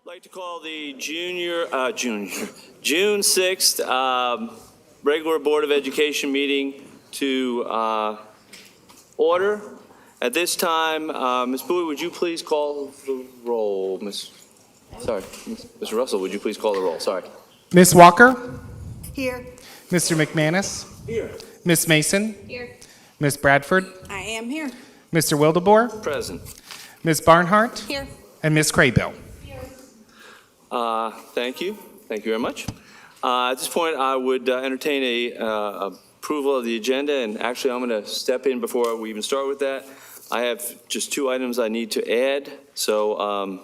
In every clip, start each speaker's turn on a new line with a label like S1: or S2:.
S1: I'd like to call the June 6th regular Board of Education meeting to order. At this time, Ms. Bowie, would you please call the roll? Mr. Russell, would you please call the roll? Sorry.
S2: Ms. Walker?
S3: Here.
S2: Mr. McManus?
S1: Here.
S2: Ms. Mason?
S3: Here.
S2: Ms. Bradford?
S3: I am here.
S2: Mr. Wildebohr?
S1: Present.
S2: Ms. Barnhart?
S3: Here.
S2: And Ms. Craybill?
S1: Thank you. Thank you very much. At this point, I would entertain a approval of the agenda, and actually, I'm going to step in before we even start with that. I have just 2 items I need to add, so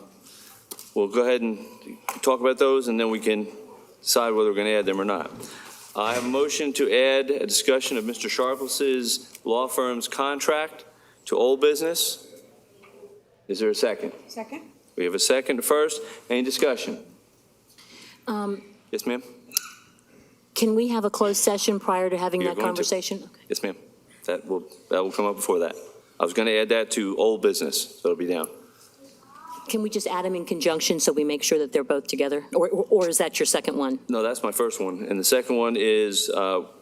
S1: we'll go ahead and talk about those, and then we can decide whether we're going to add them or not. I have a motion to add a discussion of Mr. Sharpless's law firm's contract to old business. Is there a second?
S3: Second.
S1: We have a second first. Any discussion? Yes, ma'am?
S4: Can we have a closed session prior to having
S1: You're
S4: that
S1: going to?
S4: conversation? Okay.
S1: Yes, ma'am. That will come up before that. I was going to add that to old business, so it'll be down.
S4: Can we just add them in conjunction so we make sure that they're both together? Or is that your second one?
S1: No, that's my first one. And the second one is,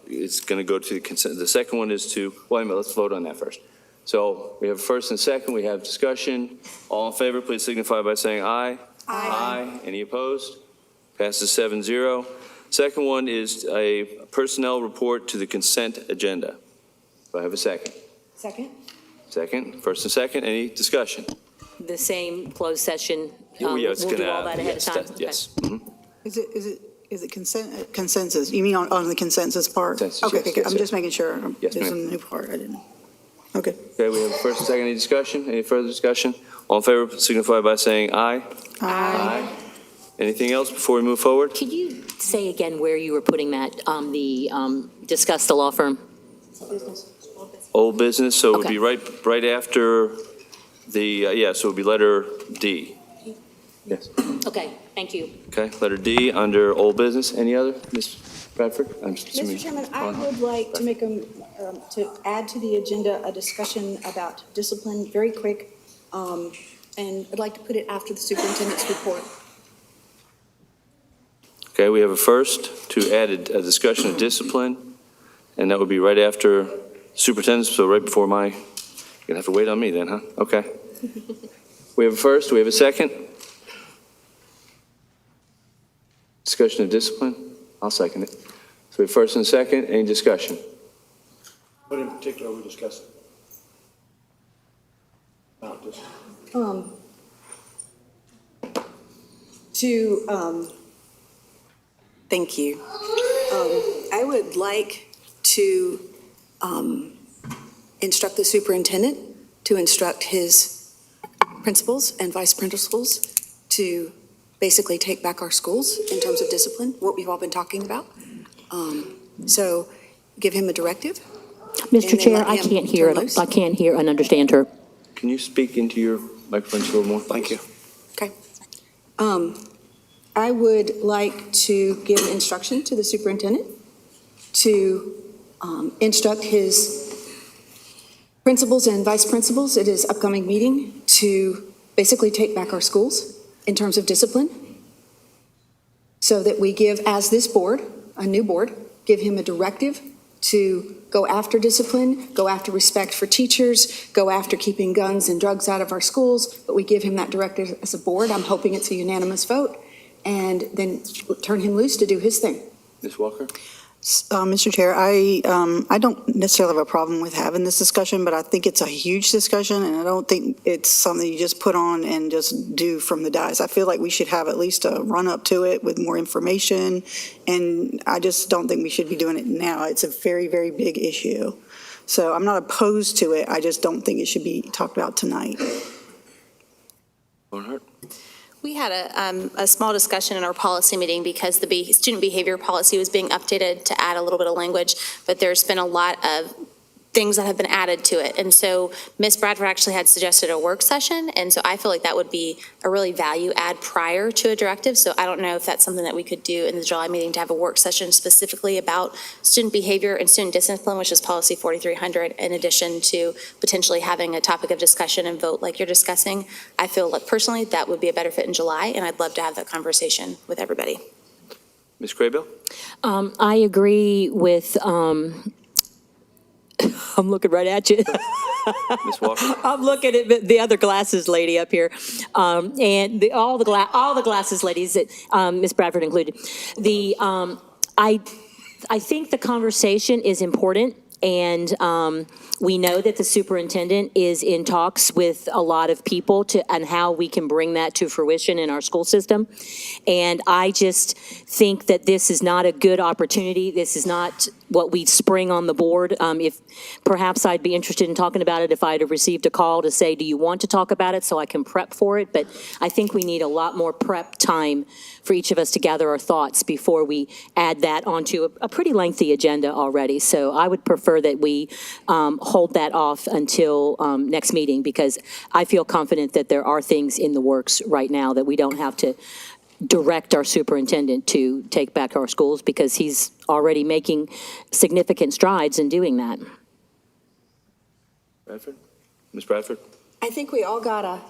S1: it's going to go to the consent. The second one is to, wait a minute, let's vote on that first. So we have first and second, we have discussion. All in favor, please signify by saying aye. Aye. Any opposed? Passes 7-0. Second one is a personnel report to the consent agenda. Do I have a second?
S3: Second.
S1: Second, first and second, any discussion?
S4: The same closed session?
S1: Yeah, it's
S4: We'll do
S1: gonna-
S4: all that ahead of
S1: yes,
S4: time?
S1: that- Yes. Mhm.
S5: Is it consensus? You mean on the consensus part?
S1: Consensus,
S5: Okay,
S1: yes,
S5: okay,
S1: yes,
S5: I'm
S1: yes.
S5: just making sure.
S1: Yes,
S5: This is a
S1: ma'am.
S5: new part, I didn't. Okay.
S1: Okay, we have first and second, any discussion? Any further discussion? All in favor, signify by saying aye. Aye. Anything else before we move forward?
S4: Could you say again where you were putting that, discuss the law firm?
S1: Old business, so it would be
S4: Okay.
S1: right after the, so it would be letter D. Yes.
S4: Okay, thank you.
S1: Okay, letter D under old business. Any other, Ms. Bradford?
S6: Mr. Chairman, I would like to make to add to the agenda a discussion about discipline, very quick, and I'd like to put it after the superintendent's report.
S1: Okay, we have a first to add a discussion of discipline, and that would be right after superintendent, so right before you're gonna have to wait on me then, huh? Okay. We have a first, we have a second. Discussion of discipline, I'll second it. So we have first and second, any discussion?
S7: What in particular are we discussing? About this.
S6: Thank you. I would like to instruct the superintendent to instruct his principals and vice principals to basically take back our schools in terms of discipline, what we've all been talking about. So give him a directive.
S4: Mr.
S6: then
S4: Chair,
S6: let
S4: I
S6: him
S4: can't hear
S6: turn
S4: it.
S6: loose.
S4: I can't hear and understand her.
S1: Can you speak into your microphone just a little more? Thank you.
S6: Okay. I would like to give instruction to the superintendent to instruct his principals and vice principals at his upcoming meeting to basically take back our schools in terms of discipline, so that we give, as this board, a new board, give him a directive to go after discipline, go after respect for teachers, go after keeping guns and drugs out of our schools, but we give him that directive as a board. I'm hoping it's a unanimous vote, and then turn him loose to do his thing.
S1: Ms. Walker?
S5: Mr. Chair, I don't necessarily have a problem with having this discussion, but I think it's a huge discussion, and I don't think it's something you just put on and just do from the dais. I feel like we should have at least a run-up to it with more information, and I just don't think we should be doing it now. It's a very, very big issue. So I'm not opposed to it, I just don't think it should be talked about tonight.
S1: Barnhart?
S8: We had a small discussion in our policy meeting because the student behavior policy was being updated to add a little bit of language, but there's been a lot of things that have been added to it. And so Ms. Bradford actually had suggested a work session, and so I feel like that would be a really value add prior to a directive. So I don't know if that's something that we could do in the July meeting, to have a work session specifically about student behavior and student discipline, which is policy 4300, in addition to potentially having a topic of discussion and vote like you're discussing. I feel like personally that would be a better fit in July, and I'd love to have that conversation with everybody.
S1: Ms. Craybill?
S4: I agree with, I'm looking right at you.
S1: Ms. Walker?
S4: I'm looking at the other glasses lady up here, and all the glasses ladies, that Ms. Bradford included. I think the conversation is important, and we know that the superintendent is in talks with a lot of people on how we can bring that to fruition in our school system. And I just think that this is not a good opportunity. This is not what we spring on the board. If perhaps I'd be interested in talking about it if I'd have received a call to say, do you want to talk about it, so I can prep for it? But I think we need a lot more prep time for each of us to gather our thoughts before we add that onto a pretty lengthy agenda already. So I would prefer that we hold that off until next meeting, because I feel confident that there are things in the works right now that we don't have to direct our superintendent to take back our schools, because he's already making significant strides in doing that.
S1: Bradford? Ms. Bradford?
S6: I think we all got a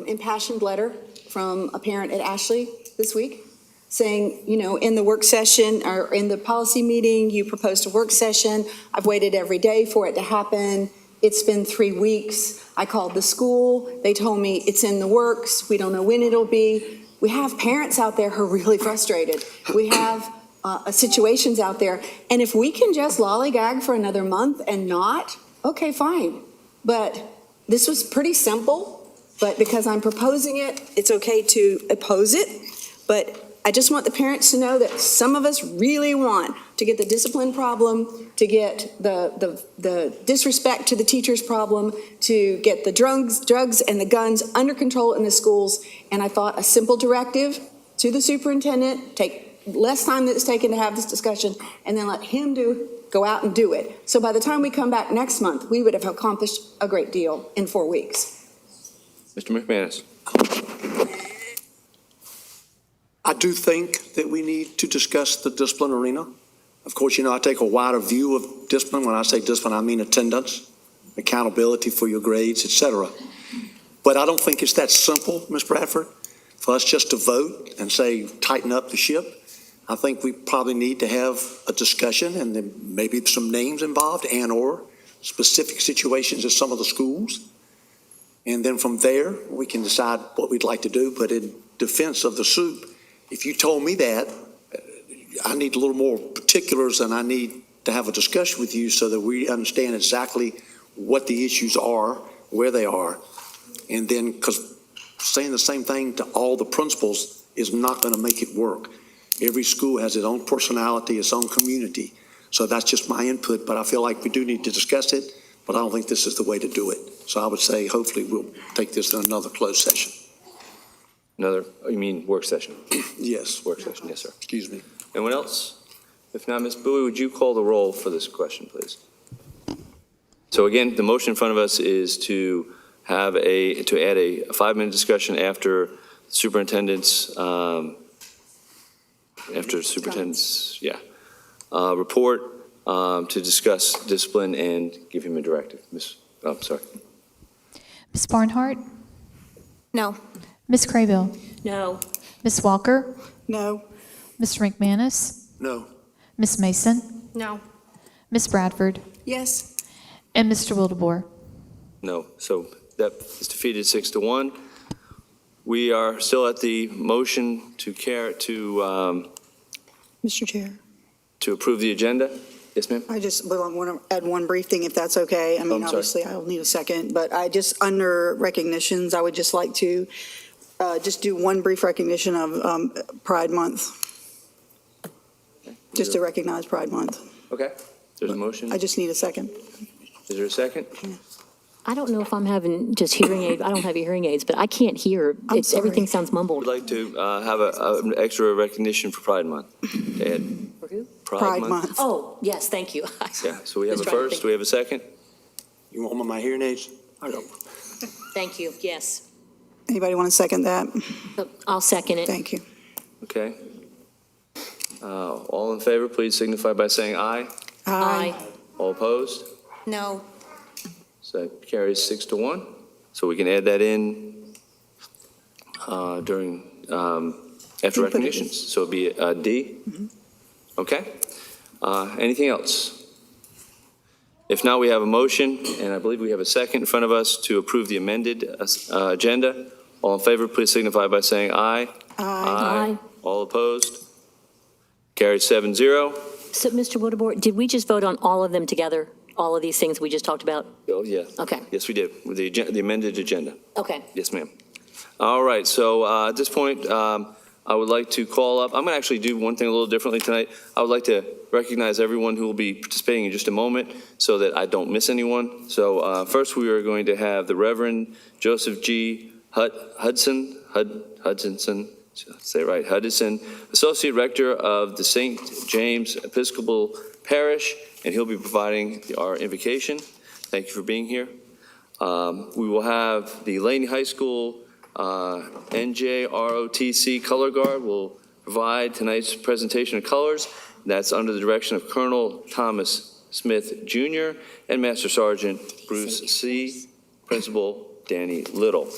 S6: impassioned letter from a parent at Ashley this week saying, you know, in the work session or in the policy meeting, you proposed a work session. I've waited every day for it to happen. It's been 3 weeks. I called the school. They told me it's in the works. We don't know when it'll be. We have parents out there who are really frustrated. We have situations out there. And if we can just lollygag for another month and not, okay, fine. But this was pretty simple, but because I'm proposing it, it's okay to oppose it. But I just want the parents to know that some of us really want to get the discipline problem, to get the disrespect to the teachers problem, to get the drugs and the guns under control in the schools. And I thought a simple directive to the superintendent, take less time than it's taken to have this discussion, and then let him go out and do it. So by the time we come back next month, we would have accomplished a great deal in 4 weeks.
S1: Mr. McManus?
S7: I do think that we need to discuss the discipline arena. Of course, you know, I take a wider view of discipline. When I say discipline, I mean attendance, accountability for your grades, et cetera. But I don't think it's that simple, Ms. Bradford, for us just to vote and say, tighten up the ship. I think we probably need to have a discussion, and then maybe some names involved and/or specific situations at some of the schools. And then from there, we can decide what we'd like to do. But in defense of the soup, if you told me that, I need a little more particulars, and I need to have a discussion with you so that we understand exactly what the issues are, where they are. And then, because saying the same thing to all the principals is not going to make it work. Every school has its own personality, its own community. So that's just my input, but I feel like we do need to discuss it, but I don't think this is the way to do it. So I would say hopefully we'll take this in another closed session.
S1: Another, you mean work session?
S7: Yes.
S1: Work session, yes, sir.
S7: Excuse me.
S1: Anyone else? If not, Ms. Bowie, would you call the roll for this question, please? So again, the motion in front of us is to add a 5-minute discussion after superintendent's, report to discuss discipline and give him a directive. Sorry.
S9: Ms. Barnhart?
S8: No.
S9: Ms. Craybill?
S4: No.
S9: Ms. Walker?
S5: No.
S9: Mr. McManus?
S7: No.
S9: Ms. Mason?
S8: No.
S9: Ms. Bradford?
S6: Yes.
S9: And Mr. Wildebohr?
S1: No. So that is defeated 6-1. We are still at the motion to
S5: Mr. Chair,
S1: to approve the agenda. Yes, ma'am?
S5: I just want to add one brief thing, if that's okay. I mean,
S1: I'm sorry.
S5: obviously, I'll need a second, but I just, under recognitions, I would just like to just do one brief recognition of Pride Month, just to recognize Pride Month.
S1: Okay. There's a motion.
S5: I just need a second.
S1: Is there a second?
S4: I don't know if I'm having just hearing aids. I don't have hearing aids, but I can't hear.
S5: I'm sorry.
S4: Everything sounds mumbled.
S1: Would like to have an extra recognition for Pride Month. Ed,
S4: For who?
S5: Pride Month.
S4: Oh, yes, thank you.
S1: Yeah, so we have a
S4: Just trying to
S1: first,
S4: think.
S1: do we have a second?
S7: You want my hearing aids? I don't.
S4: Thank you, yes.
S5: Anybody want to second that?
S4: I'll second it.
S5: Thank you.
S1: Okay. All in favor, please signify by saying aye.
S4: Aye.
S1: All opposed?
S8: No.
S1: So that carries 6-1. So we can add that in during, after
S5: You put it in.
S1: recognitions. So it'd be D? Okay. Anything else? If not, we have a motion, and I believe we have a second in front of us to approve the amended agenda. All in favor, please signify by saying aye.
S4: Aye.
S1: All opposed? Carries 7-0.
S4: So, Mr. Wildebohr, did we just vote on all of them together? All of these things we just talked about?
S1: Oh, yeah.
S4: Okay.
S1: Yes, we did, with the amended agenda.
S4: Okay.
S1: Yes, ma'am. All right, so at this point, I would like to call up, I'm going to actually do one thing a little differently tonight. I would like to recognize everyone who will be participating in just a moment so that I don't miss anyone. So first, we are going to have the Reverend Joseph G. Hudson, say it right, Hudson, Associate Rector of the St. James Episcopal Parish, and he'll be providing our invocation. Thank you for being here. We will have the Laney High School NJROTC Color Guard will provide tonight's presentation of colors. That's under the direction of Colonel Thomas Smith Jr. and Master Sergeant Bruce C., Principal Danny Little.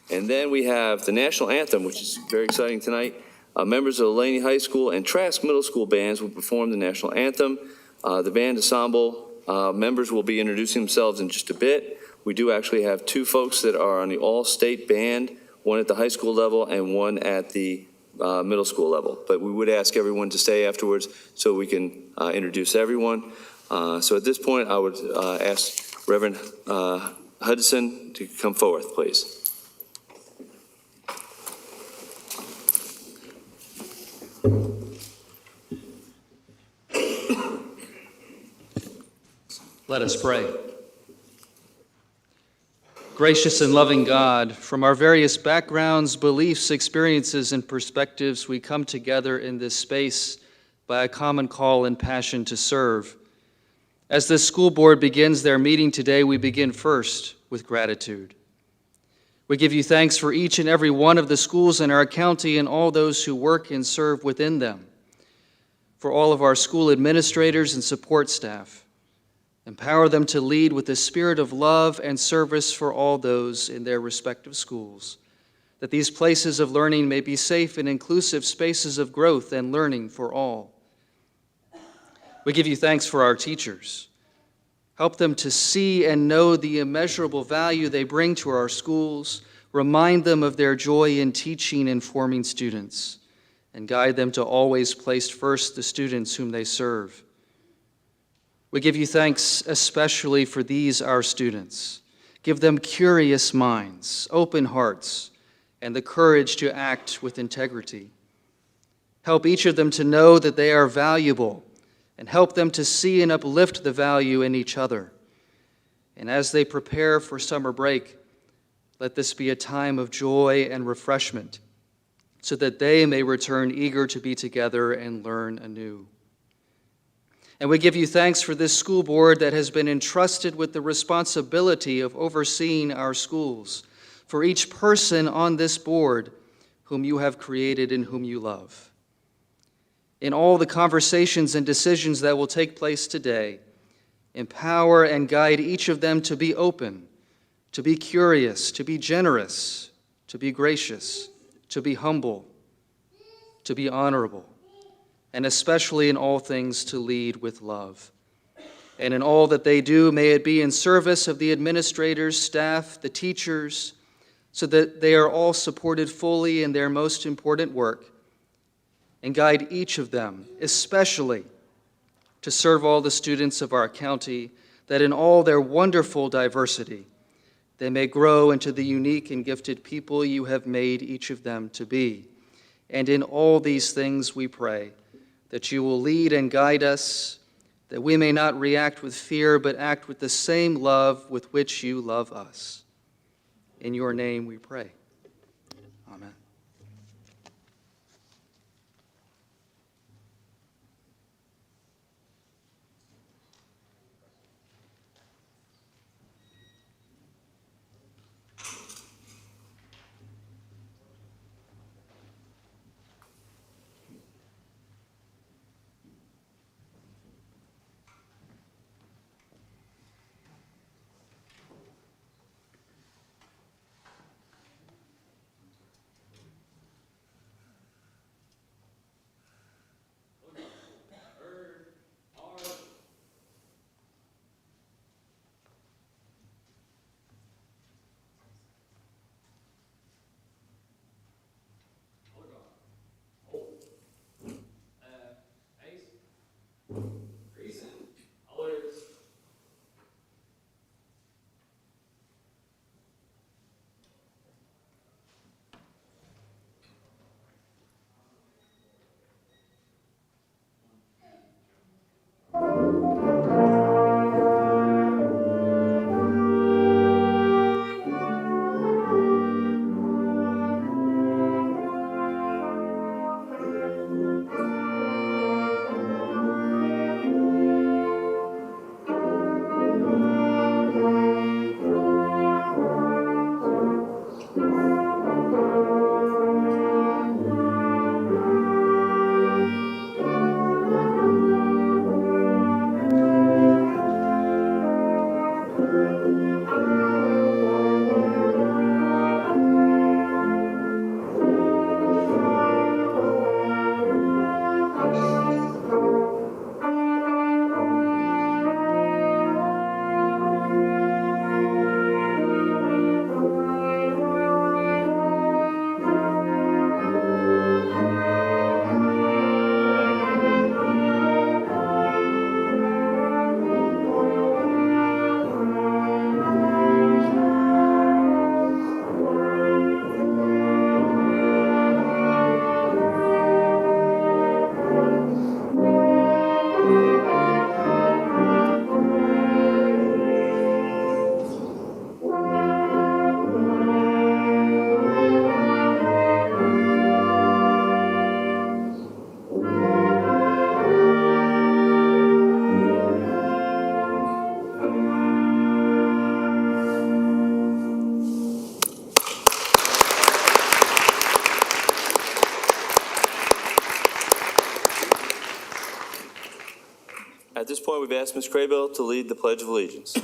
S1: And then we have the National Anthem, which is very exciting tonight. Members of the Laney High School and Trask Middle School bands will perform the National Anthem. The band ensemble members will be introducing themselves in just a bit. We do actually have two folks that are on the all-state band, one at the high school level and one at the middle school level. But we would ask everyone to stay afterwards so we can introduce everyone. So at this point, I would ask Reverend Hudson to come forth, please.
S10: Let us pray. Gracious and loving God, from our various backgrounds, beliefs, experiences, and perspectives, we come together in this space by a common call and passion to serve. As the school board begins their meeting today, we begin first with gratitude. We give you thanks for each and every one of the schools in our county and all those who work and serve within them, for all of our school administrators and support staff. Empower them to lead with the spirit of love and service for all those in their respective schools, that these places of learning may be safe and inclusive spaces of growth and learning for all. We give you thanks for our teachers. Help them to see and know the immeasurable value they bring to our schools, remind them of their joy in teaching and forming students, and guide them to always place first the students whom they serve. We give you thanks especially for these, our students. Give them curious minds, open hearts, and the courage to act with integrity. Help each of them to know that they are valuable, and help them to see and uplift the value in each other. And as they prepare for summer break, let this be a time of joy and refreshment, so that they may return eager to be together and learn anew. And we give you thanks for this school board that has been entrusted with the responsibility of overseeing our schools, for each person on this board whom you have created and whom you love. In all the conversations and decisions that will take place today, empower and guide each of them to be open, to be curious, to be generous, to be gracious, to be humble, to be honorable, and especially in all things to lead with love. And in all that they do, may it be in service of the administrators, staff, the teachers, so that they are all supported fully in their most important work, and guide each of them, especially to serve all the students of our county, that in all their wonderful diversity, they may grow into the unique and gifted people you have made each of them to be. And in all these things we pray that you will lead and guide us, that we may not react with fear, but act with the same love with which you love us. In your name we pray. Amen.
S1: At this point, we've asked Ms. Craybill to lead the Pledge of Allegiance.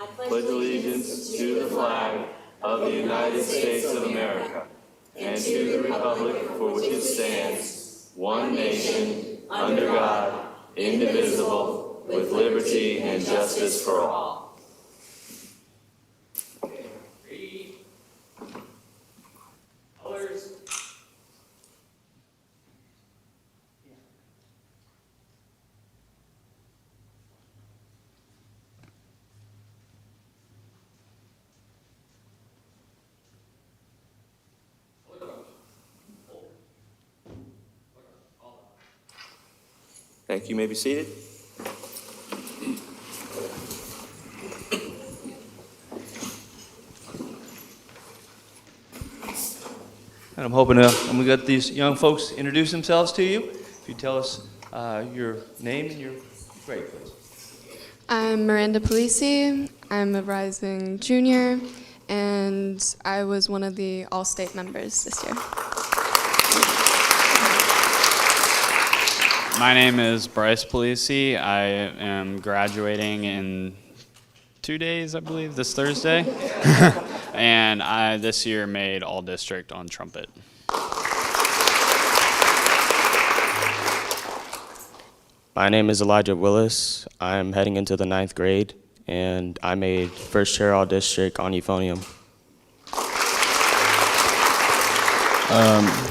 S1: I pledge allegiance to the flag of the United States of America and to the republic for which it stands, one nation, under God, indivisible, with liberty and justice for all. Thank you. You may be seated.
S11: And I'm hoping we got these young folks introduce themselves to you. If you tell us your name and your grade, please.
S12: I'm Miranda Polisi. I'm a rising junior, and I was one of the all-state members this year.
S13: My name is Bryce Polisi. I am graduating in 2 days, I believe, this Thursday. And I, this year, made all-district on trumpet.
S14: My name is Elijah Willis. I'm heading into the 9th grade, and I made first chair all-district on euphonium.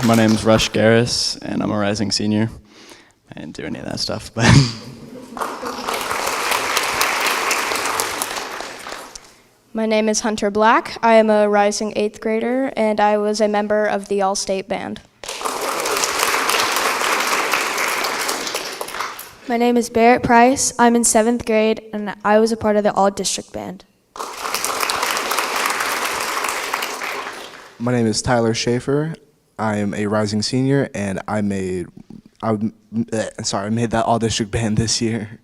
S15: My name is Rush Garris, and I'm a rising senior. I didn't do any of that stuff, but...
S16: My name is Hunter Black. I am a rising 8th grader, and I was a member of the All-State Band. My name is Barrett Price. I'm in 7th grade, and I was a part of the all-district band.
S17: My name is Tyler Schaefer. I am a rising senior, and I made that all-district band this year.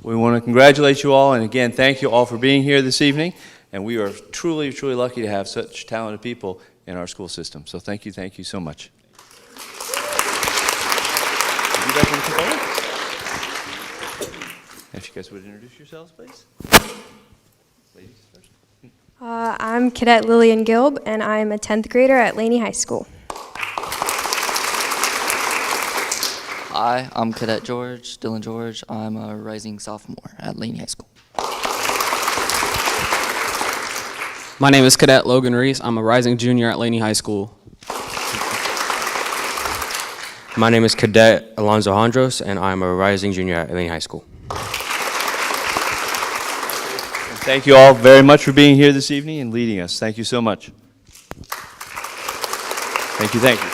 S11: We want to congratulate you all, and again, thank you all for being here this evening. And we are truly, truly lucky to have such talented people in our school system. So thank you so much. Would you guys want to take over? If you guys would introduce yourselves, please. Ladies first.
S16: I'm Cadet Lillian Gilb, and I'm a 10th grader at Laney High School.
S18: Hi, I'm Cadet Dylan George. I'm a rising sophomore at Laney High School.
S19: My name is Cadet Logan Reese. I'm a rising junior at Laney High School.
S20: My name is Cadet Alonzo Hondros, and I'm a rising junior at Laney High School.
S11: Thank you all very much for being here this evening and leading us. Thank you so much. Thank you, thank you.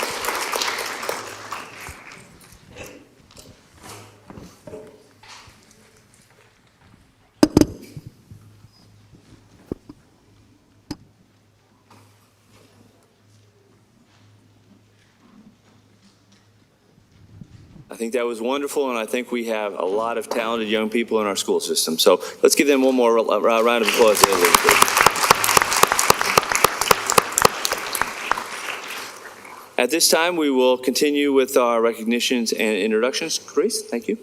S1: I think that was wonderful, and I think we have a lot of talented young people in our school system. So let's give them one more round of applause. At this time, we will continue with our recognitions and introductions. Grace, thank you.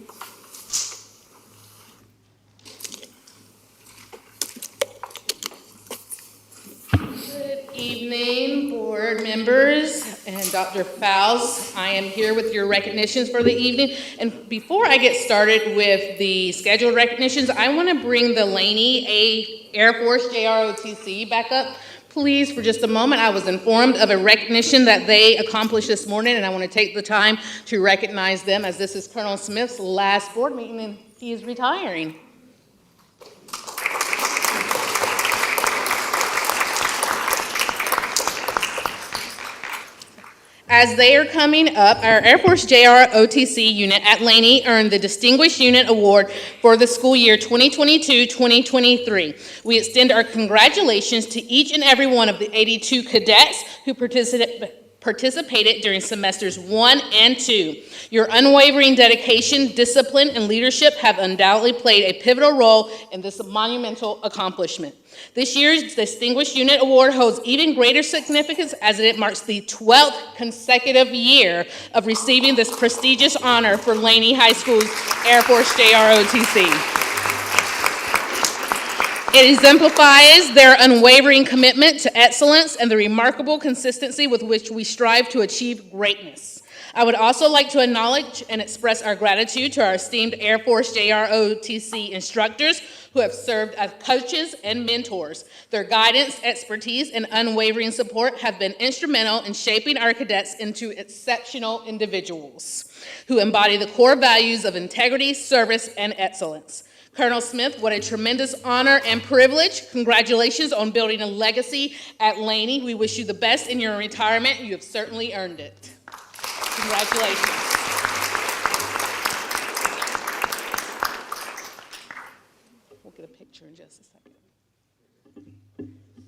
S21: Good evening, board members and Dr. Fowles. I am here with your recognitions for the evening. And before I get started with the scheduled recognitions, I want to bring the Laney Air Force JROTC back up, please, for just a moment. I was informed of a recognition that they accomplished this morning, and I want to take the time to recognize them, as this is Colonel Smith's last board meeting, and he is retiring. As they are coming up, our Air Force JROTC unit at Laney earned the Distinguished Unit Award for the school year 2022-2023. We extend our congratulations to each and every one of the 82 cadets who participated during semesters 1 and 2. Your unwavering dedication, discipline, and leadership have undoubtedly played a pivotal role in this monumental accomplishment. This year's Distinguished Unit Award holds even greater significance as it marks the 12th consecutive year of receiving this prestigious honor for Laney High School's Air Force JROTC. It exemplifies their unwavering commitment to excellence and the remarkable consistency with which we strive to achieve greatness. I would also like to acknowledge and express our gratitude to our esteemed Air Force JROTC instructors who have served as coaches and mentors. Their guidance, expertise, and unwavering support have been instrumental in shaping our cadets into exceptional individuals who embody the core values of integrity, service, and excellence. Colonel Smith, what a tremendous honor and privilege. Congratulations on building a legacy at Laney. We wish you the best in your retirement. You have certainly earned it. Congratulations. We'll get a picture in just a second.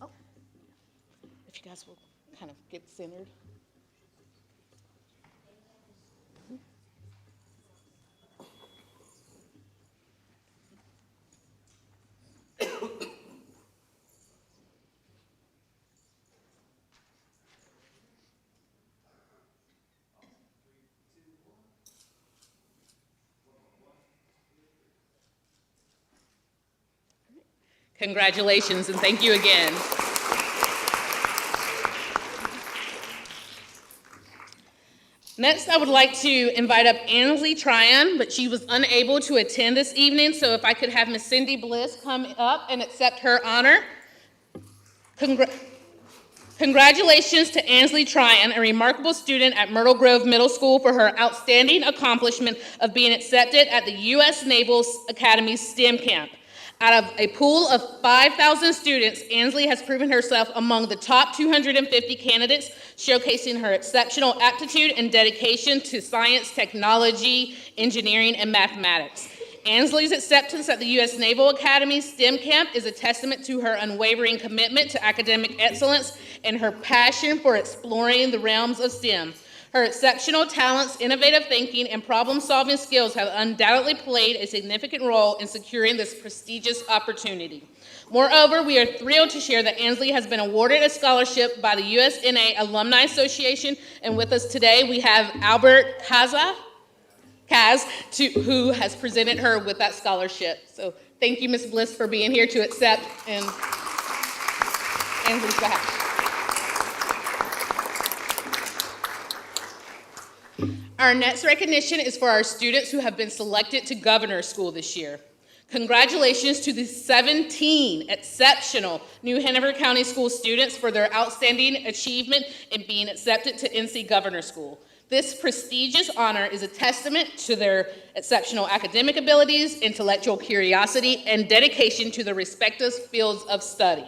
S21: Oh. If you guys will kind of get centered. Congratulations, and thank you again. Next, I would like to invite up Ansley Tryon, but she was unable to attend this evening, so if I could have Miss Cindy Bliss come up and accept her honor. Congratulations to Ansley Tryon, a remarkable student at Myrtle Grove Middle School, for her outstanding accomplishment of being accepted at the U.S. Naval Academy STEM Camp. Out of a pool of 5,000 students, Ansley has proven herself among the top 250 candidates, showcasing her exceptional aptitude and dedication to science, technology, engineering, and mathematics. Ansley's acceptance at the U.S. Naval Academy STEM Camp is a testament to her unwavering commitment to academic excellence and her passion for exploring the realms of STEM. Her exceptional talents, innovative thinking, and problem-solving skills have undoubtedly played a significant role in securing this prestigious opportunity. Moreover, we are thrilled to share that Ansley has been awarded a scholarship by the USNA Alumni Association, and with us today we have Albert Kaz, who has presented her with that scholarship. So thank you, Ms. Bliss, for being here to accept in Ansley's behalf. Our next recognition is for our students who have been selected to Governor's School this year. Congratulations to the 17 exceptional New Hanover County School students for their outstanding achievement in being accepted to NC Governor's School. This prestigious honor is a testament to their exceptional academic abilities, intellectual curiosity, and dedication to their respective fields of study.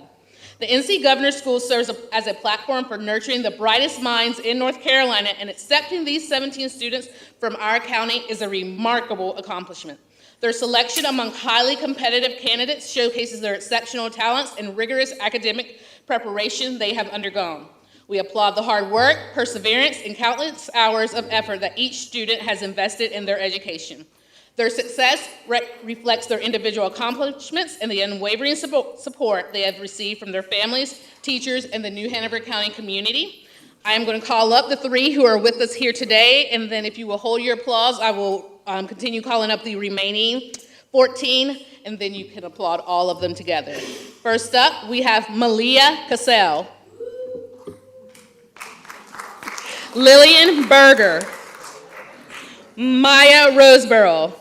S21: The NC Governor's School serves as a platform for nurturing the brightest minds in North Carolina, and accepting these 17 students from our county is a remarkable accomplishment. Their selection among highly competitive candidates showcases their exceptional talents and rigorous academic preparation they have undergone. We applaud the hard work, perseverance, and countless hours of effort that each student has invested in their education. Their success reflects their individual accomplishments and the unwavering support they have received from their families, teachers, and the New Hanover County community. I am going to call up the three who are with us here today, and then if you will hold your applause, I will continue calling up the remaining 14, and then you can applaud all of them together. First up, we have Malia Cassell, Lillian Berger, Maya Roseborough.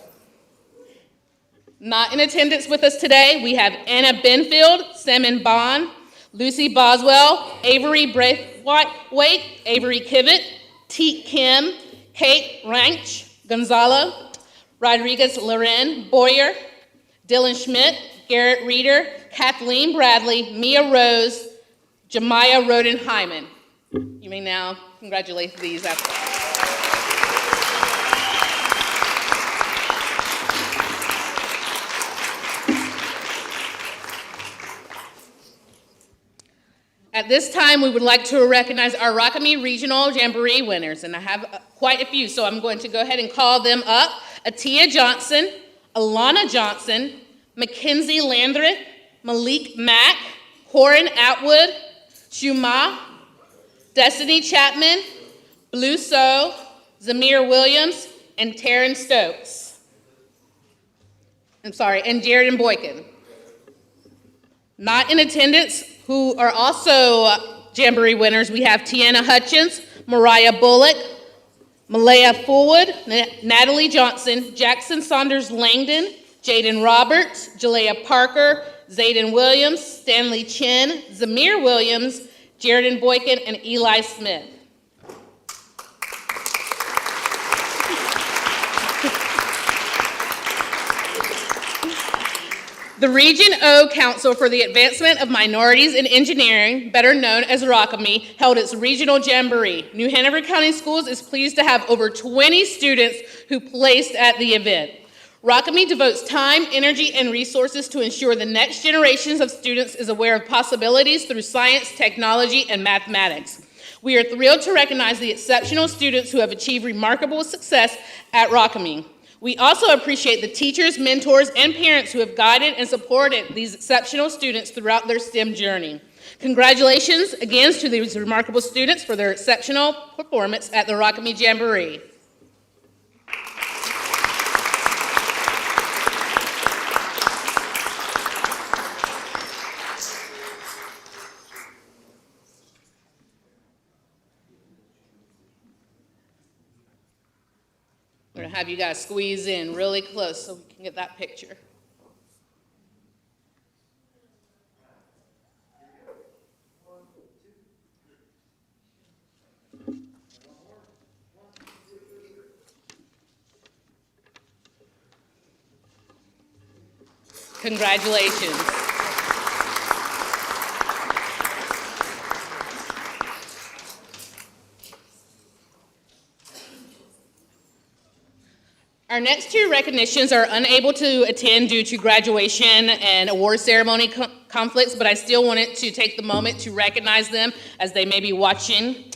S21: Not in attendance with us today, we have Anna Benfield, Salmon Bond, Lucy Boswell, Avery Braithwaite, Avery Kivett, Teet Kim, Kate Ranch, Gonzalo, Rodriguez Loren, Boyer, Dylan Schmidt, Garrett Reeder, Kathleen Bradley, Mia Rose, Jemiah Roden Hyman. You may now congratulate these athletes. At this time, we would like to recognize our Rockamy Regional Jamboree winners, and I have quite a few, so I'm going to go ahead and call them up. Atia Johnson, Alana Johnson, Mackenzie Landreth, Malik Mack, Corin Atwood, Shuma, Destiny Chapman, Blue So, Zamir Williams, and Taryn Stokes. And Jared Boykin. Not in attendance, who are also Jamboree winners, we have Tiana Hutchins, Mariah Bullock, Malaya Fullwood, Natalie Johnson, Jackson Saunders Langdon, Jaden Roberts, Jalea Parker, Zayden Williams, Stanley Chin, Zamir Williams, Jared Boykin, and Eli Smith. The Region O Council for the Advancement of Minorities in Engineering, better known as Rockamy, held its regional jamboree. New Hanover County Schools is pleased to have over 20 students who placed at the event. Rockamy devotes time, energy, and resources to ensure the next generations of students is aware of possibilities through science, technology, and mathematics. We are thrilled to recognize the exceptional students who have achieved remarkable success at Rockamy. We also appreciate the teachers, mentors, and parents who have guided and supported these exceptional students throughout their STEM journey. Congratulations again to these remarkable students for their exceptional performance at the Rockamy Jamboree. We're gonna have you guys squeeze in really close so we can get that picture. Congratulations. Our next two recognitions are unable to attend due to graduation and award ceremony conflicts, but I still wanted to take the moment to recognize them as they may be watching.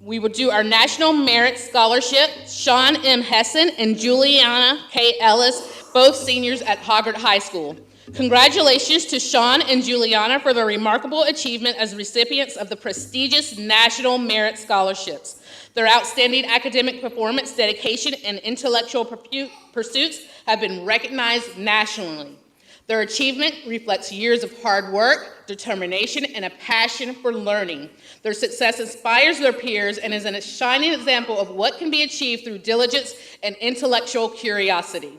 S21: We will do our National Merit Scholarship, Sean M. Hessen and Juliana K. Ellis, both seniors at Hoggart High School. Congratulations to Sean and Juliana for their remarkable achievement as recipients of the prestigious National Merit Scholarships. Their outstanding academic performance, dedication, and intellectual pursuits have been recognized nationally. Their achievement reflects years of hard work, determination, and a passion for learning. Their success inspires their peers and is a shining example of what can be achieved through diligence and intellectual curiosity.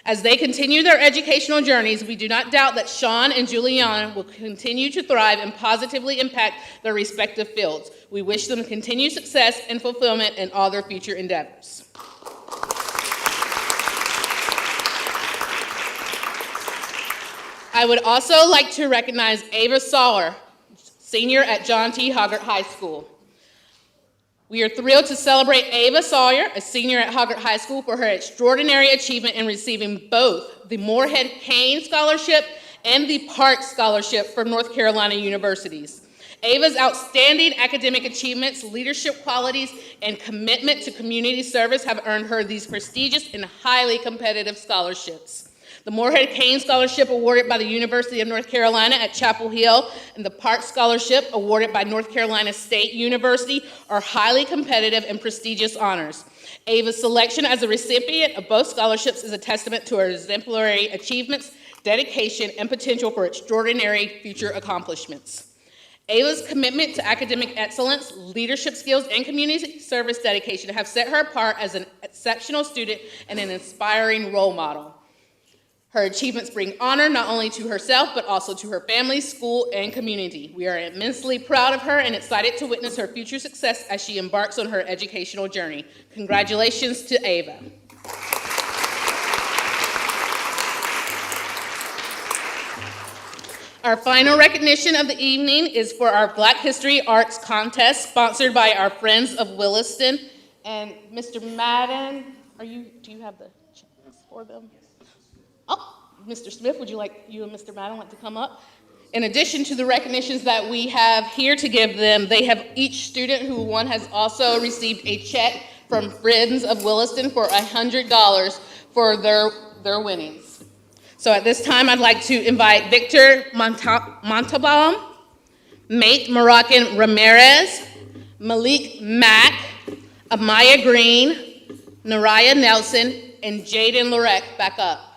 S21: As they continue their educational journeys, we do not doubt that Sean and Juliana will continue to thrive and positively impact their respective fields. We wish them continued success and fulfillment in all their future endeavors. I would also like to recognize Ava Sawyer, senior at John T. Hoggart High School. We are thrilled to celebrate Ava Sawyer, a senior at Hoggart High School, for her extraordinary achievement in receiving both the Moorhead Kane Scholarship and the Parks Scholarship from North Carolina universities. Ava's outstanding academic achievements, leadership qualities, and commitment to community service have earned her these prestigious and highly competitive scholarships. The Moorhead Kane Scholarship awarded by the University of North Carolina at Chapel Hill and the Parks Scholarship awarded by North Carolina State University are highly competitive and prestigious honors. Ava's selection as a recipient of both scholarships is a testament to her exemplary achievements, dedication, and potential for extraordinary future accomplishments. Ava's commitment to academic excellence, leadership skills, and community service dedication have set her apart as an exceptional student and an inspiring role model. Her achievements bring honor not only to herself, but also to her family, school, and community. We are immensely proud of her and excited to witness her future success as she embarks on her educational journey. Congratulations to Ava. Our final recognition of the evening is for our Black History Arts Contest, sponsored by our Friends of Williston. And Mr. Madden, do you have the chance for them? Oh, Mr. Smith, would you and Mr. Madden like to come up? In addition to the recognitions that we have here to give them, they have each student who won has also received a check from Friends of Williston for $100 for their winnings. So at this time, I'd like to invite Victor Montalbaum, Mate Moroccan Ramirez, Malik Mack, Amaya Green, Naraya Nelson, and Jaden Lorek back up.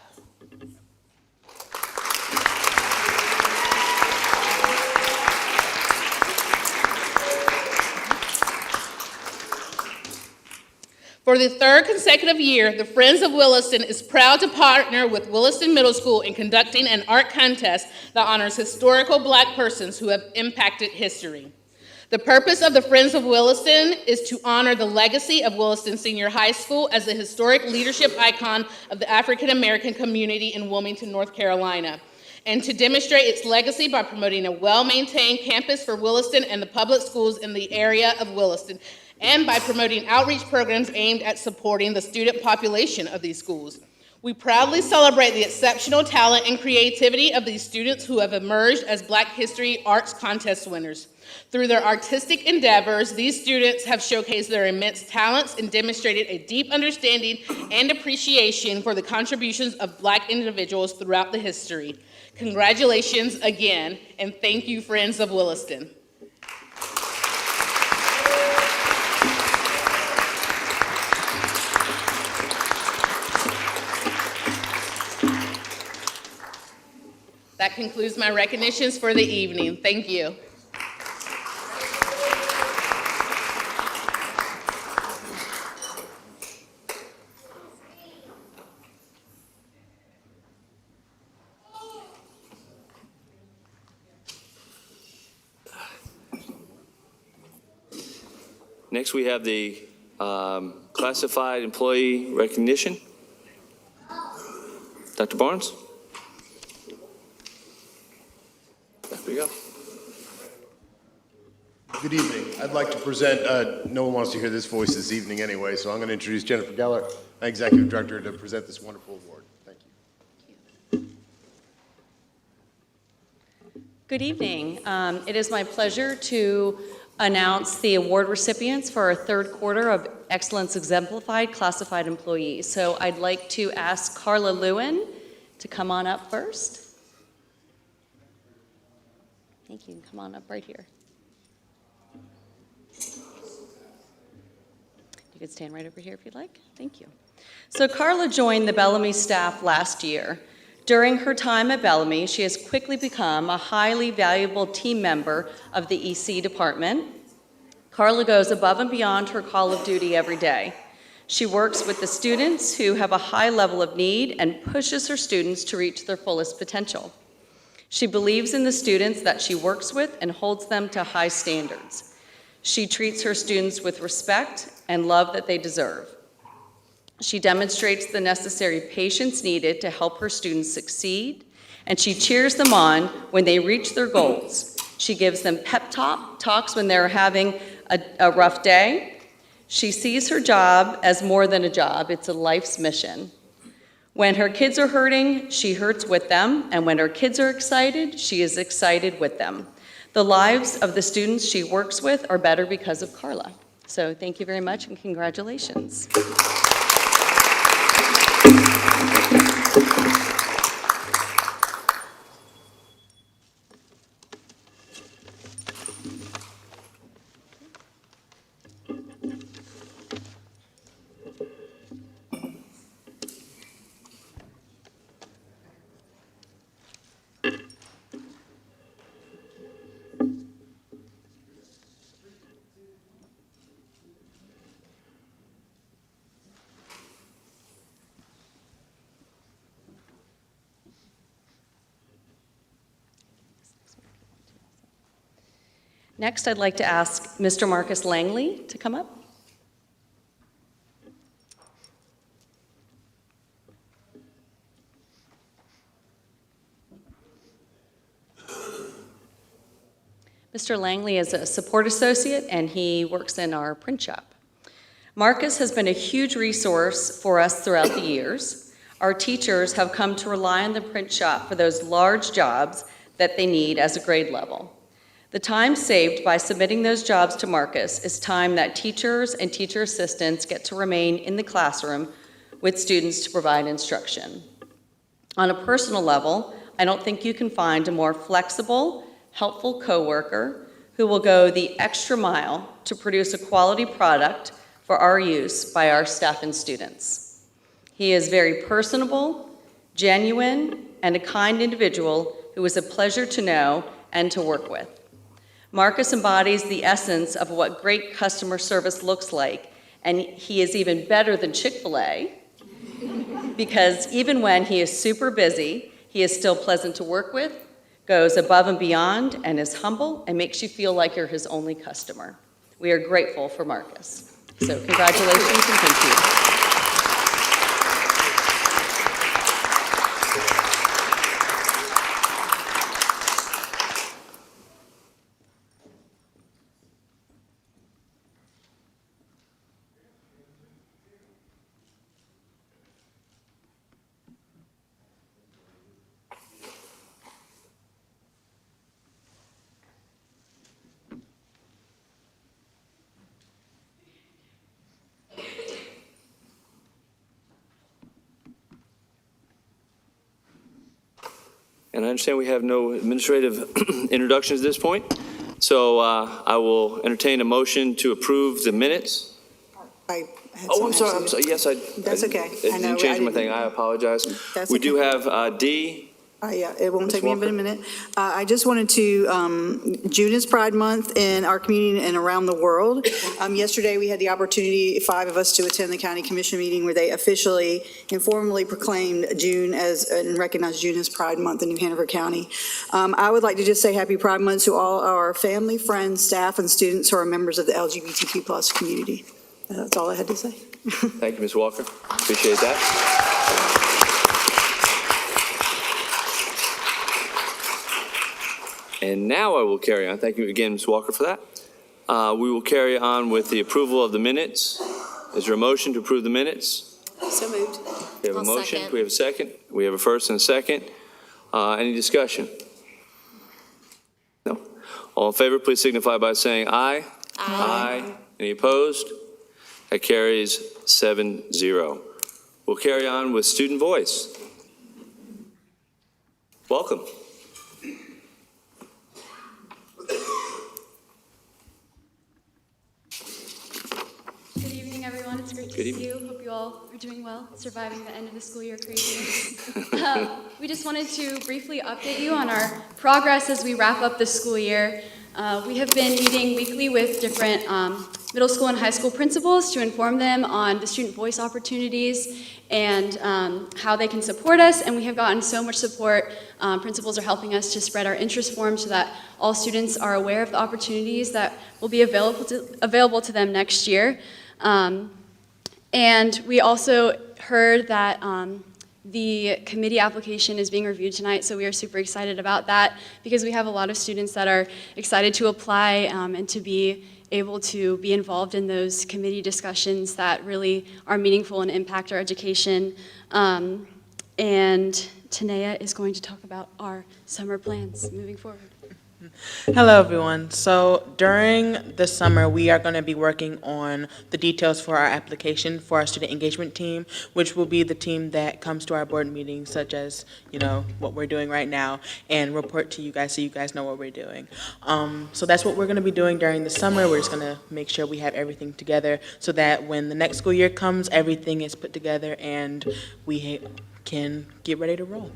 S21: For the third consecutive year, the Friends of Williston is proud to partner with Williston Middle School in conducting an art contest that honors historical Black persons who have impacted history. The purpose of the Friends of Williston is to honor the legacy of Williston Senior High School as a historic leadership icon of the African American community in Wilmington, North Carolina, and to demonstrate its legacy by promoting a well-maintained campus for Williston and the public schools in the area of Williston, and by promoting outreach programs aimed at supporting the student population of these schools. We proudly celebrate the exceptional talent and creativity of these students who have emerged as Black History Arts Contest winners. Through their artistic endeavors, these students have showcased their immense talents and demonstrated a deep understanding and appreciation for the contributions of Black individuals throughout the history. Congratulations again, and thank you, Friends of Williston. That concludes my recognitions for the evening. Thank you.
S1: Next, we have the classified employee recognition. Dr. Barnes? There you go.
S2: Good evening. I'd like to present, no one wants to hear this voice this evening anyway, so I'm going to introduce Jennifer Geller, my Executive Director, to present this wonderful award. Thank you.
S22: Good evening. It is my pleasure to announce the award recipients for our third quarter of Excellence Exemplified Classified Employees. So I'd like to ask Carla Lewin to come on up first. Thank you. Come on up right here. You can stand right over here if you'd like. Thank you. So Carla joined the Bellamy staff last year. During her time at Bellamy, she has quickly become a highly valuable team member of the EC department. Carla goes above and beyond her call of duty every day. She works with the students who have a high level of need and pushes her students to reach their fullest potential. She believes in the students that she works with and holds them to high standards. She treats her students with respect and love that they deserve. She demonstrates the necessary patience needed to help her students succeed, and she cheers them on when they reach their goals. She gives them pep talks when they're having a rough day. She sees her job as more than a job, it's a life's mission. When her kids are hurting, she hurts with them, and when her kids are excited, she is excited with them. The lives of the students she works with are better because of Carla. So thank you very much and congratulations. Next, I'd like to ask Mr. Marcus Langley to come up. Mr. Langley is a support associate, and he works in our print shop. Marcus has been a huge resource for us throughout the years. Our teachers have come to rely on the print shop for those large jobs that they need as a grade level. The time saved by submitting those jobs to Marcus is time that teachers and teacher assistants get to remain in the classroom with students to provide instruction. On a personal level, I don't think you can find a more flexible, helpful coworker who will go the extra mile to produce a quality product for our use by our staff and students. He is very personable, genuine, and a kind individual who is a pleasure to know and to work with. Marcus embodies the essence of what great customer service looks like, and he is even better than Chick-fil-A because even when he is super busy, he is still pleasant to work with, goes above and beyond, and is humble and makes you feel like you're his only customer. We are grateful for Marcus. So congratulations and thank you.
S1: And I understand we have no administrative introductions at this point, so I will entertain a motion to approve the minutes.
S5: I had
S1: Oh,
S5: some
S1: I'm sorry, yes, I.
S5: That's okay.
S1: I didn't change my thing, I apologize.
S5: That's
S1: We do
S5: okay.
S1: have D.
S5: Yeah, it won't
S1: Ms.
S5: take me but
S1: Walker?
S5: a minute. I just wanted to, June is Pride Month in our community and around the world. Yesterday, we had the opportunity, 5 of us, to attend the county commission meeting where they officially and formally proclaimed June as, and recognized June as Pride Month in New Hanover County. I would like to just say Happy Pride Month to all our family, friends, staff, and students who are members of the LGBTQ+ community. That's all I had to say.
S1: Thank you, Ms. Walker, appreciate that. And now I will carry on. Thank you again, Ms. Walker, for that. We will carry on with the approval of the minutes. Is there a motion to approve the minutes?
S8: So moved.
S1: We have a
S8: I'll
S1: motion.
S8: second.
S1: We have a second. We have a first and a second. Any discussion? No. All in favor, please signify by saying aye. Aye. Any opposed? That carries 7-0. We'll carry on with student voice. Welcome.
S3: Good evening, everyone. It's great to
S1: Good
S3: see
S1: evening.
S3: you. Hope you all are doing well, surviving the end of the school year crazy. We just wanted to briefly update you on our progress as we wrap up the school year. We have been meeting weekly with different middle school and high school principals to inform them on the student voice opportunities and how they can support us, and we have gotten so much support. Principals are helping us to spread our interest forms so that all students are aware of the opportunities that will be available to them next year. And we also heard that the committee application is being reviewed tonight, so we are super excited about that because we have a lot of students that are excited to apply and to be able to be involved in those committee discussions that really are meaningful and impact our education. And Tanea is going to talk about our summer plans moving forward.
S6: Hello, everyone. So during the summer, we are going to be working on the details for our application for our student engagement team, which will be the team that comes to our board meetings, such as, you know, what we're doing right now, and report to you guys so you guys know what we're doing. So that's what we're going to be doing during the summer. We're just going to make sure we have everything together so that when the next school year comes, everything is put together and we can get ready to roll.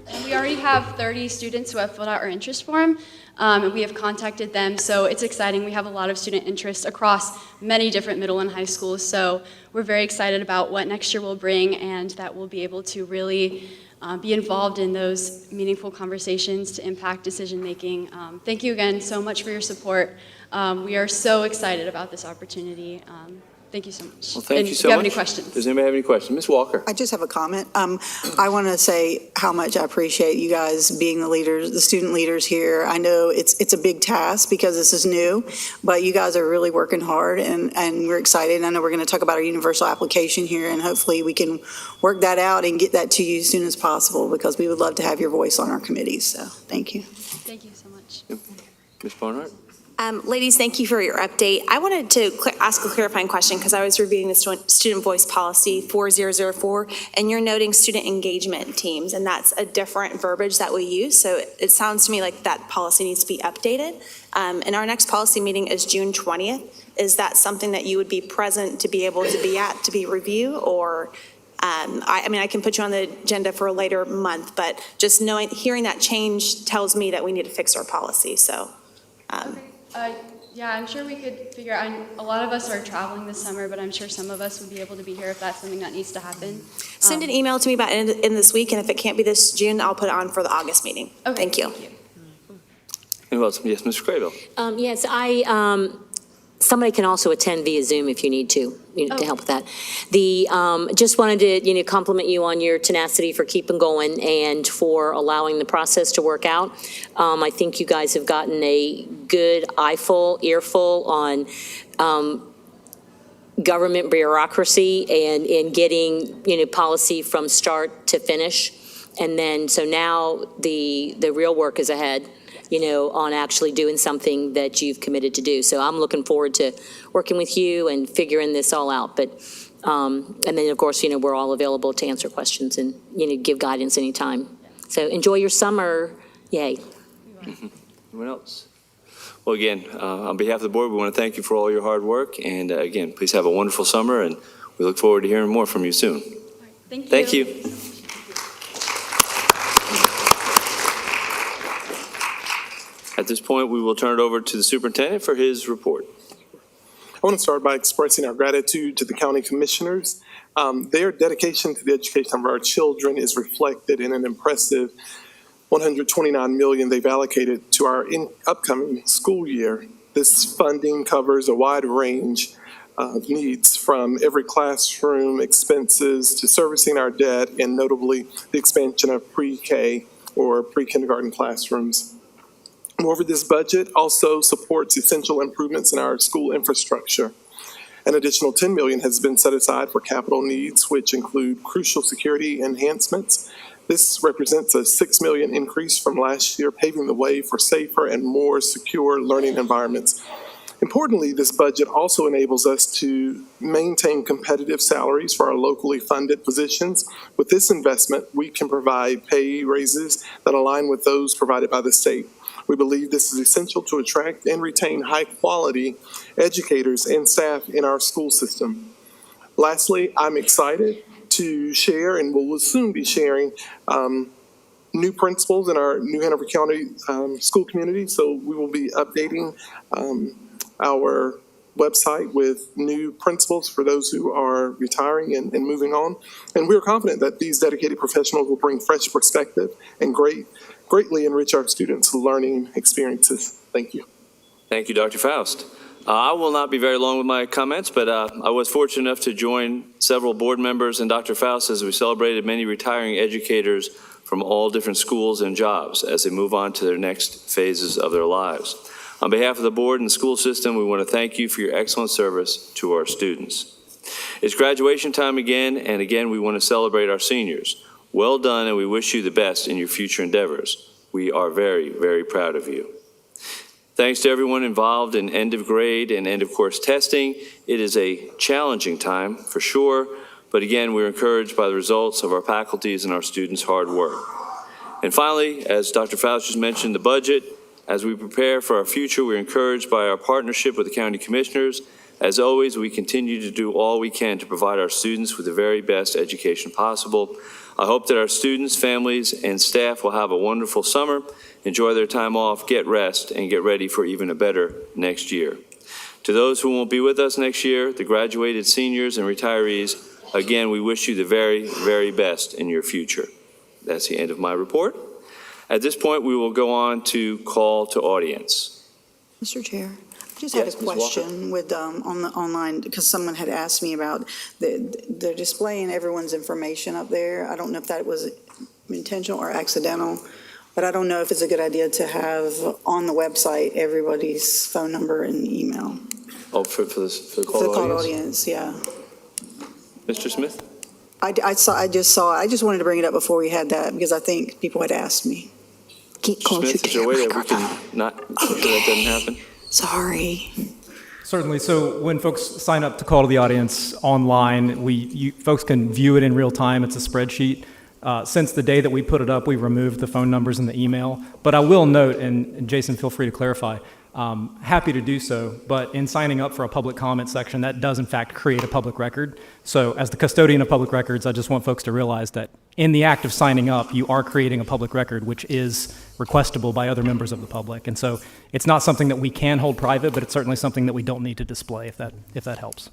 S3: And we already have 30 students who have filled out our interest form, and we have contacted them, so it's exciting. We have a lot of student interest across many different middle and high schools, so we're very excited about what next year will bring and that we'll be able to really be involved in those meaningful conversations to impact decision-making. Thank you again so much for your support. We are so excited about this opportunity. Thank you so much.
S1: Well, thank
S3: And
S1: you
S3: if
S1: so
S3: you
S1: much.
S3: have any questions?
S1: Does anybody have any questions? Ms. Walker?
S5: I just have a comment. I want to say how much I appreciate you guys being the leaders, the student leaders here. I know it's a big task because this is new, but you guys are really working hard and we're excited. I know we're going to talk about our universal application here and hopefully we can work that out and get that to you as soon as possible because we would love to have your voice on our committees. So thank you.
S3: Thank you so much.
S1: Ms. Barnhart?
S8: Ladies, thank you for your update. I wanted to ask a clarifying question because I was reviewing the student voice policy 4004, and you're noting student engagement teams, and that's a different verbiage that we use. So it sounds to me like that policy needs to be updated. And our next policy meeting is June 20th. Is that something that you would be present to be able to be at to be review, or? I mean, I can put you on the agenda for a later month, but just hearing that change tells me that we need to fix our policy. So.
S3: Yeah, I'm sure we could figure out, a lot of us are traveling this summer, but I'm sure some of us would be able to be here if that's something that needs to happen.
S8: Send an email to me about in this week, and if it can't be this June, I'll put it on for the August meeting.
S3: Okay,
S8: Thank you.
S1: Who else? Yes, Mr. Craybill.
S4: Yes, somebody can also attend via Zoom if you need to help with that. Just wanted to, compliment you on your tenacity for keeping going and for allowing the process to work out. I think you guys have gotten a good earful on government bureaucracy and getting, policy from start to finish. And then, so now the real work is ahead, on actually doing something that you've committed to do. So I'm looking forward to working with you and figuring this all out. But, and then of course, we're all available to answer questions and, give guidance anytime. So enjoy your summer. Yay.
S1: Anyone else? Well, again, on behalf of the board, we want to thank you for all your hard work. And again, please have a wonderful summer. And we look forward to hearing more from you soon.
S3: Thank you.
S1: Thank you. At this point, we will turn it over to the superintendent for his report.
S23: I want to start by expressing our gratitude to the county commissioners. Their dedication to the education of our children is reflected in an impressive $129 million they've allocated to our upcoming school year. This funding covers a wide range of needs, from every classroom expenses to servicing our debt, and notably the expansion of pre-K or pre-kindergarten classrooms. Moreover, this budget also supports essential improvements in our school infrastructure. An additional $10 million has been set aside for capital needs, which include crucial security enhancements. This represents a $6 million increase from last year, paving the way for safer and more secure learning environments. Importantly, this budget also enables us to maintain competitive salaries for our locally funded positions. With this investment, we can provide pay raises that align with those provided by the state. We believe this is essential to attract and retain high-quality educators and staff in our school system. Lastly, I'm excited to share, and will soon be sharing, new principals in our New Hanover County school community. So we will be updating our website with new principals for those who are retiring and moving on. And we're confident that these dedicated professionals will bring fresh perspective and greatly enrich our students' learning experiences. Thank you.
S1: Thank you, Dr. Faust. I will not be very long with my comments, but I was fortunate enough to join several board members and Dr. Faust as we celebrated many retiring educators from all different schools and jobs as they move on to their next phases of their lives. On behalf of the board and the school system, we want to thank you for your excellent service to our students. It's graduation time again, and again we want to celebrate our seniors. Well done, and we wish you the best in your future endeavors. We are very, very proud of you. Thanks to everyone involved in end of grade and end of course testing. It is a challenging time for sure, but again, we're encouraged by the results of our faculty's and our students' hard work. And finally, as Dr. Faust just mentioned, the budget. As we prepare for our future, we're encouraged by our partnership with the county commissioners. As always, we continue to do all we can to provide our students with the very best education possible. I hope that our students, families, and staff will have a wonderful summer, enjoy their time off, get rest, and get ready for even a better next year. To those who won't be with us next year, the graduated seniors and retirees, again, we wish you the very, very best in your future. That's the end of my report. At this point, we will go on to call to audience.
S5: Mr. Chair, I just had a question with, on the online, because someone had asked me about, they're displaying everyone's information up there. I don't know if that was intentional or accidental, but I don't know if it's a good idea to have on the website everybody's phone number and email.
S1: Oh, for the call to audience?
S5: Audience, yeah.
S1: Mr. Smith?
S5: I just wanted to bring it up before we had that, because I think people had asked me.
S1: Smith, is there a way that we can not make sure that doesn't happen?
S5: Sorry.
S7: Certainly. So when folks sign up to call to the audience online, folks can view it in real time. It's a spreadsheet. Since the day that we put it up, we removed the phone numbers and the email. But I will note, and Jason, feel free to clarify, happy to do so, but in signing up for a public comment section, that does in fact create a public record. So as the custodian of public records, I just want folks to realize that in the act of signing up, you are creating a public record, which is requestable by other members of the public. And so it's not something that we can hold private, but it's certainly something that we don't need to display, if that helps.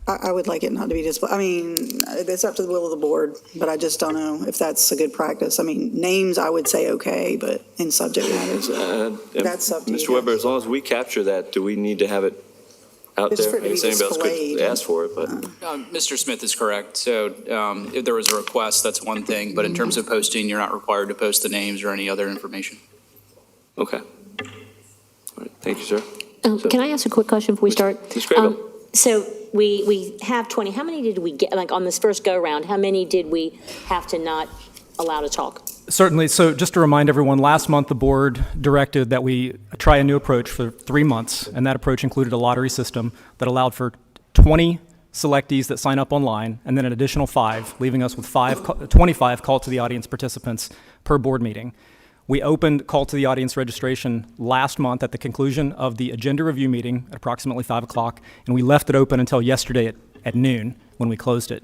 S5: I would like it not to be displayed. I mean, it's up to the will of the board, but I just don't know if that's a good practice. I mean, names, I would say okay, but in subject matters, that's up to you.
S1: Mr. Weber, as long as we capture that, do we need to have it out
S5: Just
S1: there?
S5: for it to be
S1: Anybody else could
S5: displayed.
S1: ask for it, but.
S9: Mr. Smith is correct. So if there was a request, that's one thing. But in terms of posting, you're not required to post the names or any other information.
S1: Okay. All right. Thank you, sir.
S4: Can I ask a quick question before we start?
S1: Ms. Grable.
S4: So we have 20. How many did we get, like on this first go-round, how many did we have to not allow to talk?
S7: Certainly. So just to remind everyone, last month the board directed that we try a new approach for 3 months, and that approach included a lottery system that allowed for 20 selectees that sign up online, and then an additional 5, leaving us with 25 call to the audience participants per board meeting. We opened call to the audience registration last month at the conclusion of the agenda review meeting at approximately 5 o'clock, and we left it open until yesterday at noon when we closed it.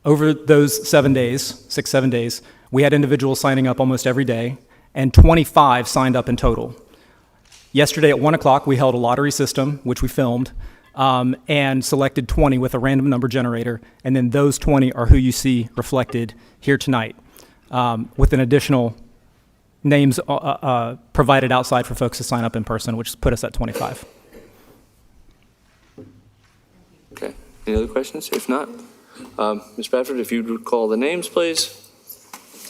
S7: Over those 7 days, 7 days, we had individuals signing up almost every day, and 25 signed up in total. Yesterday at 1 o'clock, we held a lottery system, which we filmed, and selected 20 with a random number generator, and then those 20 are who you see reflected here tonight, with an additional names provided outside for folks to sign up in person, which put us at 25.
S1: Okay. Any other questions? If not, Ms. Bradford, if you'd call the names, please.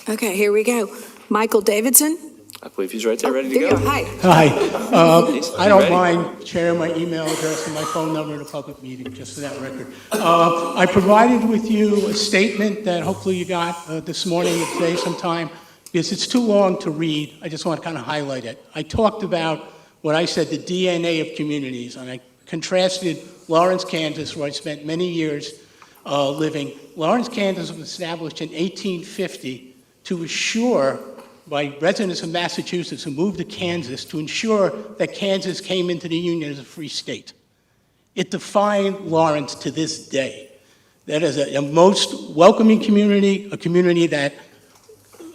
S10: Okay, here we go. Michael Davidson,
S1: I believe he's right there, ready to
S5: There
S1: go.
S5: you go. Hi.
S10: Hi.
S1: Please,
S10: I
S1: you
S10: don't
S1: ready?
S10: mind sharing my email address and my phone number in a public meeting, just for that record. I provided with you a statement that hopefully you got this morning or today sometime, because it's too long to read. I just want to kind of highlight it. I talked about what I said, the DNA of communities, and I contrasted Lawrence, Kansas, where I spent many years living. Lawrence, Kansas was established in 1850 to assure, by residents of Massachusetts who moved to Kansas, to ensure that Kansas came into the Union as a free state. It defined Lawrence to this day. That is a most welcoming community, a community that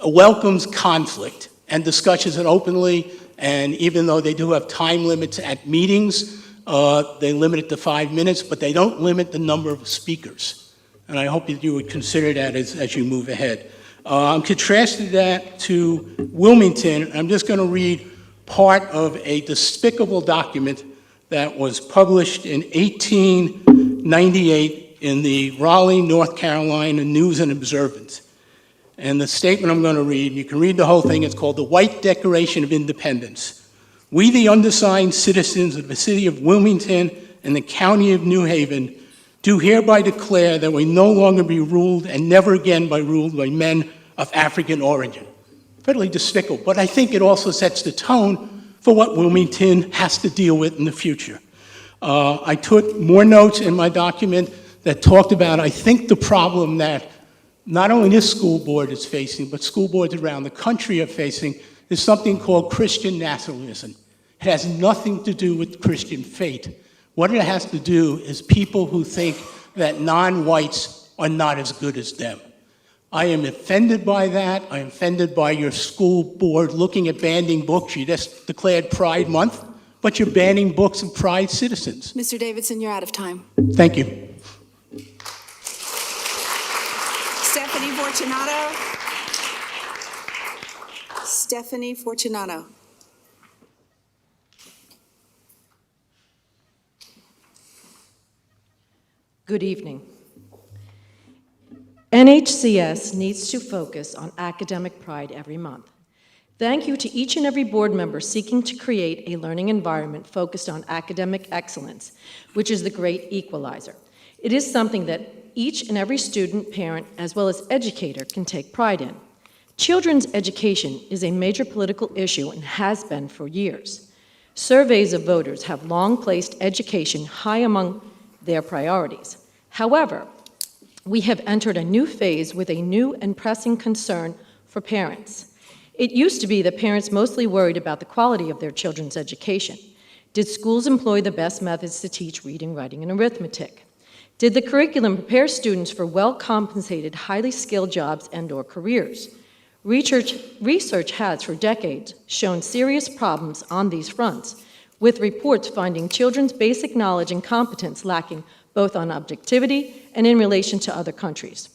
S10: welcomes conflict and discusses it openly, and even though they do have time limits at meetings, they limit it to 5 minutes, but they don't limit the number of speakers. And I hope that you would consider that as you move ahead. I'm contrasting that to Wilmington. I'm just going to read part of a despicable document that was published in 1898 in the Raleigh, North Carolina News and Observance. And the statement I'm going to read, you can read the whole thing, it's called the White Declaration of Independence. We, the undersigned citizens of the city of Wilmington and the county of New Haven, do hereby declare that we no longer be ruled and never again be ruled by men of African origin. Fairly despicable, but I think it also sets the tone for what Wilmington has to deal with in the future. I took more notes in my document that talked about, I think, the problem that not only this school board is facing, but school boards around the country are facing, is something called Christian nationalism. It has nothing to do with Christian faith. What it has to do is people who think that non-whites are not as good as them. I am offended by that. I am offended by your school board looking at banning books. You just declared Pride Month, but you're banning books of Pride citizens.
S5: Mr. Davidson, you're out of time.
S10: Thank you.
S5: Stephanie Fortunato. Stephanie Fortunato.
S12: Good evening. NHCS needs to focus on academic pride every month. Thank you to each and every board member seeking to create a learning environment focused on academic excellence, which is the great equalizer. It is something that each and every student, parent, as well as educator can take pride in. Children's education is a major political issue and has been for years. Surveys of voters have long placed education high among their priorities. However, we have entered a new phase with a new and pressing concern for parents. It used to be that parents mostly worried about the quality of their children's education. Did schools employ the best methods to teach reading, writing, and arithmetic? Did the curriculum prepare students for well-compensated, highly skilled jobs and/or careers? Research has, for decades, shown serious problems on these fronts, with reports finding children's basic knowledge and competence lacking both on objectivity and in relation to other countries.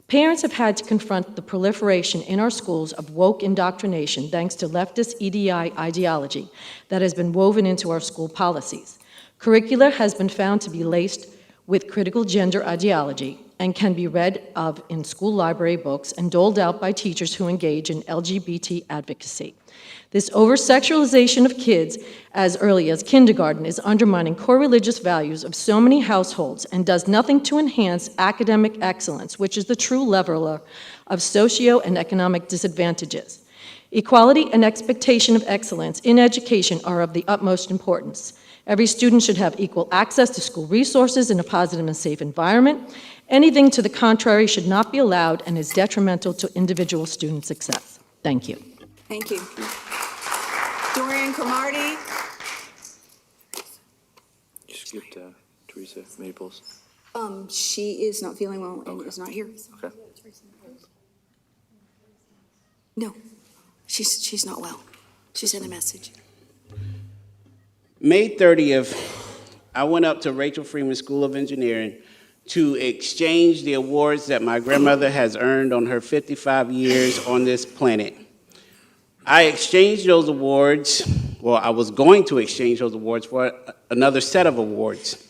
S12: Parents have had to confront the proliferation in our schools of woke indoctrination thanks to leftist EDI ideology that has been woven into our school policies. Curricula has been found to be laced with critical gender ideology and can be read of in school library books and doled out by teachers who engage in LGBT advocacy. This over-sexualization of kids as early as kindergarten is undermining core religious values of so many households and does nothing to enhance academic excellence, which is the true leveler of socio and economic disadvantages. Equality and expectation of excellence in education are of the utmost importance. Every student should have equal access to school resources in a positive and safe environment. Anything to the contrary should not be allowed and is detrimental to individual student success. Thank you.
S5: Thank you. Dorian Cromartie.
S1: You skipped Teresa Maples.
S5: She is not feeling well and is not here.
S1: Okay.
S5: No, she's not well. She sent a message.
S13: May 30th, I went up to Rachel Freeman School of Engineering to exchange the awards that my grandmother has earned on her 55 years on this planet. I exchanged those awards, well, I was going to exchange those awards for another set of awards.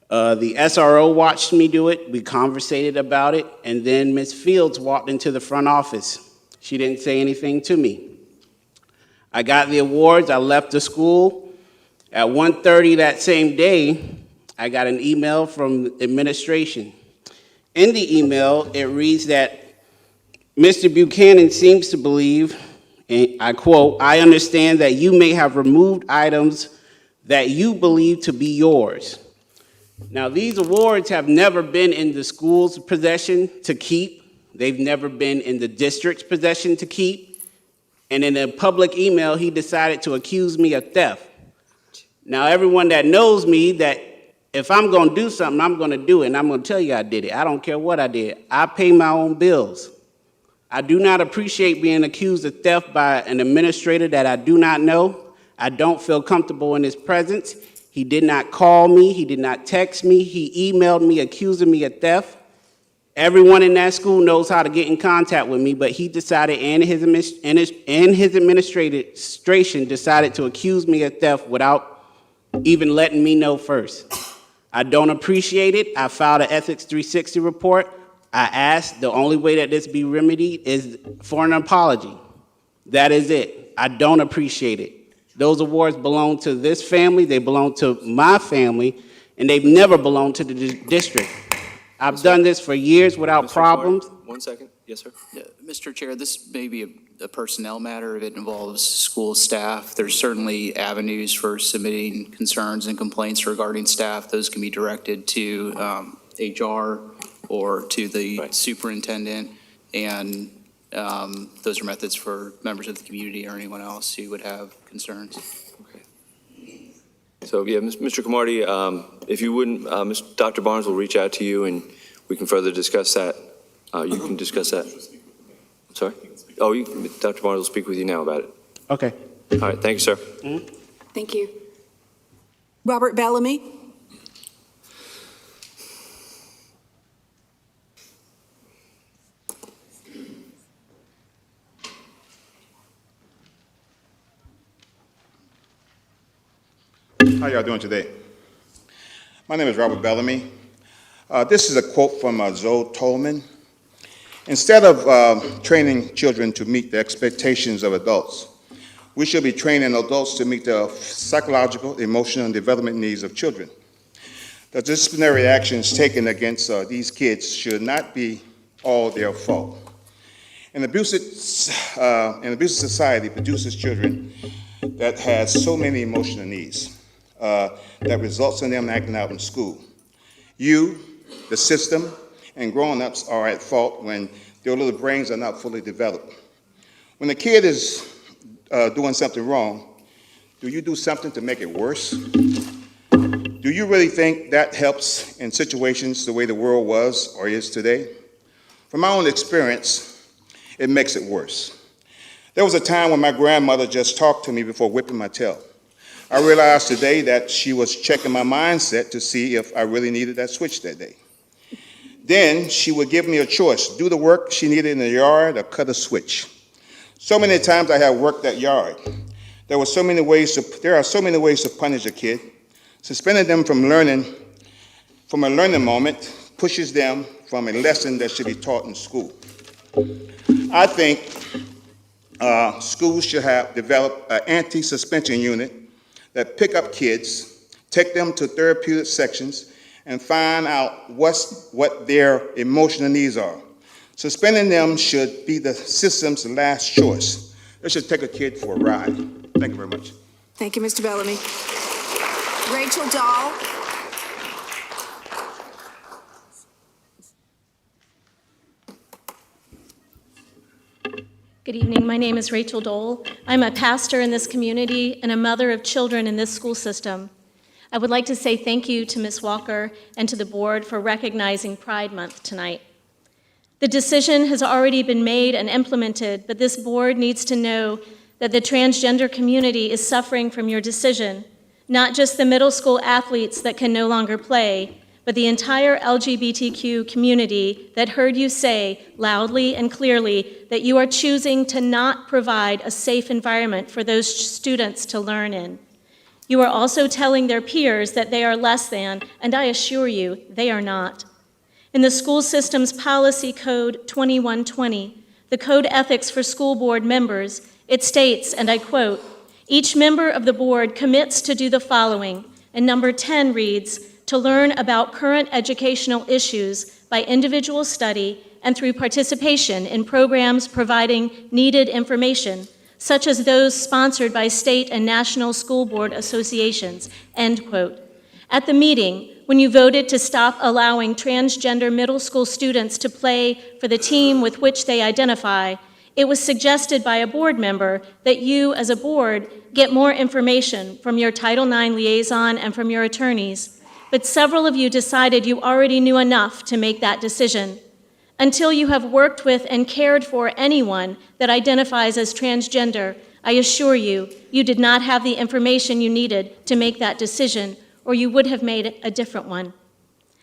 S13: The SRO watched me do it, we conversated about it, and then Ms. Fields walked into the front office. She didn't say anything to me. I got the awards, I left the school. At 1:30 that same day, I got an email from administration. In the email, it reads that Mr. Buchanan seems to believe, and I quote, "I understand that you may have removed items that you believe to be yours." Now, these awards have never been in the school's possession to keep. They've never been in the district's possession to keep. And in a public email, he decided to accuse me of theft. Now, everyone that knows me, that if I'm gonna do something, I'm gonna do it, and I'm gonna tell you I did it. I don't care what I did. I pay my own bills. I do not appreciate being accused of theft by an administrator that I do not know. I don't feel comfortable in his presence. He did not call me, he did not text me, he emailed me accusing me of theft. Everyone in that school knows how to get in contact with me, but he decided, and his administration decided to accuse me of theft without even letting me know first. I don't appreciate it. I filed an Ethics 360 report. I asked, the only way that this be remedied is for an apology. That is it. I don't appreciate it. Those awards belong to this family, they belong to my family, and they've never belonged to the district. I've done this for years without problems.
S1: One second. Yes, sir.
S9: Yeah, Mr. Chair, this may be a personnel matter if it involves school staff. There's certainly avenues for submitting concerns and complaints regarding staff. Those can be directed to HR or to the superintendent, and those are methods for members of the community or anyone else who would have concerns.
S1: So, yeah, Mr. Camardi, if you wouldn't, Dr. Barnes will reach out to you and we can further discuss that. You can discuss that. Sorry? Oh, Dr. Barnes will speak with you now about it.
S13: Okay.
S1: All right, thank you, sir.
S5: Thank you. Robert Bellamy?
S14: How y'all doing today? My name is Robert Bellamy. This is a quote from Zoe Tolman. Instead of training children to meet the expectations of adults, we should be training adults to meet the psychological, emotional, and development needs of children. The disciplinary actions taken against these kids should not be all their fault. An abusive society produces children that has so many emotional needs. That results in them acting out in school. You, the system, and grown-ups are at fault when their little brains are not fully developed. When a kid is doing something wrong, do you do something to make it worse? Do you really think that helps in situations the way the world was or is today? From my own experience, it makes it worse. There was a time when my grandmother just talked to me before whipping my tail. I realized today that she was checking my mindset to see if I really needed that switch that day. Then she would give me a choice, do the work she needed in the yard or cut a switch. So many times I have worked that yard. There are so many ways to punish a kid. Suspending them from a learning moment pushes them from a lesson that should be taught in school. I think schools should have developed an anti-suspension unit that pick up kids, take them to therapeutic sections, and find out what their emotional needs are. Suspending them should be the system's last choice. They should take a kid for a ride. Thank you very much.
S5: Thank you, Mr. Bellamy. Rachel Dahl?
S15: Good evening. My name is Rachel Dole. I'm a pastor in this community and a mother of children in this school system. I would like to say thank you to Ms. Walker and to the board for recognizing Pride Month tonight. The decision has already been made and implemented, but this board needs to know that the transgender community is suffering from your decision, not just the middle school athletes that can no longer play, but the entire LGBTQ community that heard you say loudly and clearly that you are choosing to not provide a safe environment for those students to learn in. You are also telling their peers that they are less than, and I assure you, they are not. In the school system's policy code 2120, the Code Ethics for School Board Members, it states, and I quote, "Each member of the board commits to do the following," and number 10 reads, "to learn about current educational issues by individual study and through participation in programs providing needed information, such as those sponsored by state and national school board associations," end quote. At the meeting, when you voted to stop allowing transgender middle school students to play for the team with which they identify, it was suggested by a board member that you, as a board, get more information from your Title IX liaison and from your attorneys, but several of you decided you already knew enough to make that decision. Until you have worked with and cared for anyone that identifies as transgender, I assure you, you did not have the information you needed to make that decision, or you would have made a different one.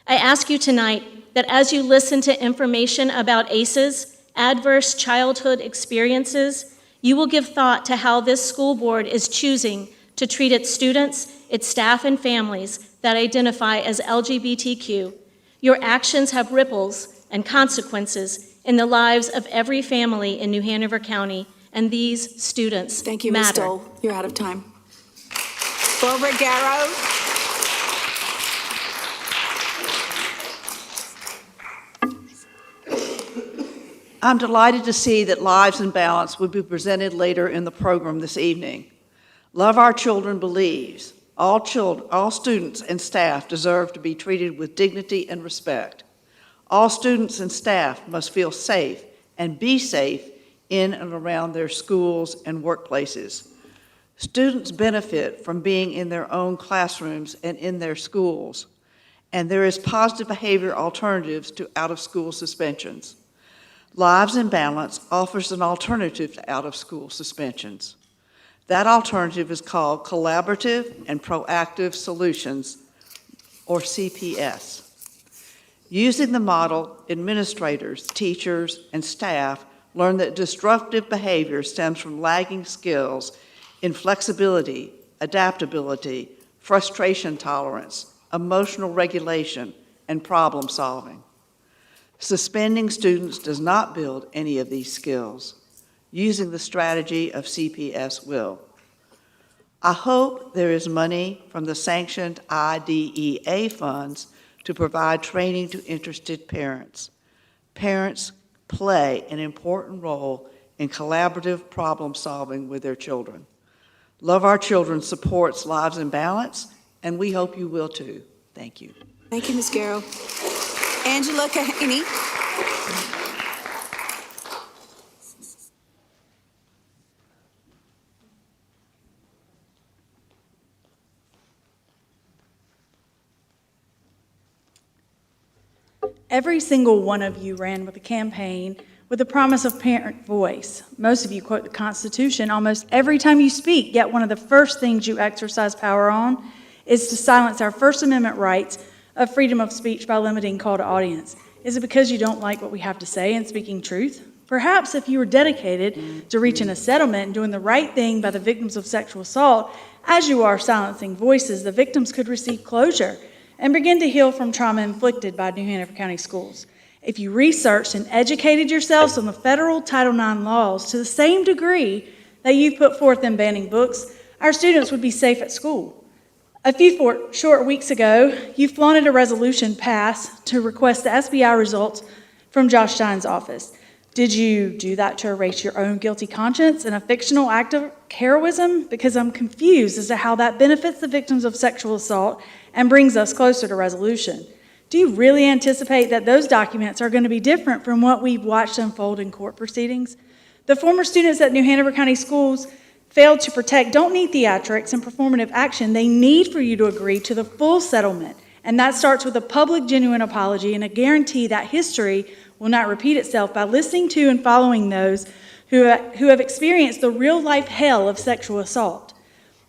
S15: I ask you tonight that as you listen to information about ACEs, adverse childhood experiences, you will give thought to how this school board is choosing to treat its students, its staff, and families that identify as LGBTQ. Your actions have ripples and consequences in the lives of every family in New Hanover County, and these students matter.
S5: Thank you, Ms. Dole. You're out of time. Barbara Garrow.
S16: I'm delighted to see that Lives in Balance will be presented later in the program this evening. Love Our Children believes all students and staff deserve to be treated with dignity and respect. All students and staff must feel safe and be safe in and around their schools and workplaces. Students benefit from being in their own classrooms and in their schools, and there is positive behavior alternatives to out-of-school suspensions. Lives in Balance offers an alternative to out-of-school suspensions. That alternative is called Collaborative and Proactive Solutions, or CPS. Using the model, administrators, teachers, and staff learn that disruptive behavior stems from lagging skills in flexibility, adaptability, frustration tolerance, emotional regulation, and problem solving. Suspending students does not build any of these skills. Using the strategy of CPS will. I hope there is money from the sanctioned IDEA funds to provide training to interested parents. Parents play an important role in collaborative problem solving with their children. Love Our Children supports Lives in Balance, and we hope you will too. Thank you.
S5: Thank you, Ms. Garrow. Angela Kahaney.
S17: Every single one of you ran with a campaign with the promise of parent voice. Most of you quote the Constitution almost every time you speak, yet one of the first things you exercise power on is to silence our First Amendment rights of freedom of speech by limiting call to audience. Is it because you don't like what we have to say and speaking truth? Perhaps if you were dedicated to reaching a settlement and doing the right thing by the victims of sexual assault, as you are silencing voices, the victims could receive closure and begin to heal from trauma inflicted by New Hanover County Schools. If you researched and educated yourselves on the federal Title IX laws to the same degree that you've put forth in banning books, our students would be safe at school. A few short weeks ago, you flaunted a resolution passed to request the SBI results from Josh Stein's office. Did you do that to erase your own guilty conscience in a fictional act of heroism? Because I'm confused as to how that benefits the victims of sexual assault and brings us closer to resolution. Do you really anticipate that those documents are going to be different from what we've watched unfold in court proceedings? The former students at New Hanover County Schools failed to protect don't need theatrics and performative action. They need for you to agree to the full settlement. And that starts with a public, genuine apology and a guarantee that history will not repeat itself by listening to and following those who have experienced the real-life hell of sexual assault.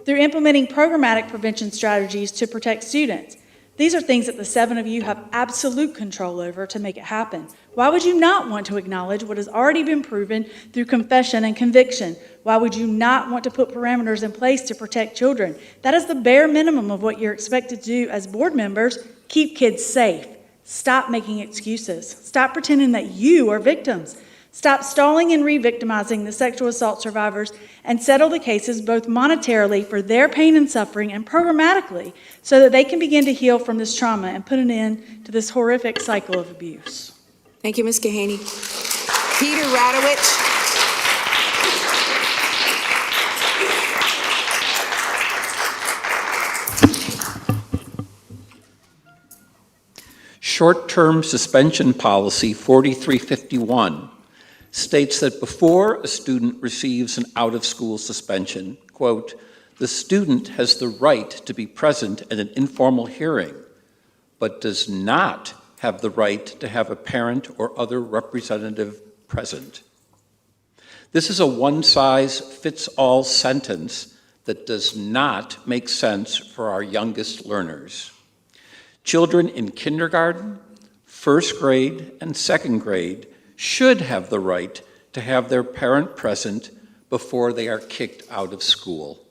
S17: Through implementing programmatic prevention strategies to protect students. These are things that the 7 of you have absolute control over to make it happen. Why would you not want to acknowledge what has already been proven through confession and conviction? Why would you not want to put parameters in place to protect children? That is the bare minimum of what you're expected to do as board members. Keep kids safe. Stop making excuses. Stop pretending that you are victims. Stop stalling and re-victimizing the sexual assault survivors and settle the cases both monetarily for their pain and suffering and programmatically so that they can begin to heal from this trauma and put an end to this horrific cycle of abuse.
S5: Thank you, Ms. Kahaney. Peter Radowich.
S18: Short-term suspension policy 4351 states that before a student receives an out-of-school suspension, quote, the student has the right to be present at an informal hearing, but does not have the right to have a parent or other representative present. This is a one-size-fits-all sentence that does not make sense for our youngest learners. Children in kindergarten, first grade, and second grade should have the right to have their parent present before they are kicked out of school.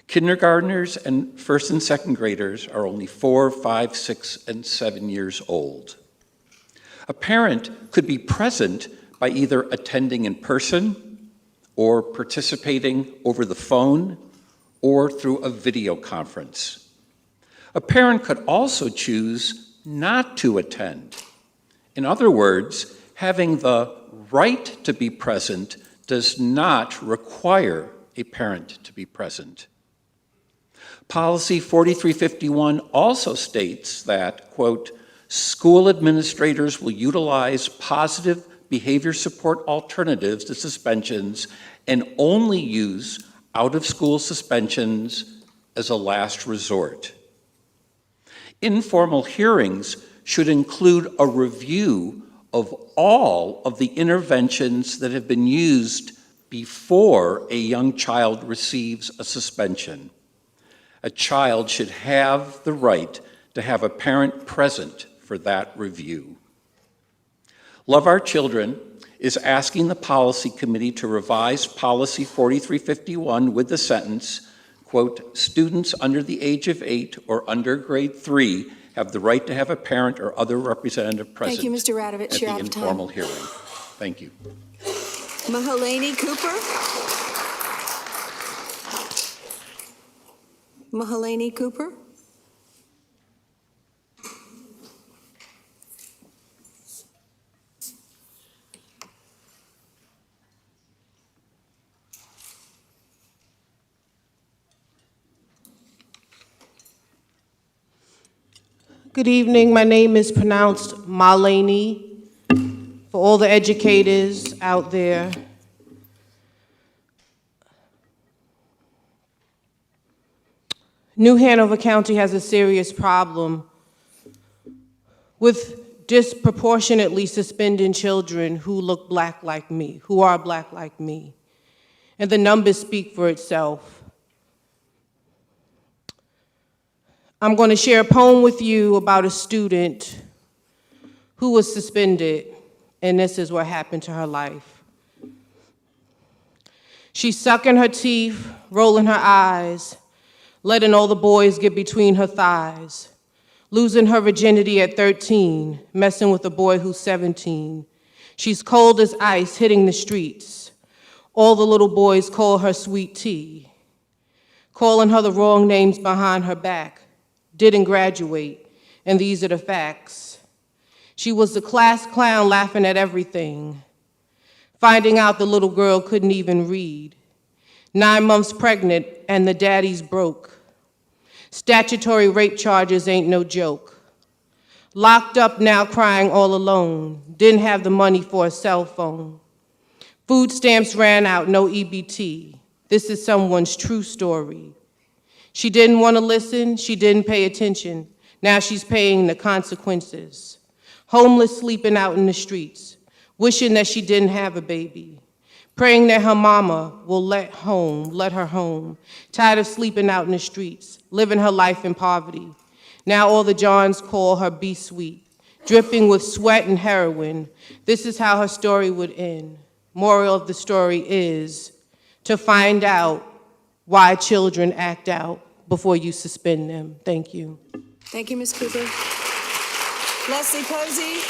S18: Kindergartners and first and second graders are only 4, 5, 6, and 7 years old. A parent could be present by either attending in person or participating over the phone or through a video conference. A parent could also choose not to attend. In other words, having the right to be present does not require a parent to be present. Policy 4351 also states that, quote, school administrators will utilize positive behavior support alternatives to suspensions and only use out-of-school suspensions as a last resort. Informal hearings should include a review of all of the interventions that have been used before a young child receives a suspension. A child should have the right to have a parent present for that review. Love Our Children is asking the Policy Committee to revise Policy 4351 with the sentence, quote, students under the age of 8 or under grade 3 have the right to have a parent or other representative present.
S5: Thank you, Mr. Radovich.
S18: At
S5: You're
S18: the
S5: out of time.
S18: informal hearing. Thank you.
S5: Mahalani Cooper. Mahalani Cooper.
S19: Good evening. My name is pronounced Malani. For all the educators out there, New Hanover County has a serious problem with disproportionately suspending children who look black like me, who are black like me. And the numbers speak for itself. I'm going to share a poem with you about a student who was suspended, and this is what happened to her life. She's sucking her teeth, rolling her eyes, letting all the boys get between her thighs, losing her virginity at 13, messing with a boy who's 17. She's cold as ice, hitting the streets. All the little boys call her sweet tea, calling her the wrong names behind her back. Didn't graduate, and these are the facts. She was the class clown laughing at everything, finding out the little girl couldn't even read. 9 months pregnant, and the daddy's broke. Statutory rape charges ain't no joke. Locked up now crying all alone, didn't have the money for a cell phone. Food stamps ran out, no EBT. This is someone's true story. She didn't want to listen, she didn't pay attention. Now she's paying the consequences. Homeless, sleeping out in the streets, wishing that she didn't have a baby. Praying that her mama will let her home. Tired of sleeping out in the streets, living her life in poverty. Now all the Johns call her B-Sweet, dripping with sweat and heroin. This is how her story would end. Moral of the story is to find out why children act out before you suspend them. Thank you.
S5: Thank you, Ms. Cooper. Leslie Posey.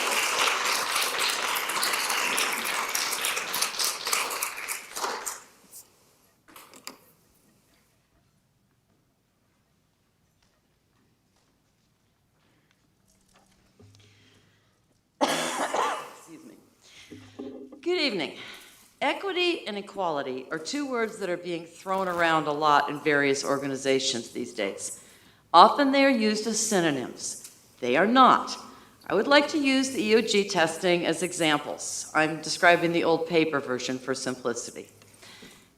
S11: Good evening. Equity and equality are two words that are being thrown around a lot in various organizations these days. Often they are used as synonyms. They are not. I would like to use the EOG testing as examples. I'm describing the old paper version for simplicity.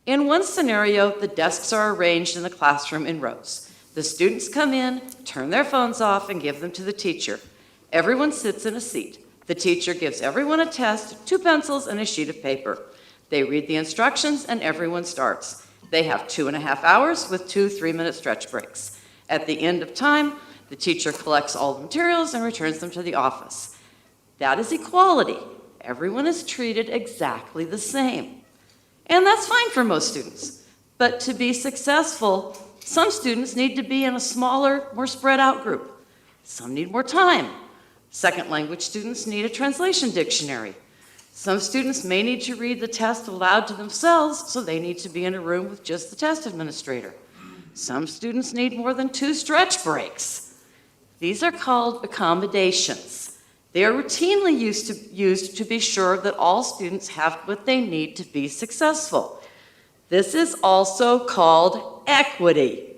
S11: In one scenario, the desks are arranged in the classroom in rows. The students come in, turn their phones off, and give them to the teacher. Everyone sits in a seat. The teacher gives everyone a test, 2 pencils, and a sheet of paper. They read the instructions, and everyone starts. They have 2.5 hours with 2 3-minute stretch breaks. At the end of time, the teacher collects all the materials and returns them to the office. That is equality. Everyone is treated exactly the same. And that's fine for most students. But to be successful, some students need to be in a smaller, more spread out group. Some need more time. Second language students need a translation dictionary. Some students may need to read the test aloud to themselves, so they need to be in a room with just the test administrator. Some students need more than 2 stretch breaks. These are called accommodations. They are routinely used to be sure that all students have what they need to be successful. This is also called equity.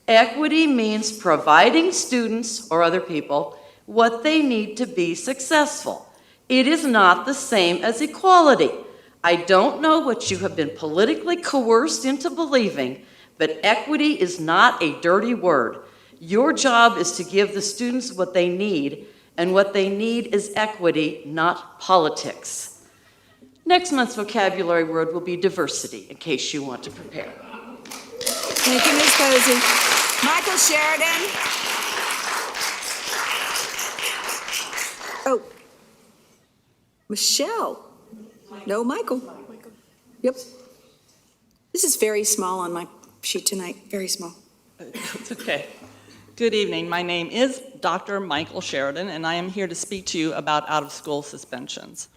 S11: Equity means providing students or other people what they need to be successful. It is not the same as equality. I don't know what you have been politically coerced into believing, but equity is not a dirty word. Your job is to give the students what they need, and what they need is equity, not politics. Next month's vocabulary word will be diversity, in case you want to prepare.
S5: Thank you, Ms. Posey. Michael Sheridan. Oh, Michelle. No, Michael. Yep. This is very small on my sheet tonight, very small.
S20: It's okay. Good evening. My name is Dr. Michael Sheridan, and I am here to speak to you about out-of-school suspensions.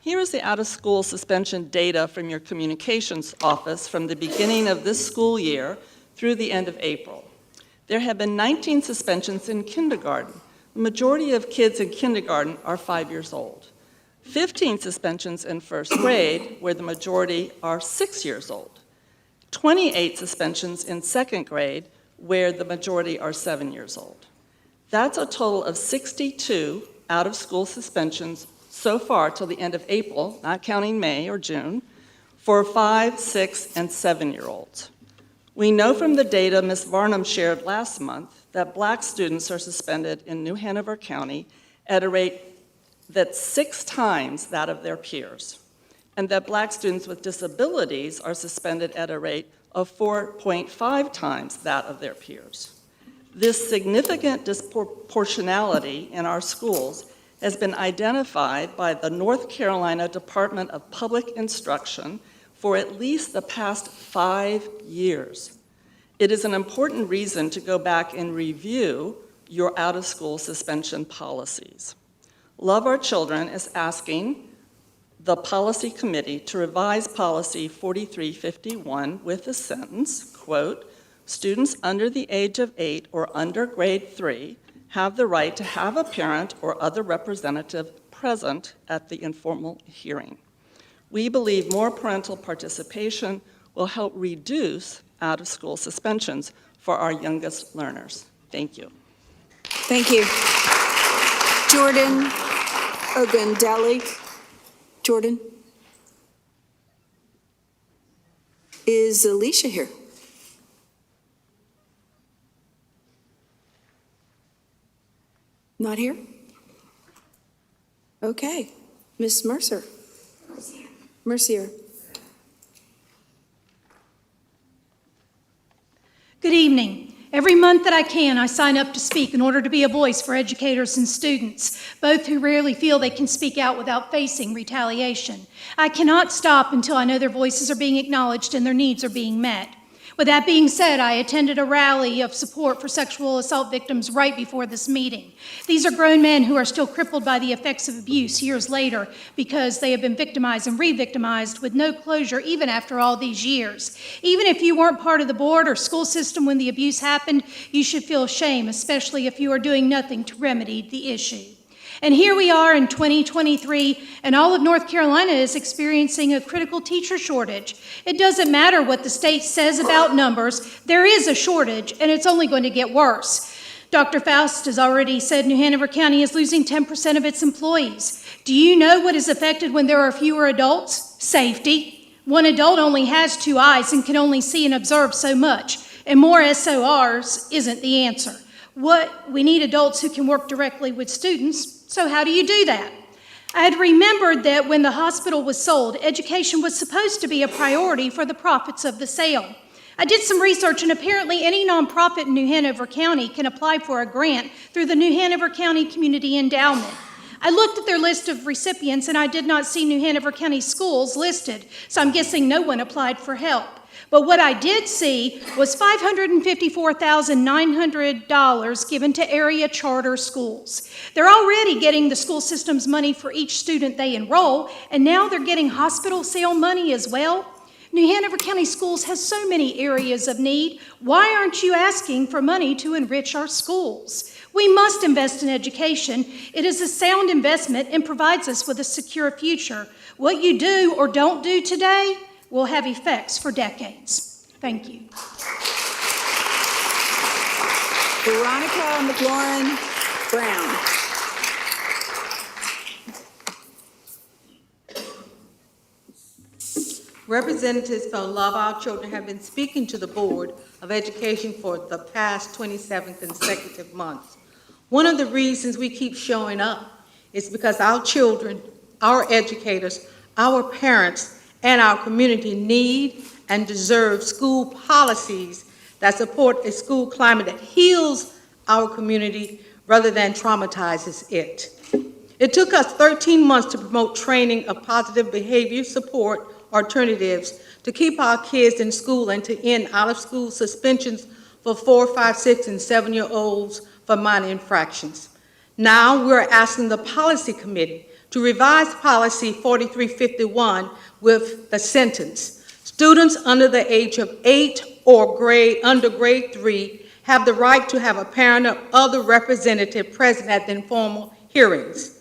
S20: Here is the out-of-school suspension data from your communications office from the beginning of this school year through the end of April. There have been 19 suspensions in kindergarten. The majority of kids in kindergarten are 5 years old. 15 suspensions in first grade, where the majority are 6 years old. 28 suspensions in second grade, where the majority are 7 years old. That's a total of 62 out-of-school suspensions so far till the end of April, not counting May or June, for 5, 6, and 7-year-olds. We know from the data Ms. Varnum shared last month that Black students are suspended in New Hanover County at a rate that's 6 times that of their peers, and that Black students with disabilities are suspended at a rate of 4.5 times that of their peers. This significant disproportionality in our schools has been identified by the North Carolina Department of Public Instruction for at least the past 5 years. It is an important reason to go back and review your out-of-school suspension policies. Love Our Children is asking the policy committee to revise policy 4351 with the sentence, quote, students under the age of 8 or under grade 3 have the right to have a parent or other representative present at the informal hearing. We believe more parental participation will help reduce out-of-school suspensions for our youngest learners. Thank you.
S5: Thank you. Jordan Ogundeli. Jordan? Is Alicia here? Not here? Okay. Miss Mercier. Mercier.
S21: Good evening. Every month that I can, I sign up to speak in order to be a voice for educators and students, both who rarely feel they can speak out without facing retaliation. I cannot stop until I know their voices are being acknowledged and their needs are being met. With that being said, I attended a rally of support for sexual assault victims right before this meeting. These are grown men who are still crippled by the effects of abuse years later because they have been victimized and re-victimized with no closure even after all these years. Even if you weren't part of the board or school system when the abuse happened, you should feel shame, especially if you are doing nothing to remedy the issue. And here we are in 2023, and all of North Carolina is experiencing a critical teacher shortage. It doesn't matter what the state says about numbers, there is a shortage, and it's only going to get worse. Dr. Faust has already said New Hanover County is losing 10% of its employees. Do you know what is affected when there are fewer adults? Safety. One adult only has 2 eyes and can only see and observe so much, and more SORs isn't the answer. We need adults who can work directly with students. So how do you do that? I had remembered that when the hospital was sold, education was supposed to be a priority for the profits of the sale. I did some research, and apparently any nonprofit in New Hanover County can apply for a grant through the New Hanover County Community Endowment. I looked at their list of recipients, and I did not see New Hanover County schools listed, so I'm guessing no one applied for help. But what I did see was $554,900 given to area charter schools. They're already getting the school system's money for each student they enroll, and now they're getting hospital sale money as well. New Hanover County Schools has so many areas of need. Why aren't you asking for money to enrich our schools? We must invest in education. It is a sound investment and provides us with a secure future. What you do or don't do today will have effects for decades. Thank you.
S5: Veronica McLaurin Brown.
S2: Representatives from Love Our Children have been speaking to the Board of Education for the past 27 consecutive months. One of the reasons we keep showing up is because our children, our educators, our parents, and our community need and deserve school policies that support a school climate that heals our community rather than traumatizes it. It took us 13 months to promote training of positive behavior support alternatives to keep our kids in school and to end out-of-school suspensions for 4, 5, 6, and 7-year-olds for minor infractions. Now we're asking the Policy Committee to revise Policy 4351 with the sentence, students under the age of 8 or under grade 3 have the right to have a parent or other representative present at the informal hearings.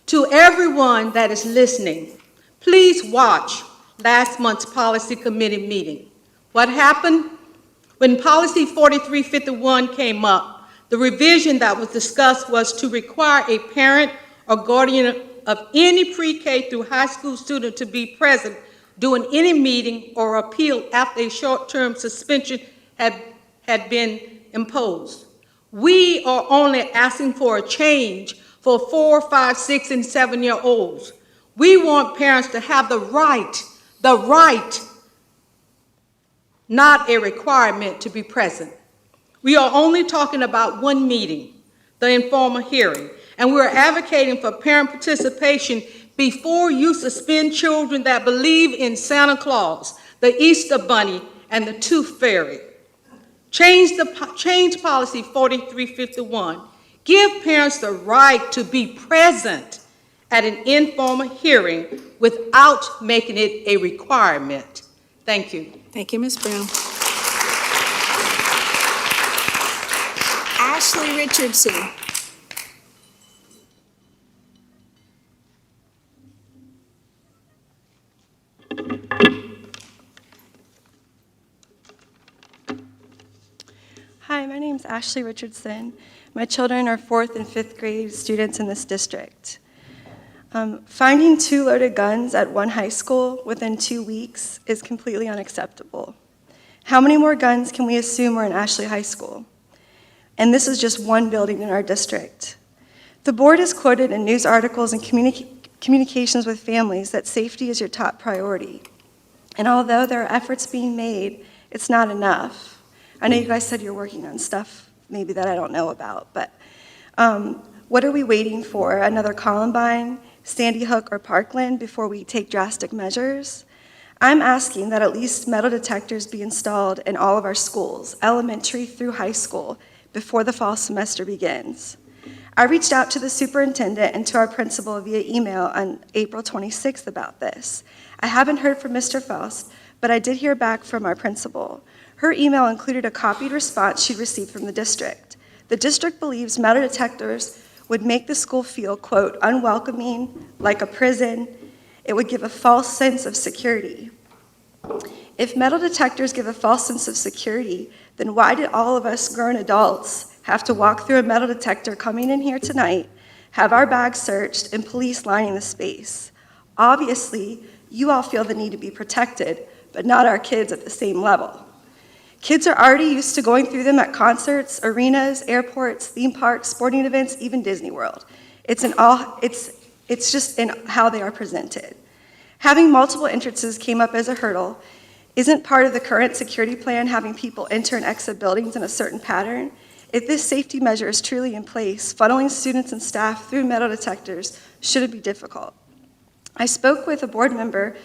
S2: To everyone that is listening, please watch last month's Policy Committee meeting. What happened? When Policy 4351 came up, the revision that was discussed was to require a parent or guardian of any pre-K through high school student to be present during any meeting or appeal after a short-term suspension had been imposed. We are only asking for a change for 4, 5, 6, and 7-year-olds. We want parents to have the right, not a requirement to be present. We are only talking about one meeting, the informal hearing, and we're advocating for parent participation before you suspend children that believe in Santa Claus, the Easter Bunny, and the Tooth Fairy. Change Policy 4351. Give parents the right to be present at an informal hearing without making it a requirement. Thank you.
S5: Thank you, Ms. Brown. Ashley Richardson.
S6: Hi, my name is Ashley Richardson. My children are 4th and 5th grade students in this district. Finding 2 loaded guns at one high school within 2 weeks is completely unacceptable. How many more guns can we assume are in Ashley High School? And this is just one building in our district. The board is quoted in news articles and communications with families that safety is your top priority. And although there are efforts being made, it's not enough. I know you guys said you're working on stuff maybe that I don't know about, but what are we waiting for? Another Columbine, Sandy Hook, or Parkland before we take drastic measures? I'm asking that at least metal detectors be installed in all of our schools, elementary through high school, before the fall semester begins. I reached out to the superintendent and to our principal via email on April 26th about this. I haven't heard from Mr. Faust, but I did hear back from our principal. Her email included a copied response she'd received from the district. The district believes metal detectors would make the school feel, quote, unwelcoming, like a prison. It would give a false sense of security. If metal detectors give a false sense of security, then why did all of us grown adults have to walk through a metal detector coming in here tonight, have our bags searched, and police lining the space? Obviously, you all feel the need to be protected, but not our kids at the same level. Kids are already used to going through them at concerts, arenas, airports, theme parks, sporting events, even Disney World. It's just in how they are presented. Having multiple entrances came up as a hurdle. Isn't part of the current security plan having people enter and exit buildings in a certain pattern? If this safety measure is truly in place, funneling students and staff through metal detectors shouldn't be difficult. I spoke with a board member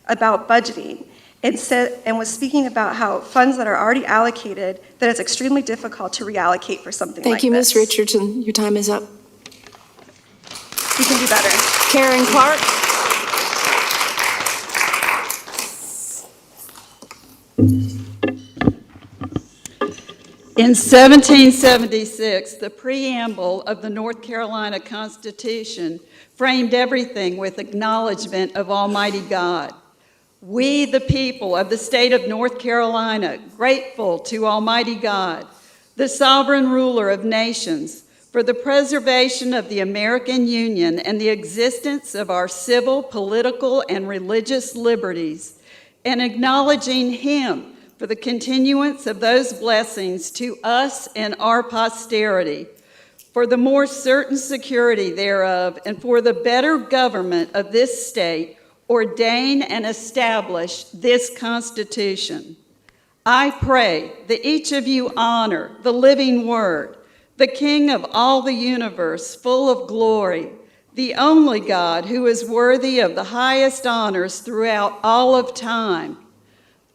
S6: about budgeting and was speaking about how funds that are already allocated, that it's extremely difficult to reallocate for something like this.
S3: Thank you, Ms. Richardson. Your time is up.
S6: We can do better.
S3: Karen Clark.
S8: In 1776, the preamble of the North Carolina Constitution framed everything with acknowledgement of Almighty God. We, the people of the state of North Carolina, grateful to Almighty God, the sovereign ruler of nations, for the preservation of the American Union and the existence of our civil, political, and religious liberties, and acknowledging Him for the continuance of those blessings to us and our posterity, for the more certain security thereof, and for the better government of this state, ordain and establish this Constitution. I pray that each of you honor the living Word, the King of all the universe, full of glory, the only God who is worthy of the highest honors throughout all of time.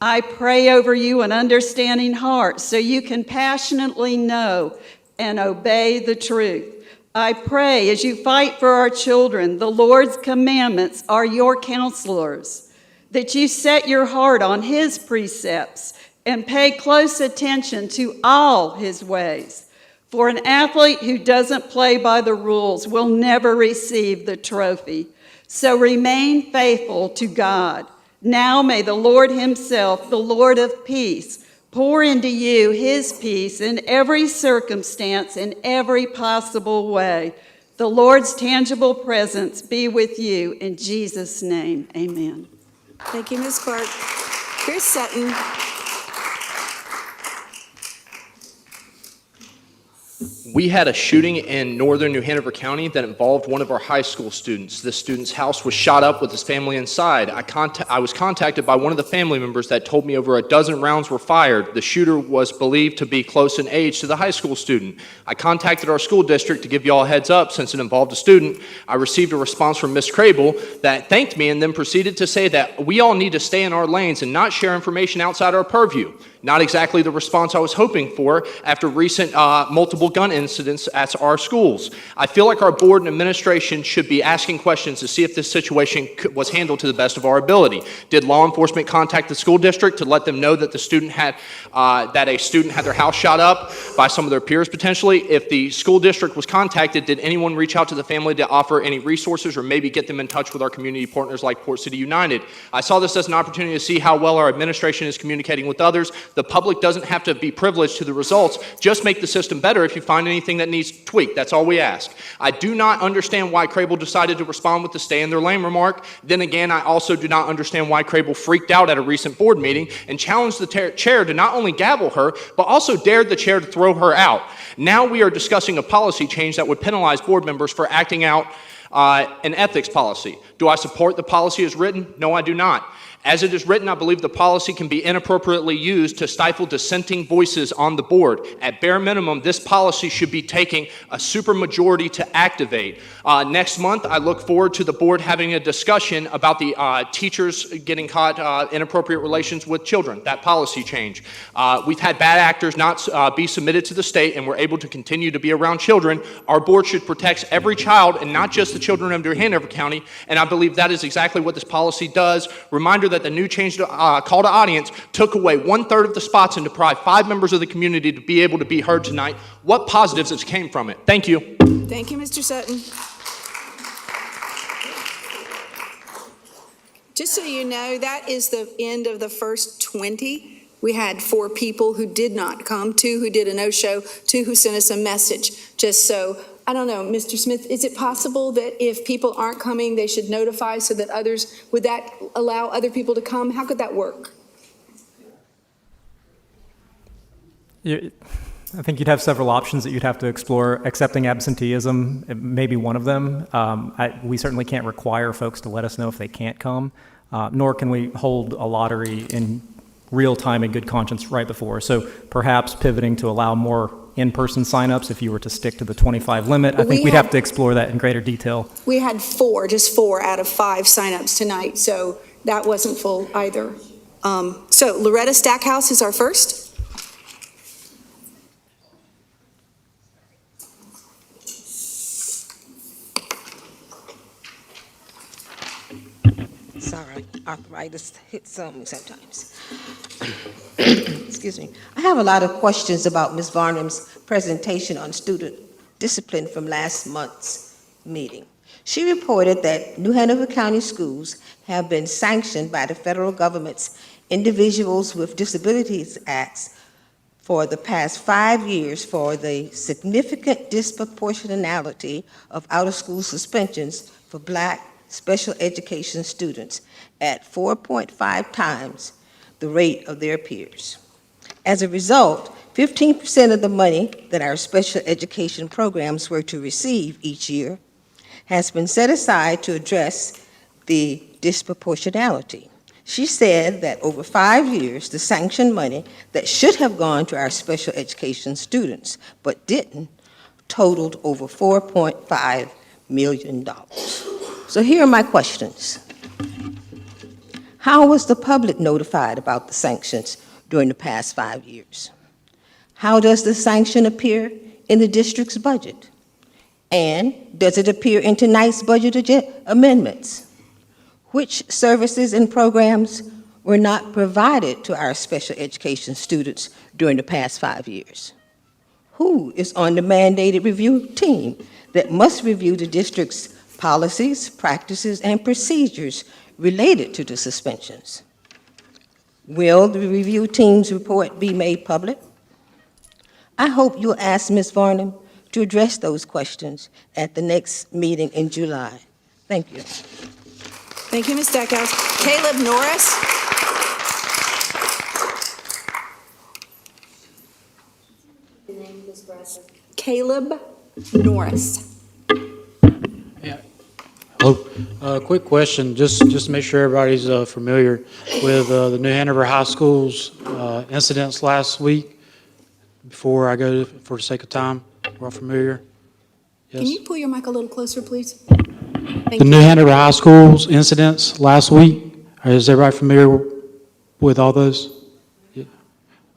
S8: I pray over you an understanding heart so you can passionately know and obey the truth. I pray as you fight for our children, the Lord's commandments are your counselors, that you set your heart on His precepts and pay close attention to all His ways. For an athlete who doesn't play by the rules will never receive the trophy. So remain faithful to God. Now may the Lord Himself, the Lord of peace, pour into you His peace in every circumstance, in every possible way. The Lord's tangible presence be with you in Jesus' name. Amen.
S3: Thank you, Ms. Clark. Chris Sutton.
S22: We had a shooting in northern New Hanover County that involved one of our high school students. This student's house was shot up with his family inside. I was contacted by one of the family members that told me over a dozen rounds were fired. The shooter was believed to be close in age to the high school student. I contacted our school district to give you all a heads up since it involved a student. I received a response from Ms. Crable that thanked me and then proceeded to say that we all need to stay in our lanes and not share information outside our purview. Not exactly the response I was hoping for after recent multiple gun incidents at our schools. I feel like our board and administration should be asking questions to see if this situation was handled to the best of our ability. Did law enforcement contact the school district to let them know that a student had their house shot up by some of their peers potentially? If the school district was contacted, did anyone reach out to the family to offer any resources or maybe get them in touch with our community partners like Port City United? I saw this as an opportunity to see how well our administration is communicating with others. The public doesn't have to be privileged to the results. Just make the system better if you find anything that needs tweaked. That's all we ask. I do not understand why Crable decided to respond with the stay in their lane remark. Then again, I also do not understand why Crable freaked out at a recent board meeting and challenged the chair to not only gavel her, but also dared the chair to throw her out. Now we are discussing a policy change that would penalize board members for acting out an ethics policy. Do I support the policy as written? No, I do not. As it is written, I believe the policy can be inappropriately used to stifle dissenting voices on the board. At bare minimum, this policy should be taking a supermajority to activate. Next month, I look forward to the board having a discussion about the teachers getting caught inappropriate relations with children, that policy change. We've had bad actors not be submitted to the state, and we're able to continue to be around children. Our board should protect every child and not just the children of New Hanover County, and I believe that is exactly what this policy does. Reminder that the new change to call to audience took away 1/3 of the spots and deprived 5 members of the community to be able to be heard tonight. What positives came from it? Thank you.
S3: Thank you, Mr. Sutton. Just so you know, that is the end of the first 20. We had 4 people who did not come, 2 who did a no-show, 2 who sent us a message. Just so, I don't know, Mr. Smith, is it possible that if people aren't coming, they should notify so that others, would that allow other people to come? How could that work?
S4: I think you'd have several options that you'd have to explore. Accepting absenteeism may be one of them. We certainly can't require folks to let us know if they can't come, nor can we hold a lottery in real time in good conscience right before. So perhaps pivoting to allow more in-person signups if you were to stick to the 25 limit. I think we'd have to explore that in greater detail.
S3: We had 4, just 4 out of 5 signups tonight, so that wasn't full either. So Loretta Stackhouse is our first.
S7: Sorry, arthritis hits me sometimes. Excuse me. I have a lot of questions about Ms. Varnum's presentation on student discipline from last month's meeting. She reported that New Hanover County schools have been sanctioned by the federal government's Individuals with Disabilities Acts for the past 5 years for the significant disproportionality of out-of-school suspensions for Black special education students at 4.5 times the rate of their peers. As a result, 15% of the money that our special education programs were to receive each year has been set aside to address the disproportionality. She said that over 5 years, the sanctioned money that should have gone to our special education students, but didn't, totaled over $4.5 million. So here are my questions. How was the public notified about the sanctions during the past 5 years? How does the sanction appear in the district's budget? And does it appear in tonight's budget amendments? Which services and programs were not provided to our special education students during the past 5 years? Who is on the mandated review team that must review the district's policies, practices, and procedures related to the suspensions? Will the review team's report be made public? I hope you'll ask Ms. Varnum to address those questions at the next meeting in July. Thank you.
S3: Thank you, Ms. Stackhouse. Caleb Norris. Caleb Norris.
S23: Hello. Quick question, just to make sure everybody's familiar with the New Hanover High School's incidents last week. Before I go, for the sake of time, we're all familiar. Yes.
S3: Can you pull your mic a little closer, please?
S23: The New Hanover High School's incidents last week, is everybody familiar with all those? Yeah.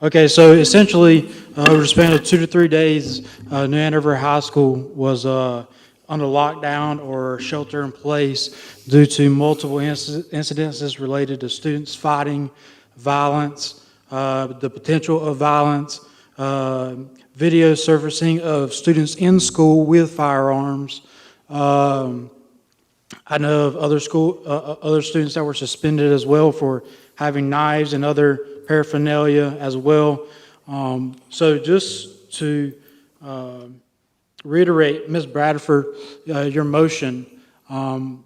S23: Okay, so essentially, over the span of 2 to 3 days, New Hanover High School was under lockdown or shelter in place due to multiple incidences related to students fighting, violence, the potential of violence, video surfacing of students in school with firearms. I know of other students that were suspended as well for having knives and other paraphernalia as well. So just to reiterate, Ms. Bradford, your motion. I'm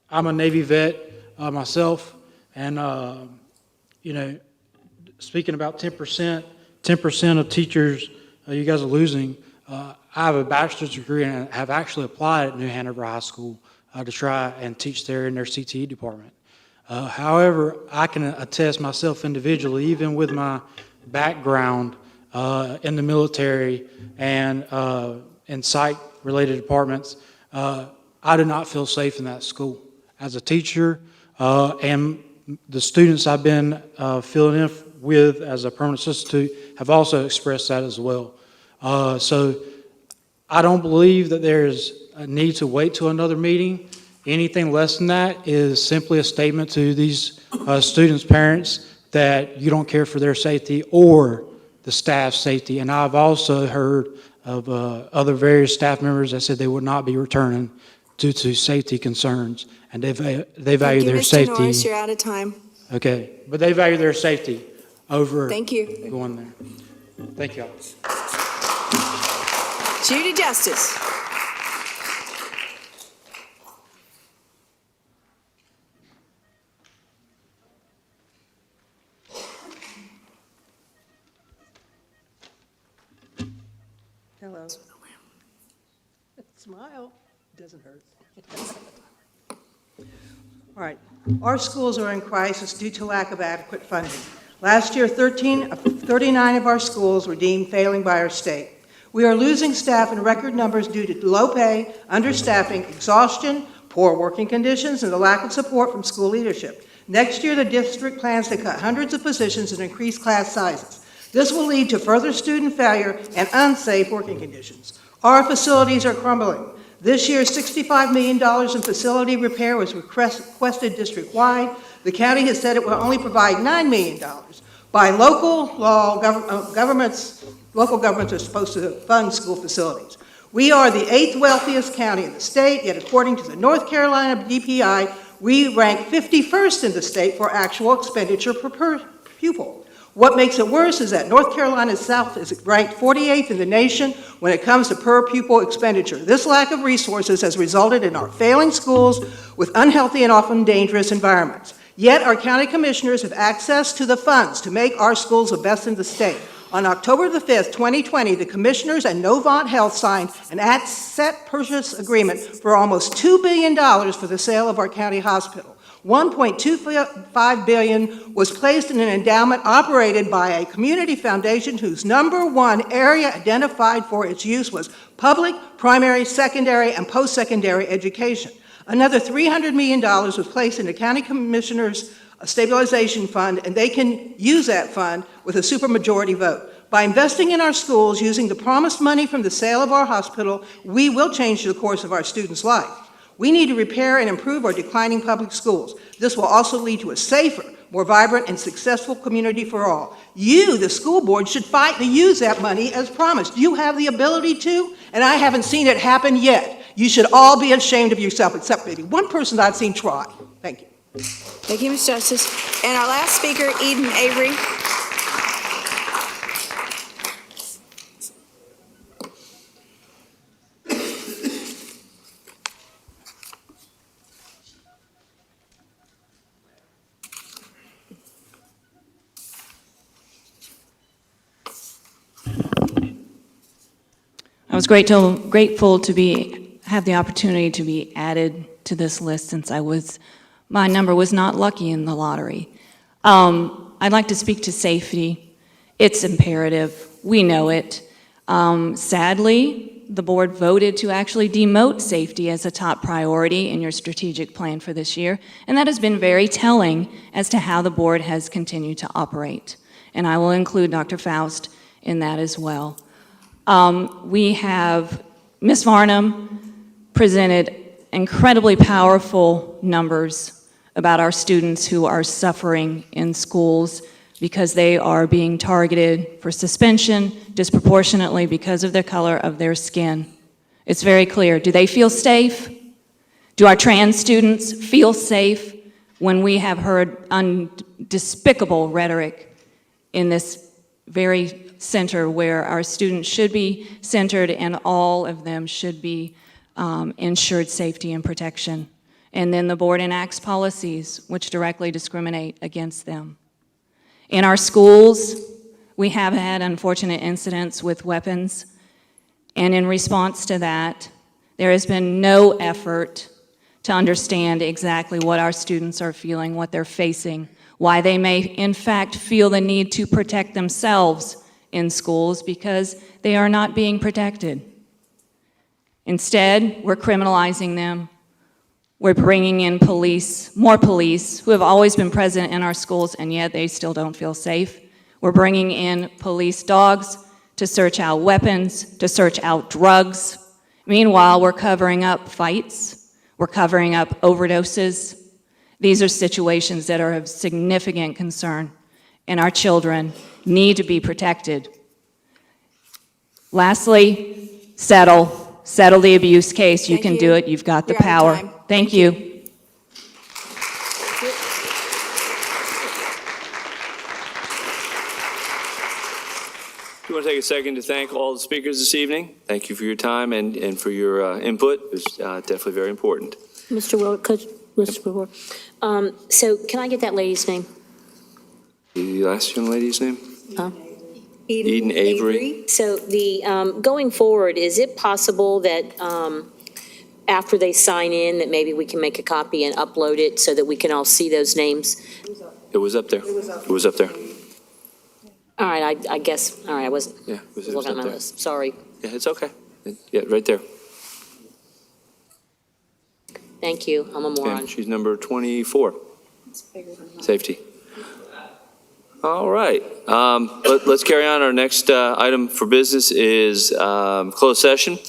S23: a Navy vet myself, and speaking about 10% of teachers you guys are losing. I have a bachelor's degree and have actually applied at New Hanover High School to try and teach there in their CTE department. However, I can attest myself individually, even with my background in the military and in psych-related departments, I do not feel safe in that school. As a teacher, and the students I've been filling in with as a permanent substitute have also expressed that as well. So I don't believe that there's a need to wait till another meeting. Anything less than that is simply a statement to these students' parents that you don't care for their safety or the staff's safety. And I've also heard of other various staff members that said they would not be returning due to safety concerns, and they value their
S3: Mr.
S23: safety.
S3: Norris, you're out of time.
S23: Okay, but they value their safety over
S3: Thank you.
S23: going there. Thank you all.
S3: Judy Justice.
S9: Hello. Smile. Doesn't hurt. All right. Our schools are in crisis due to lack of adequate funding. Last year, 39 of our schools were deemed failing by our state. We are losing staff in record numbers due to low pay, understaffing, exhaustion, poor working conditions, and the lack of support from school leadership. Next year, the district plans to cut hundreds of positions and increase class sizes. This will lead to further student failure and unsafe working conditions. Our facilities are crumbling. This year, $65 million in facility repair was requested district-wide. The county has said it will only provide $9 million. By local law, local governments are supposed to fund school facilities. We are the 8th wealthiest county in the state, yet according to the North Carolina DPI, we rank 51st in the state for actual expenditure per pupil. What makes it worse is that North Carolina South is ranked 48th in the nation when it comes to per pupil expenditure. This lack of resources has resulted in our failing schools with unhealthy and often dangerous environments. Yet our county commissioners have access to the funds to make our schools the best in the state. On October the 5th, 2020, the commissioners and Novant Health signed an asset purchase agreement for almost $2 billion for the sale of our county hospital. $1.25 billion was placed in an endowment operated by a community foundation whose #1 area identified for its use was public, primary, secondary, and post-secondary education. Another $300 million was placed in the county commissioners' stabilization fund, and they can use that fund with a supermajority vote. By investing in our schools using the promised money from the sale of our hospital, we will change the course of our students' life. We need to repair and improve our declining public schools. This will also lead to a safer, more vibrant, and successful community for all. You, the school board, should fight to use that money as promised. You have the ability to, and I haven't seen it happen yet. You should all be ashamed of yourself, except maybe one person I've seen try. Thank you.
S3: Thank you, Ms. Justice. And our last speaker, Eden Avery.
S10: I was grateful to have the opportunity to be added to this list since my number was not lucky in the lottery. I'd like to speak to safety. It's imperative. We know it. Sadly, the board voted to actually demote safety as a top priority in your strategic plan for this year, and that has been very telling as to how the board has continued to operate. And I will include Dr. Faust in that as well. We have Ms. Varnum presented incredibly powerful numbers about our students who are suffering in schools because they are being targeted for suspension disproportionately because of the color of their skin. It's very clear. Do they feel safe? Do our trans students feel safe when we have heard despicable rhetoric in this very center where our students should be centered and all of them should be ensured safety and protection? And then the board enacts policies which directly discriminate against them. In our schools, we have had unfortunate incidents with weapons, and in response to that, there has been no effort to understand exactly what our students are feeling, what they're facing, why they may in fact feel the need to protect themselves in schools because they are not being protected. Instead, we're criminalizing them. We're bringing in more police who have always been present in our schools, and yet they still don't feel safe. We're bringing in police dogs to search out weapons, to search out drugs. Meanwhile, we're covering up fights. We're covering up overdoses. These are situations that are of significant concern, and our children need to be protected. Lastly, settle the abuse case. You
S3: Thank
S10: can
S3: you.
S10: do it. You've got the
S3: You're out of
S10: power.
S3: time.
S10: Thank you.
S1: I want to take a second to thank all the speakers this evening. Thank you for your time and for your input. It was definitely very important.
S12: Mr. Will, so can I get that lady's name?
S1: The last young lady's name?
S12: Huh?
S1: Eden Avery.
S12: So going forward, is it possible that after they sign in, that maybe we can make a copy and upload it so that we can all see those names?
S1: It was up there. It was up there.
S12: All right, I guess, all right, I wasn't
S1: Yeah, it was
S12: looking at
S1: up
S12: my
S1: there.
S12: list, sorry.
S1: Yeah, it's okay. Yeah, right there.
S12: Thank you, I'm a moron.
S1: Okay, she's number 24. Safety. All right. Let's carry on. Our next item for business is closed session.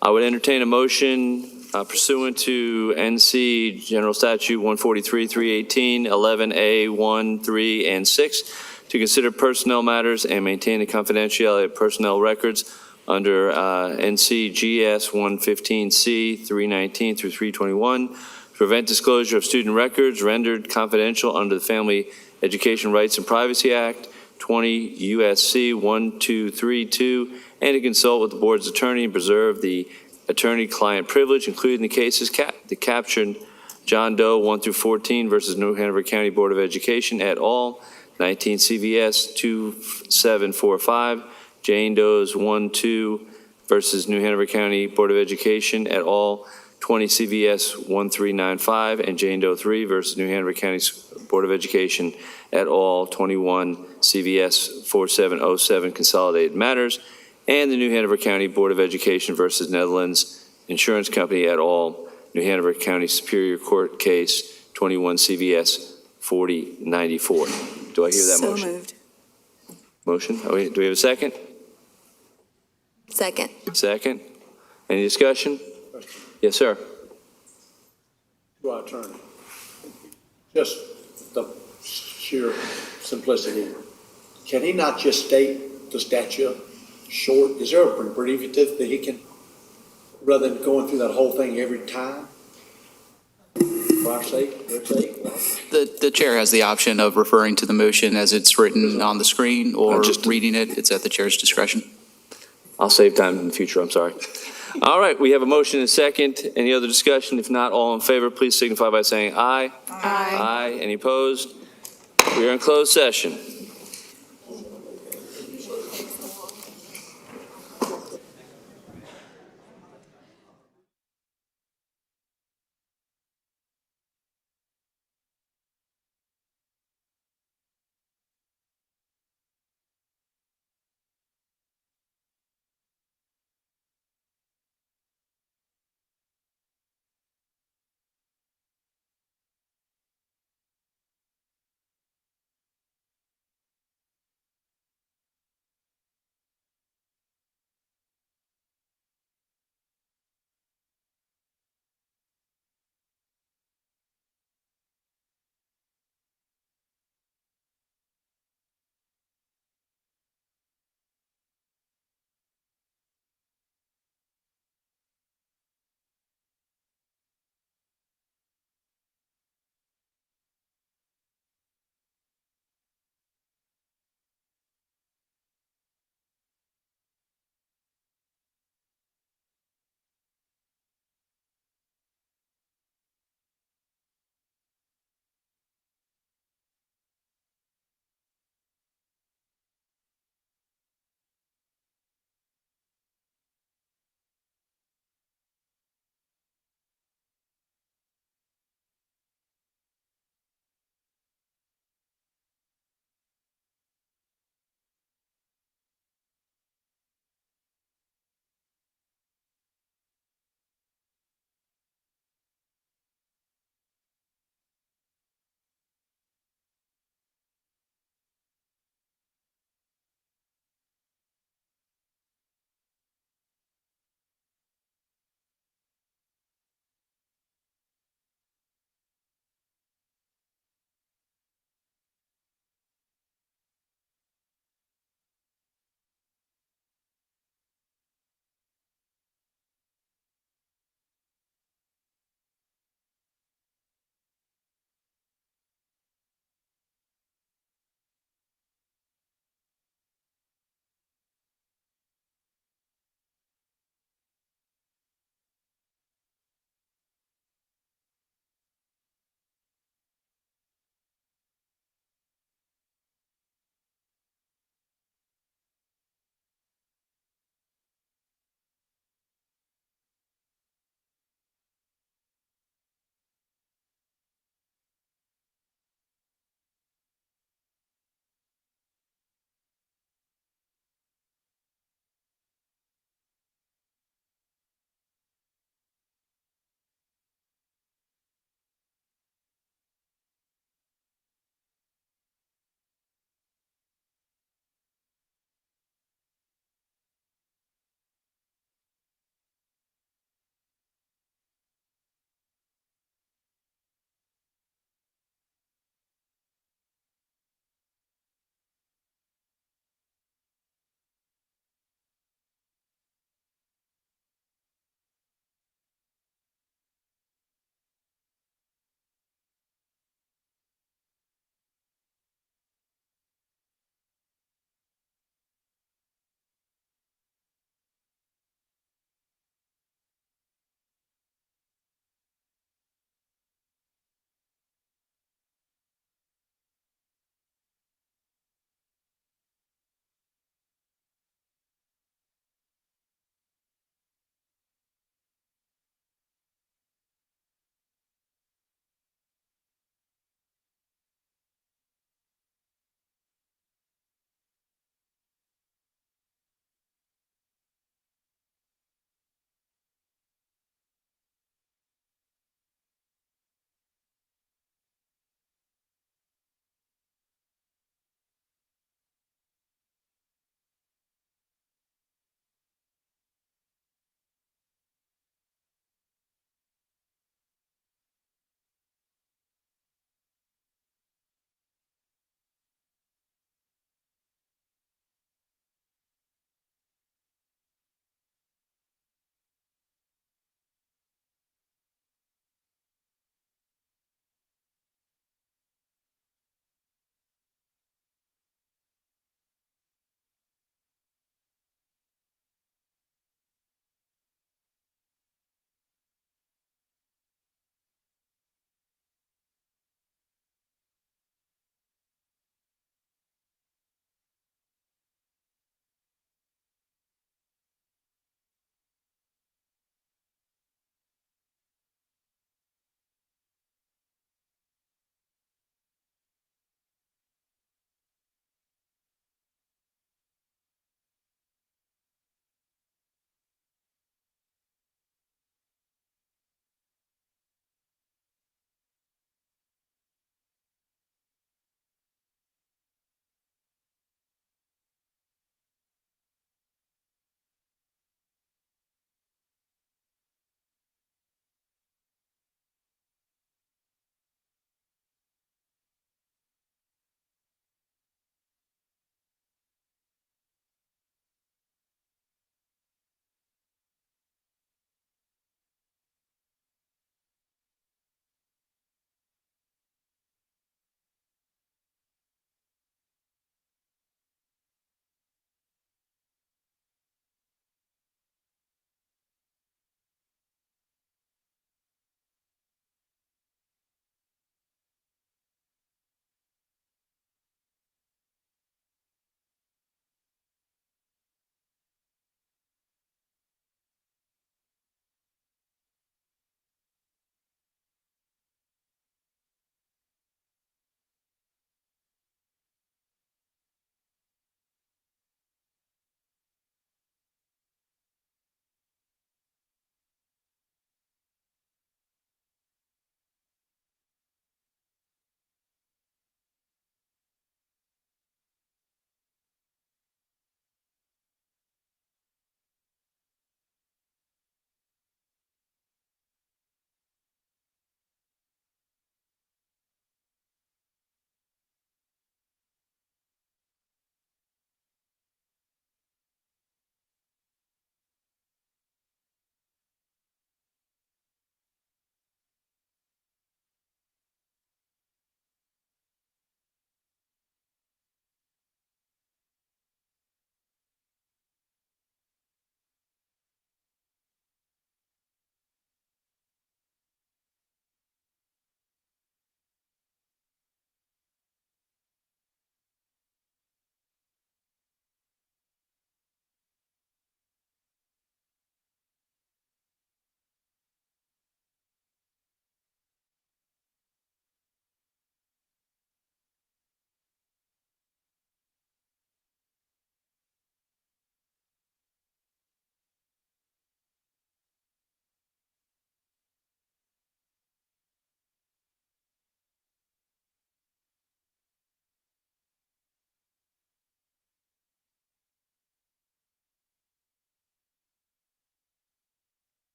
S1: I would entertain a motion pursuant to NC General Statute 143-318, 11A, 1, 3, and 6, to consider personnel matters and maintain the confidentiality of personnel records under NCGS 115C 319 through 321, to prevent disclosure of student records rendered confidential under the Family Education Rights and Privacy Act, 20 USC 1232, and to consult with the board's attorney and preserve the attorney-client privilege, including the cases the captioned John Doe 1 through 14 versus New Hanover County Board of Education et al., 19 CVS 2745, Jane Doe's 1-2 versus New Hanover County Board of Education et al., 20 CVS 1395, and Jane Doe 3 versus New Hanover County Board of Education et al., 21 CVS 4707 consolidated matters, and the New Hanover County Board of Education versus Netherlands Insurance Company et al., New Hanover County Superior Court case 21 CVS 4094. Do I hear that motion?
S3: So moved.
S1: Motion? Oh, wait, do we have a second?
S3: Second.
S1: Second. Any discussion? Yes, sir.
S13: To our attorney. Just the sheer simplicity. Can he not just state the statute short? Is there a abbreviative that he can, rather than going through that whole thing every time? For our sake, their sake?
S24: The chair has the option of referring to the motion as it's written on the screen or
S1: just
S24: reading it. It's at the chair's discretion.
S1: I'll save time in the future, I'm sorry. All right, we have a motion and a second. Any other discussion? If not, all in favor, please signify by saying aye.
S3: Aye.
S1: Aye. Any opposed? We are in closed session.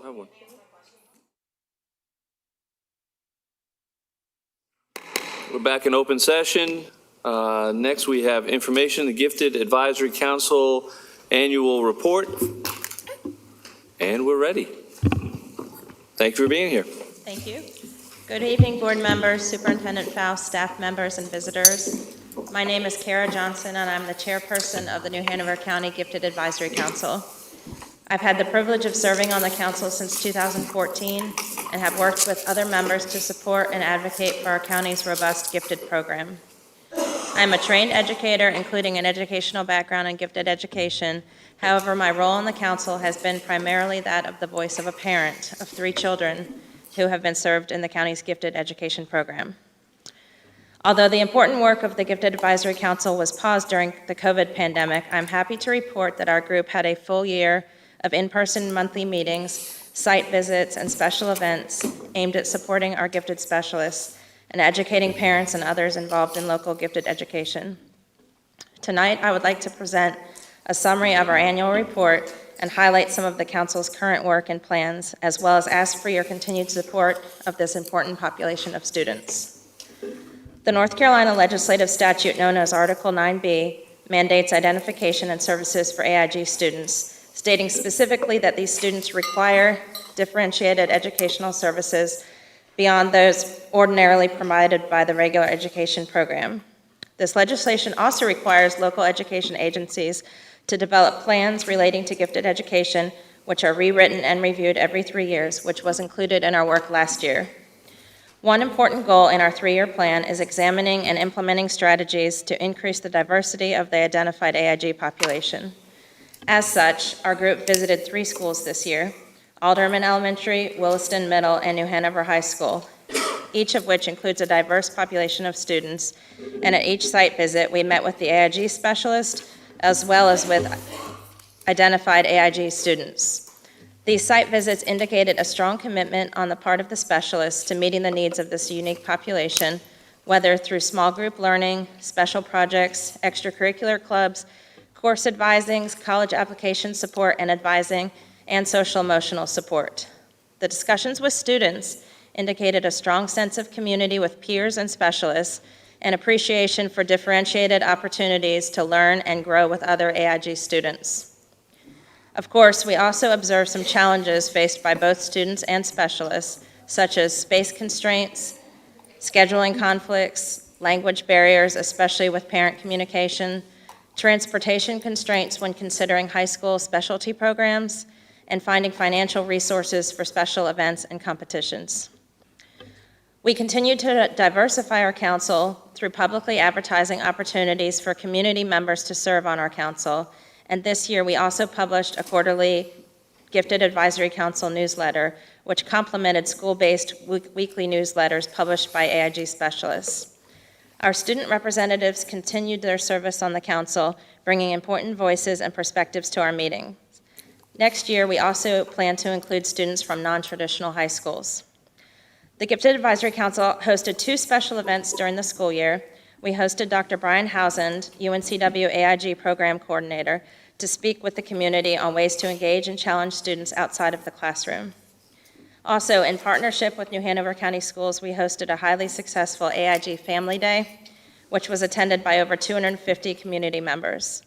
S1: have one. We're back in open session. Next, we have information, the Gifted Advisory Council Annual Report. And we're ready. Thank you for being here.
S14: Thank you. Good evening, board members, Superintendent Faust, staff members, and visitors. My name is Kara Johnson, and I'm the chairperson of the New Hanover County Gifted Advisory Council. I've had the privilege of serving on the council since 2014 and have worked with other members to support and advocate for our county's robust gifted program. I'm a trained educator, including an educational background in gifted education. However, my role on the council has been primarily that of the voice of a parent of 3 children who have been served in the county's gifted education program. Although the important work of the Gifted Advisory Council was paused during the COVID pandemic, I'm happy to report that our group had a full year of in-person monthly meetings, site visits, and special events aimed at supporting our gifted specialists and educating parents and others involved in local gifted education. Tonight, I would like to present a summary of our annual report and highlight some of the council's current work and plans, as well as ask for your continued support of this important population of students. The North Carolina legislative statute known as Article 9B mandates identification and services for AIG students, stating specifically that these students require differentiated educational services beyond those ordinarily provided by the regular education program. This legislation also requires local education agencies to develop plans relating to gifted education, which are rewritten and reviewed every 3 years, which was included in our work last year. One important goal in our 3-year plan is examining and implementing strategies to increase the diversity of the identified AIG population. As such, our group visited 3 schools this year: Alderman Elementary, Williston Middle, and New Hanover High School, each of which includes a diverse population of students. And at each site visit, we met with the AIG specialist as well as with identified AIG students. These site visits indicated a strong commitment on the part of the specialists to meeting the needs of this unique population, whether through small group learning, special projects, extracurricular clubs, course advising, college application support and advising, and social emotional support. The discussions with students indicated a strong sense of community with peers and specialists and appreciation for differentiated opportunities to learn and grow with other AIG students. Of course, we also observed some challenges faced by both students and specialists, such as space constraints, scheduling conflicts, language barriers, especially with parent communication, transportation constraints when considering high school specialty programs, and finding financial resources for special events and competitions. We continue to diversify our council through publicly advertising opportunities for community members to serve on our council, and this year we also published a quarterly Gifted Advisory Council newsletter, which complemented school-based weekly newsletters published by AIG specialists. Our student representatives continued their service on the council, bringing important voices and perspectives to our meetings. Next year, we also plan to include students from non-traditional high schools. The Gifted Advisory Council hosted 2 special events during the school year. We hosted Dr. Brian Housand, UNCW AIG Program Coordinator, to speak with the community on ways to engage and challenge students outside of the classroom. Also, in partnership with New Hanover County Schools, we hosted a highly successful AIG Family Day, which was attended by over 250 community members.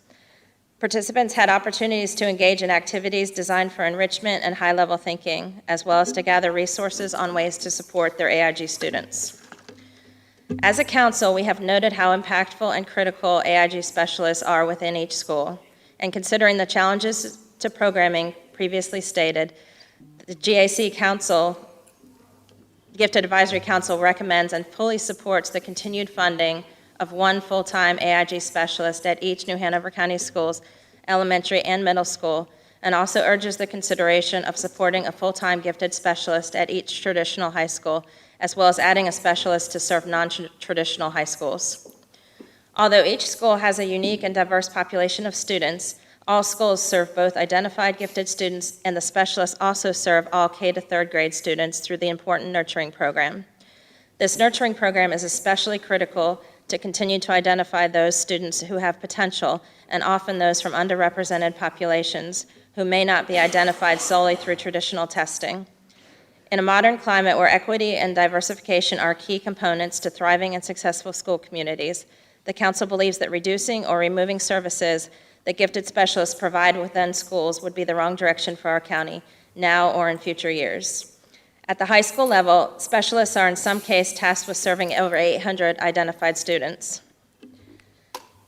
S14: Participants had opportunities to engage in activities designed for enrichment and high-level thinking, as well as to gather resources on ways to support their AIG students. As a council, we have noted how impactful and critical AIG specialists are within each school, and considering the challenges to programming previously stated, the GAC Council, Gifted Advisory Council, recommends and fully supports the continued funding of 1 full-time AIG specialist at each New Hanover County Schools, elementary and middle school, and also urges the consideration of supporting a full-time gifted specialist at each traditional high school, as well as adding a specialist to serve non-traditional high schools. Although each school has a unique and diverse population of students, all schools serve both identified gifted students, and the specialists also serve all K to 3rd grade students through the important nurturing program. This nurturing program is especially critical to continue to identify those students who have potential, and often those from underrepresented populations who may not be identified solely through traditional testing. In a modern climate where equity and diversification are key components to thriving and successful school communities, the Council believes that reducing or removing services that gifted specialists provide within schools would be the wrong direction for our county, now or in future years. At the high school level, specialists are in some cases tasked with serving over 800 identified students,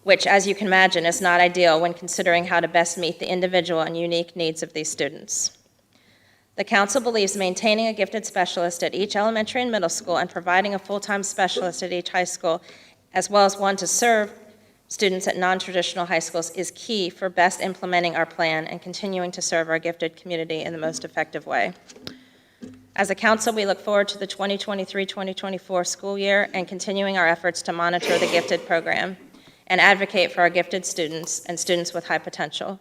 S14: which, as you can imagine, is not ideal when considering how to best meet the individual and unique needs of these students. The Council believes maintaining a gifted specialist at each elementary and middle school and providing a full-time specialist at each high school, as well as one to serve students at non-traditional high schools, is key for best implementing our plan and continuing to serve our gifted community in the most effective way. As a council, we look forward to the 2023-2024 school year and continuing our efforts to monitor the gifted program and advocate for our gifted students and students with high potential.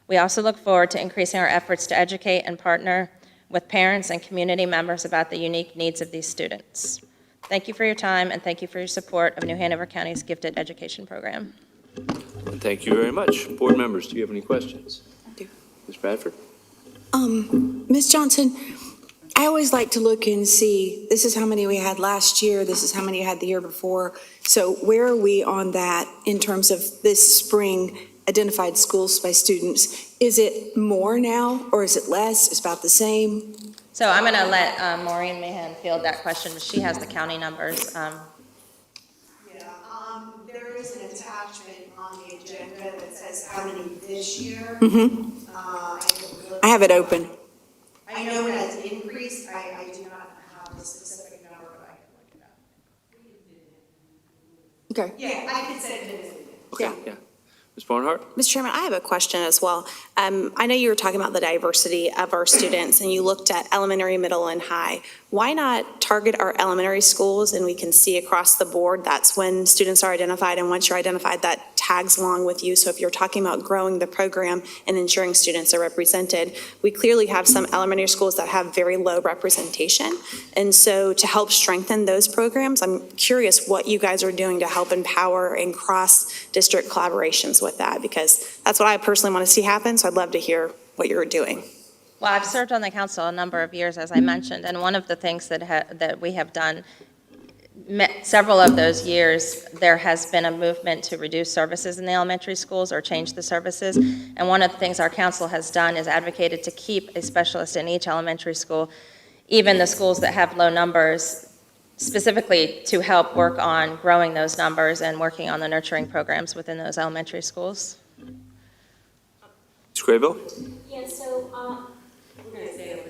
S14: We also look forward to increasing our efforts to educate and partner with parents and community members about the unique needs of these students. Thank you for your time, and thank you for your support of New Hanover County's Gifted Education Program.
S1: And thank you very much. Board members, do you have any questions?
S3: I do.
S1: Ms. Bradford?
S3: Ms. Johnson, I always like to look and see, this is how many we had last year, this is how many you had the year before. So where are we on that in terms of this spring identified schools by students? Is it more now, or is it less? Is it about the same?
S14: So I'm going to let Maureen Mahan field that question. She has the county numbers.
S3: There is an attachment on the agenda that says how many this year. I have it open. I know it has increased. I do not have the specific number, but I can look it up. Okay.
S15: Yeah, I can send it in.
S1: Okay, yeah. Ms. Barnhart?
S16: Mr. Chairman, I have a question as well. I know you were talking about the diversity of our students, and you looked at elementary, middle, and high. Why not target our elementary schools, and we can see across the board, that's when students are identified, and once you're identified, that tags along with you. So if you're talking about growing the program and ensuring students are represented, we clearly have some elementary schools that have very low representation. And so to help strengthen those programs, I'm curious what you guys are doing to help empower and cross-district collaborations with that, because that's what I personally want to see happen. So I'd love to hear what you're doing.
S14: Well, I've served on the council a number of years, as I mentioned, and one of the things that we have done several of those years, there has been a movement to reduce services in the elementary schools or change the services. And one of the things our council has done is advocated to keep a specialist in each elementary school, even the schools that have low numbers, specifically to help work on growing those numbers and working on the nurturing programs within those elementary schools.
S1: Ms. Graybill?
S17: Yeah, so we're going to stand up.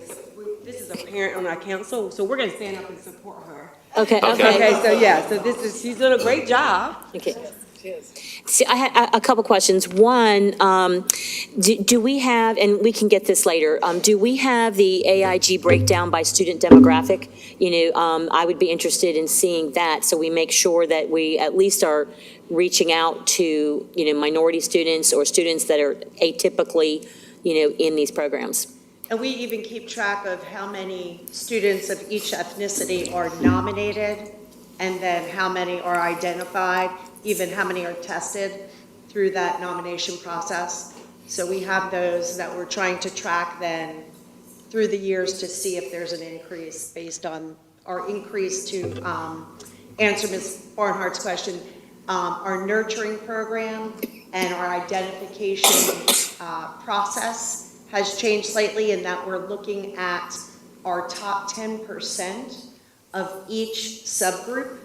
S17: This is a parent on our council, so we're going to stand up and support her.
S12: Okay.
S17: So yeah, so she's doing a great job.
S12: Okay. See, I had a couple questions. One, do we have, and we can get this later, do we have the AIG breakdown by student demographic? I would be interested in seeing that, so we make sure that we at least are reaching out to, minority students or students that are atypically, in these programs.
S18: And we even keep track of how many students of each ethnicity are nominated, and then how many are identified, even how many are tested through that nomination process. So we have those that we're trying to track then through the years to see if there's an increase based on our increase to answer Ms. Barnhart's question. Our nurturing program and our identification process has changed slightly in that we're looking at our top 10% of each subgroup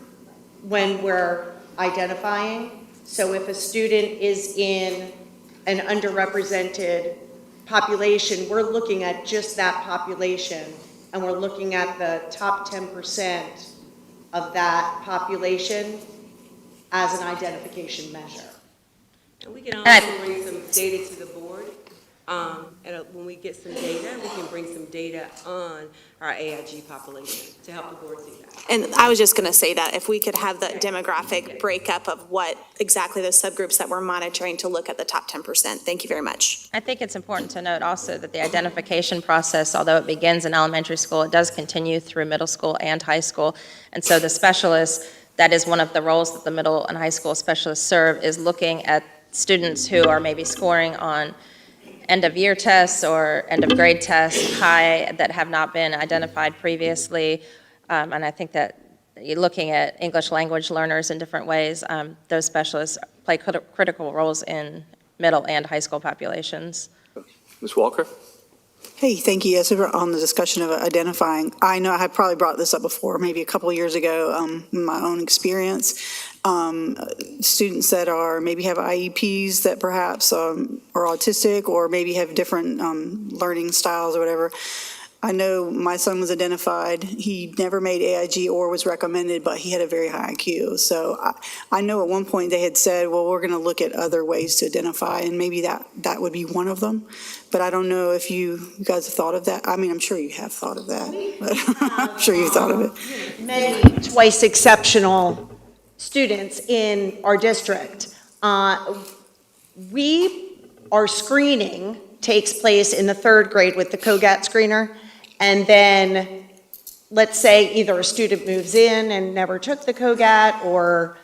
S18: when we're identifying. So if a student is in an underrepresented population, we're looking at just that population, and we're looking at the top 10% of that population as an identification measure.
S17: And we can also bring some data to the board. When we get some data, we can bring some data on our AIG population to help the board see that.
S16: And I was just going to say that if we could have the demographic breakup of what exactly those subgroups that we're monitoring to look at the top 10%. Thank you very much.
S14: I think it's important to note also that the identification process, although it begins in elementary school, it does continue through middle school and high school. And so the specialists, that is one of the roles that the middle and high school specialists serve, is looking at students who are maybe scoring on end-of-year tests or end-of-grade tests high that have not been identified previously. And I think that you're looking at English language learners in different ways. Those specialists play critical roles in middle and high school populations.
S1: Ms. Walker?
S5: Hey, thank you. Yes, we're on the discussion of identifying. I know I had probably brought this up before, maybe a couple of years ago, in my own experience. Students that are, maybe have IEPs that perhaps are autistic or maybe have different learning styles or whatever. I know my son was identified. He never made AIG or was recommended, but he had a very high IQ. So I know at one point they had said, well, we're going to look at other ways to identify, and maybe that would be one of them. But I don't know if you guys have thought of that. I mean, I'm sure you have thought of that, but I'm sure you've thought of it.
S18: Many twice exceptional students in our district. Our screening takes place in the 3rd grade with the COGAT screener. And then, let's say either a student moves in and never took the COGAT or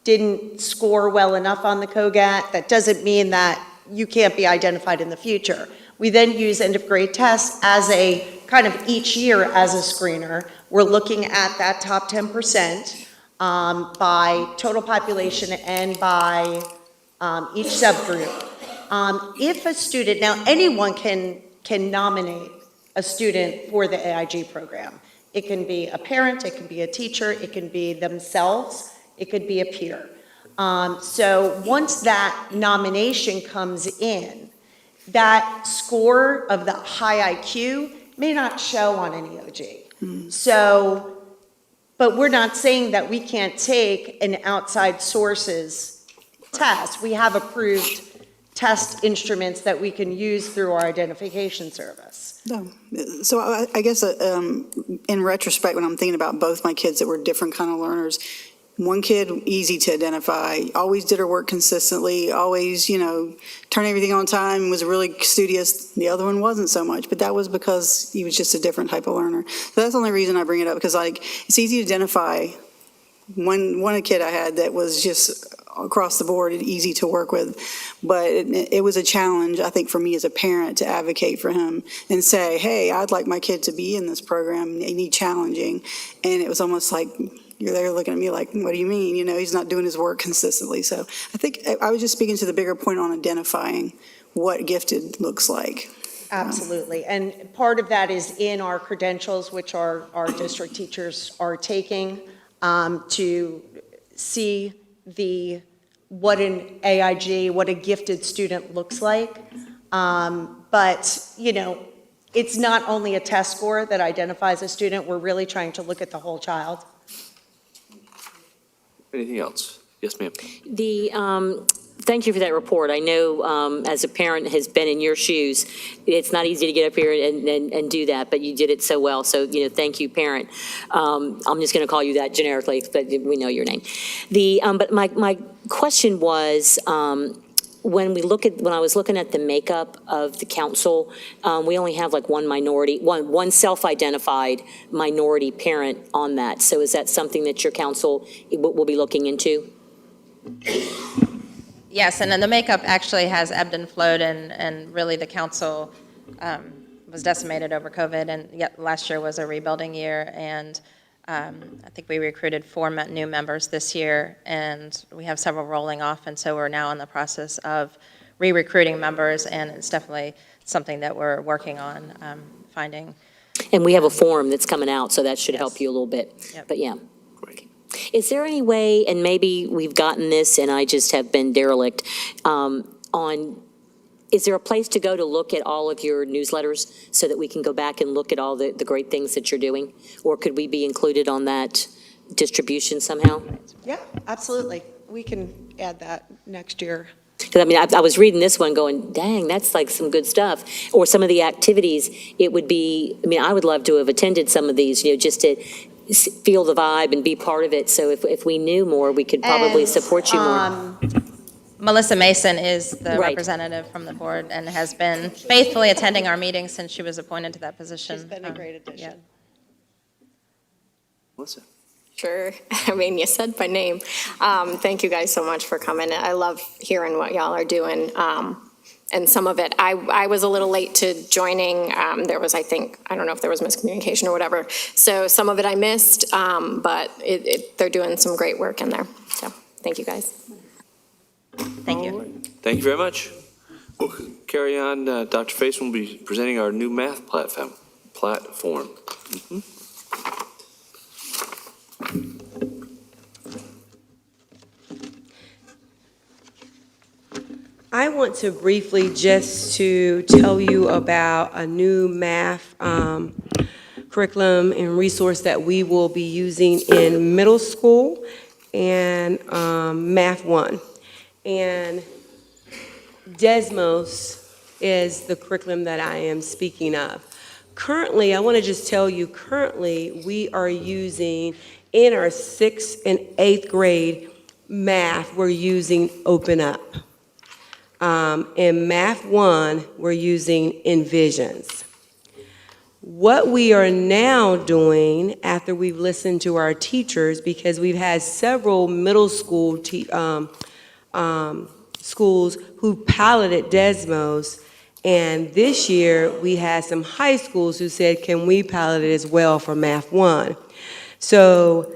S18: didn't score well enough on the COGAT. That doesn't mean that you can't be identified in the future. We then use end of grade tests as a kind of each year as a screener. We're looking at that top 10% by total population and by each subgroup. If a student, now anyone can nominate a student for the AIG program. It can be a parent, it can be a teacher, it can be themselves, it could be a peer. So once that nomination comes in, that score of the high IQ may not show on an EOG. So, but we're not saying that we can't take an outside sources test. We have approved test instruments that we can use through our identification service.
S5: No. So I guess in retrospect, when I'm thinking about both my kids that were different kind of learners, one kid, easy to identify, always did her work consistently, always, turned everything on time, was really studious. The other one wasn't so much, but that was because he was just a different type of learner. So that's the only reason I bring it up, because it's easy to identify. One kid I had that was just across the board and easy to work with, but it was a challenge, I think, for me as a parent to advocate for him and say, hey, I'd like my kid to be in this program. They need challenging. And it was almost like, you're there looking at me like, what do you mean? He's not doing his work consistently. So I think I was just speaking to the bigger point on identifying what gifted looks like.
S18: Absolutely. And part of that is in our credentials, which our district teachers are taking to see what an AIG, what a gifted student looks like. But, it's not only a test score that identifies a student. We're really trying to look at the whole child.
S1: Anything else? Yes, ma'am.
S12: Thank you for that report. I know as a parent has been in your shoes, it's not easy to get up here and do that, but you did it so well. So, thank you, parent. I'm just going to call you that generically, but we know your name. But my question was, when I was looking at the makeup of the council, we only have like one self-identified minority parent on that. So is that something that your council will be looking into?
S14: Yes, and then the makeup actually has ebbed and flowed, and really the council was decimated over COVID, and yet last year was a rebuilding year, and I think we recruited 4 new members this year, and we have several rolling off, and so we're now in the process of re-recruiting members, and it's definitely something that we're working on finding.
S12: And we have a form that's coming out, so that should help you a little bit.
S14: Yep.
S12: But yeah. Is there any way, and maybe we've gotten this and I just have been derelict, is there a place to go to look at all of your newsletters so that we can go back and look at all the great things that you're doing? Or could we be included on that distribution somehow?
S18: Yeah, absolutely. We can add that next year.
S12: Because I was reading this one going, dang, that's like some good stuff. Or some of the activities, it would be, I would love to have attended some of these, just to feel the vibe and be part of it. So if we knew more, we could probably support you more.
S14: Melissa Mason is the representative from the board and has been faithfully attending our meetings since she was appointed to that position.
S18: She's been a great addition.
S14: Yeah.
S1: Melissa?
S11: Sure. You said my name. Thank you guys so much for coming. I love hearing what y'all are doing.
S16: And some of it, I was a little late to joining. There was, I don't know if there was miscommunication or whatever. So some of it I missed, but they're doing some great work in there. So thank you, guys.
S14: Thank you.
S1: Thank you very much. We'll carry on. Dr. Faison will be presenting our new math platform. Mhm.
S17: I want to briefly just to tell you about a new math curriculum and resource that we will be using in middle school and Math 1. And Desmos is the curriculum that I am speaking of. Currently, I want to just tell you, currently we are using in our 6th and 8th grade math, we're using Open Up. In Math 1, we're using Envisions. What we are now doing after we've listened to our teachers, because we've had several middle school schools who piloted Desmos, and this year we had some high schools who said, can we pilot it as well for Math 1? So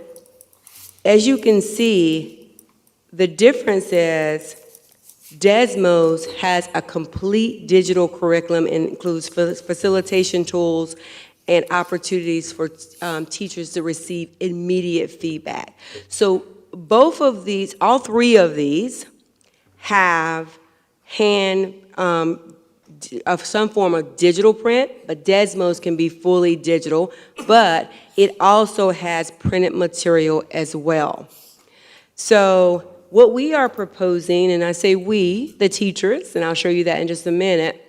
S17: as you can see, the difference is Desmos has a complete digital curriculum and includes facilitation tools and opportunities for teachers to receive immediate feedback. So both of these, all three of these, have of some form of digital print, but Desmos can be fully digital, but it also has printed material as well. So what we are proposing, and I say we, the teachers, and I'll show you that in just a minute,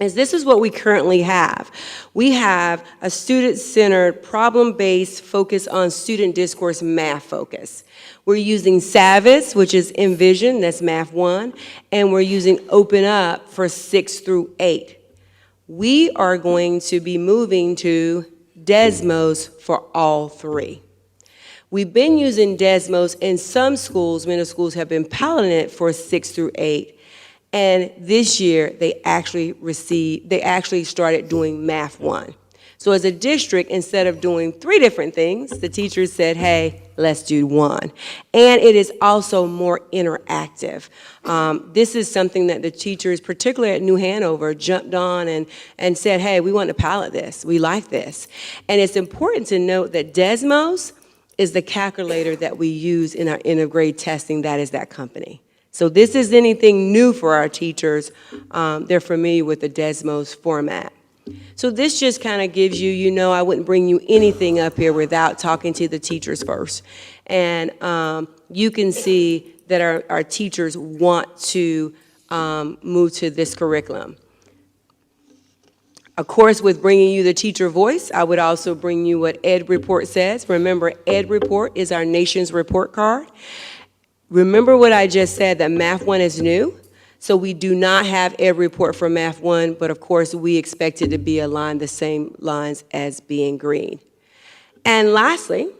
S17: is this is what we currently have. We have a student-centered, problem-based focus on student discourse math focus. We're using Savvis, which is Envision, that's Math 1, and we're using Open Up for 6 through 8. We are going to be moving to Desmos for all three. We've been using Desmos in some schools, middle schools have been piloting it for 6 through 8. And this year, they actually started doing Math 1. So as a district, instead of doing 3 different things, the teachers said, hey, let's do 1. And it is also more interactive. This is something that the teachers, particularly at New Hanover, jumped on and said, hey, we want to pilot this. We like this. And it's important to note that Desmos is the calculator that we use in our end-of-grade testing. That is that company. So this is anything new for our teachers. They're familiar with the Desmos format. So this just kind of gives you, I wouldn't bring you anything up here without talking to the teachers first. And you can see that our teachers want to move to this curriculum. Of course, with bringing you the teacher voice, I would also bring you what Ed Report says. Remember, Ed Report is our nation's report card. Remember what I just said, that Math 1 is new. So we do not have Ed Report for Math 1, but of course, we expect it to be aligned the same lines as being green. And lastly,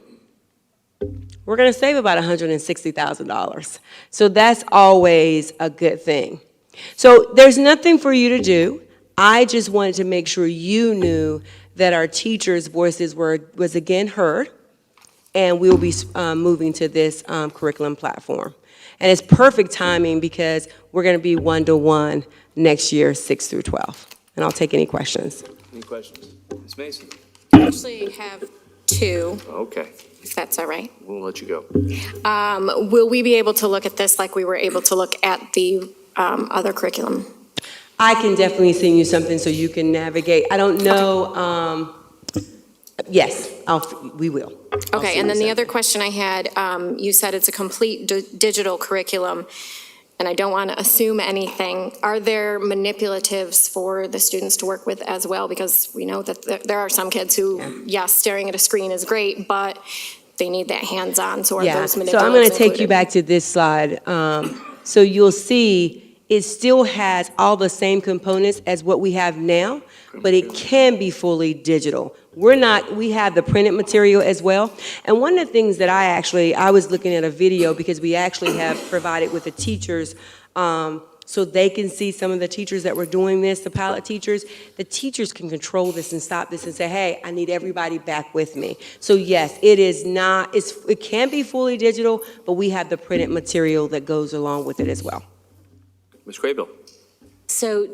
S17: we're going to save about $160,000. So that's always a good thing. So there's nothing for you to do. I just wanted to make sure you knew that our teachers' voices was again heard, and we'll be moving to this curriculum platform. And it's perfect timing because we're going to be 1-to-1 next year, 6 through 12. And I'll take any questions.
S1: Any questions? Ms. Mason?
S16: I actually have 2.
S1: Okay.
S16: If that's all right.
S1: We'll let you go.
S16: Will we be able to look at this like we were able to look at the other curriculum?
S17: I can definitely send you something so you can navigate. I don't know. Yes, we will.
S16: Okay, and then the other question I had, you said it's a complete digital curriculum, and I don't want to assume anything. Are there manipulatives for the students to work with as well? Because we know that there are some kids who, yes, staring at a screen is great, but they need that hands-on. So are those manipulatives
S17: So I'm going to take
S16: included?
S17: you back to this slide. So you'll see it still has all the same components as what we have now, but it can be fully digital. We have the printed material as well. And one of the things that I was looking at a video because we actually have provided with the teachers so they can see some of the teachers that were doing this, the pilot teachers. The teachers can control this and stop this and say, hey, I need everybody back with me. So yes, it can be fully digital, but we have the printed material that goes along with it as well.
S1: Ms. Craybill?
S12: So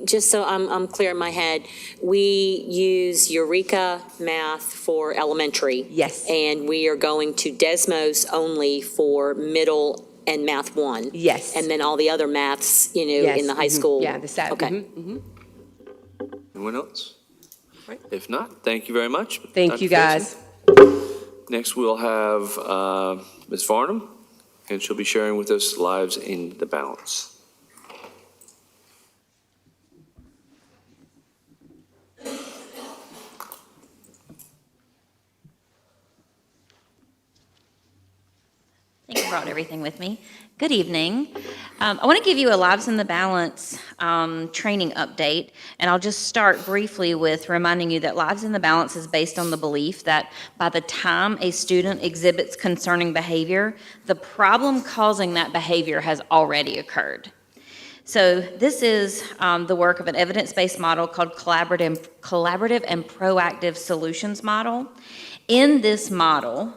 S12: just so I'm clear in my head, we use Eureka Math for elementary.
S17: Yes.
S12: And we are going to Desmos only for middle and Math 1.
S17: Yes.
S12: And then all the other maths,
S17: Yes.
S12: in the high school.
S17: Yeah, the SAT.
S12: Okay.
S1: Anyone else? If not, thank you very much.
S17: Thank
S1: Dr.
S17: you, guys.
S1: Faison. Next, we'll have Ms. Varnum, and she'll be sharing with us Lives in the Balance.
S15: I think I brought everything with me. Good evening. I want to give you a Lives in the Balance training update, and I'll just start briefly with reminding you that Lives in the Balance is based on the belief that by the time a student exhibits concerning behavior, the problem causing that behavior has already occurred. So this is the work of an evidence-based model called collaborative and proactive solutions model. In this model,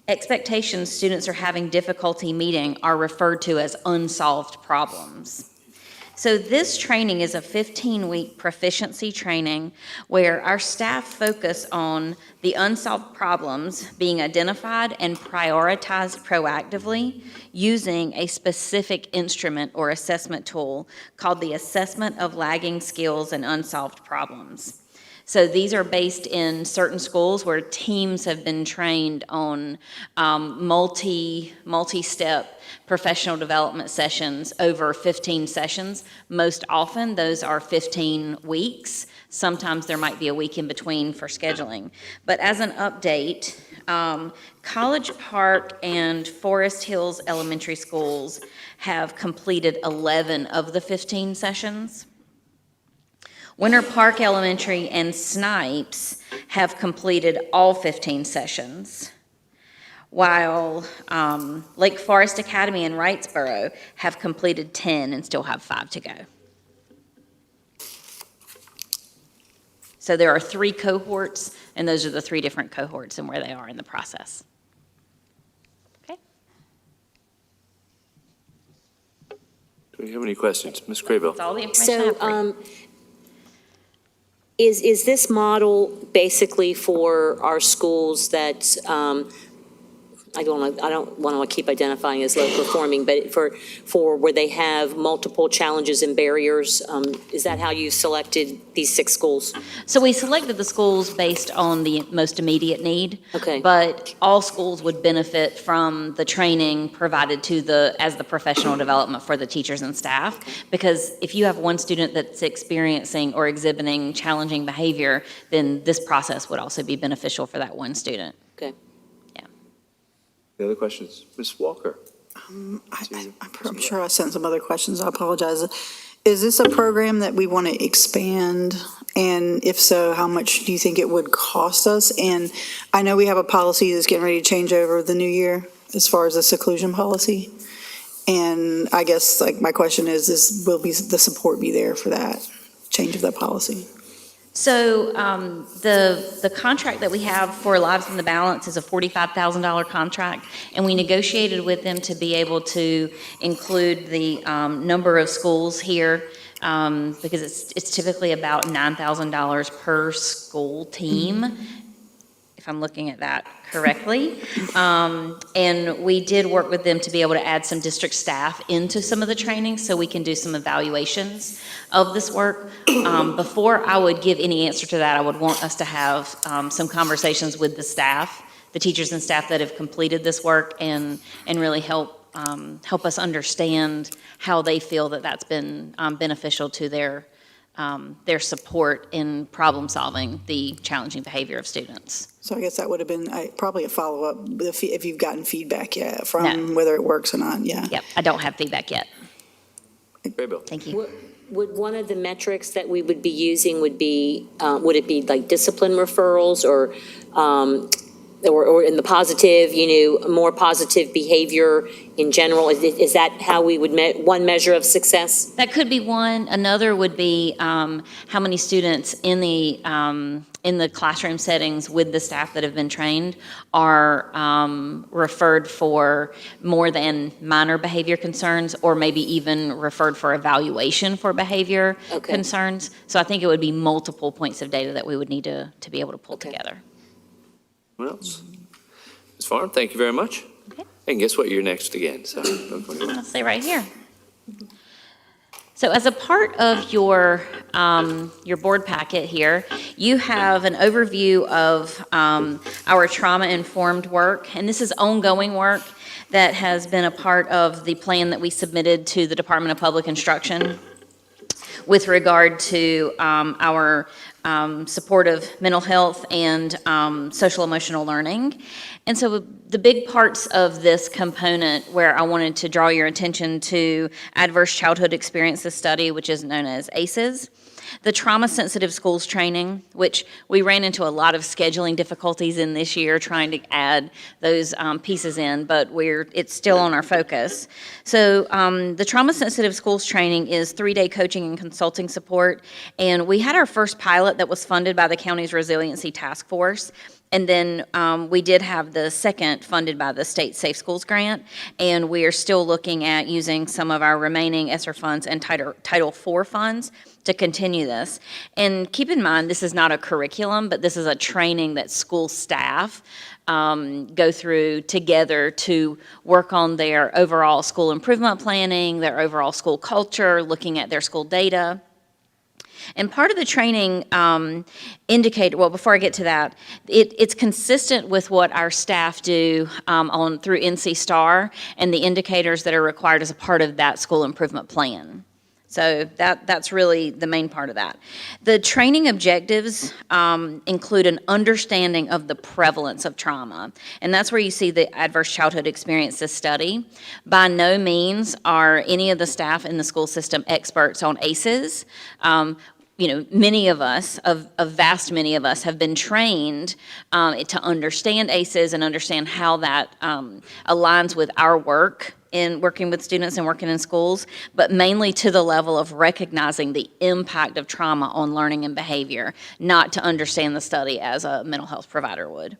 S15: expectations students are having difficulty meeting are referred to as unsolved problems. So this training is a 15-week proficiency training where our staff focus on the unsolved problems being identified and prioritized proactively using a specific instrument or assessment tool called the Assessment of Lagging Skills and Unsolved Problems. So these are based in certain schools where teams have been trained on multi-step professional development sessions over 15 sessions. Most often, those are 15 weeks. Sometimes there might be a week in between for scheduling. But as an update, College Park and Forest Hills Elementary Schools have completed 11 of the 15 sessions. Winter Park Elementary and Snipes have completed all 15 sessions, while Lake Forest Academy and Wrightsboro have completed 10 and still have 5 to go. So there are 3 cohorts, and those are the 3 different cohorts and where they are in the process. Okay.
S1: Do we have any questions? Ms. Craybill?
S15: That's all the information I have for you.
S12: Is this model basically for our schools that, I don't want to keep identifying as low performing, but for where they have multiple challenges and barriers? Is that how you selected these 6 schools?
S15: So we selected the schools based on the most immediate need.
S12: Okay.
S15: But all schools would benefit from the training provided as the professional development for the teachers and staff. Because if you have one student that's experiencing or exhibiting challenging behavior, then this process would also be beneficial for that one student.
S12: Okay.
S1: Any other questions? Ms. Walker?
S5: I'm sure I sent some other questions. I apologize. Is this a program that we want to expand? And if so, how much do you think it would cost us? And I know we have a policy that's getting ready to change over the new year as far as the seclusion policy. And I guess my question is will the support be there for that change of that policy?
S15: So the contract that we have for Lives in the Balance is a $45,000 contract, and we negotiated with them to be able to include the number of schools here because it's typically about $9,000 per school team, if I'm looking at that correctly. And we did work with them to be able to add some district staff into some of the training so we can do some evaluations of this work. Before I would give any answer to that, I would want us to have some conversations with the staff, the teachers and staff that have completed this work, and really help us understand how they feel that that's been beneficial to their support in problem solving the challenging behavior of students.
S5: So I guess that would have been probably a follow-up if you've gotten feedback yet from whether it works or not. Yeah.
S15: Yep, I don't have feedback yet.
S1: Craybill.
S15: Thank you.
S12: Would one of the metrics that we would be using would it be like discipline referrals or or in the positive, more positive behavior in general? Is that how we would, one measure of success?
S15: That could be one. Another would be how many students in the classroom settings with the staff that have been trained are referred for more than minor behavior concerns, or maybe even referred for evaluation for behavior concerns. So I think it would be multiple points of data that we would need to be able to pull together.
S1: What else? Ms. Farm, thank you very much.
S15: Okay.
S1: And guess what? You're next again. So
S15: I'll stay right here. So as a part of your board packet here, you have an overview of our trauma-informed work, and this is ongoing work that has been a part of the plan that we submitted to the Department of Public Instruction with regard to our supportive mental health and social emotional learning. And so the big parts of this component where I wanted to draw your attention to Adverse Childhood Experiences Study, which is known as ACEs, the trauma-sensitive schools training, which we ran into a lot of scheduling difficulties in this year trying to add those pieces in, but it's still on our focus. So the trauma-sensitive schools training is 3-day coaching and consulting support, and we had our first pilot that was funded by the county's Resiliency Task Force. And then we did have the second funded by the State Safe Schools Grant, and we are still looking at using some of our remaining ESSER funds and Title IV funds to continue this. And keep in mind, this is not a curriculum, but this is a training that school staff go through together to work on their overall school improvement planning, their overall school culture, looking at their school data. And part of the training before I get to that, it's consistent with what our staff do through NC STAR and the indicators that are required as a part of that school improvement plan. So that's really the main part of that. The training objectives include an understanding of the prevalence of trauma, and that's where you see the Adverse Childhood Experiences Study. By no means are any of the staff in the school system experts on ACEs. Many of us, a vast many of us, have been trained to understand ACEs and understand how that aligns with our work in working with students and working in schools, but mainly to the level of recognizing the impact of trauma on learning and behavior, not to understand the study as a mental health provider would.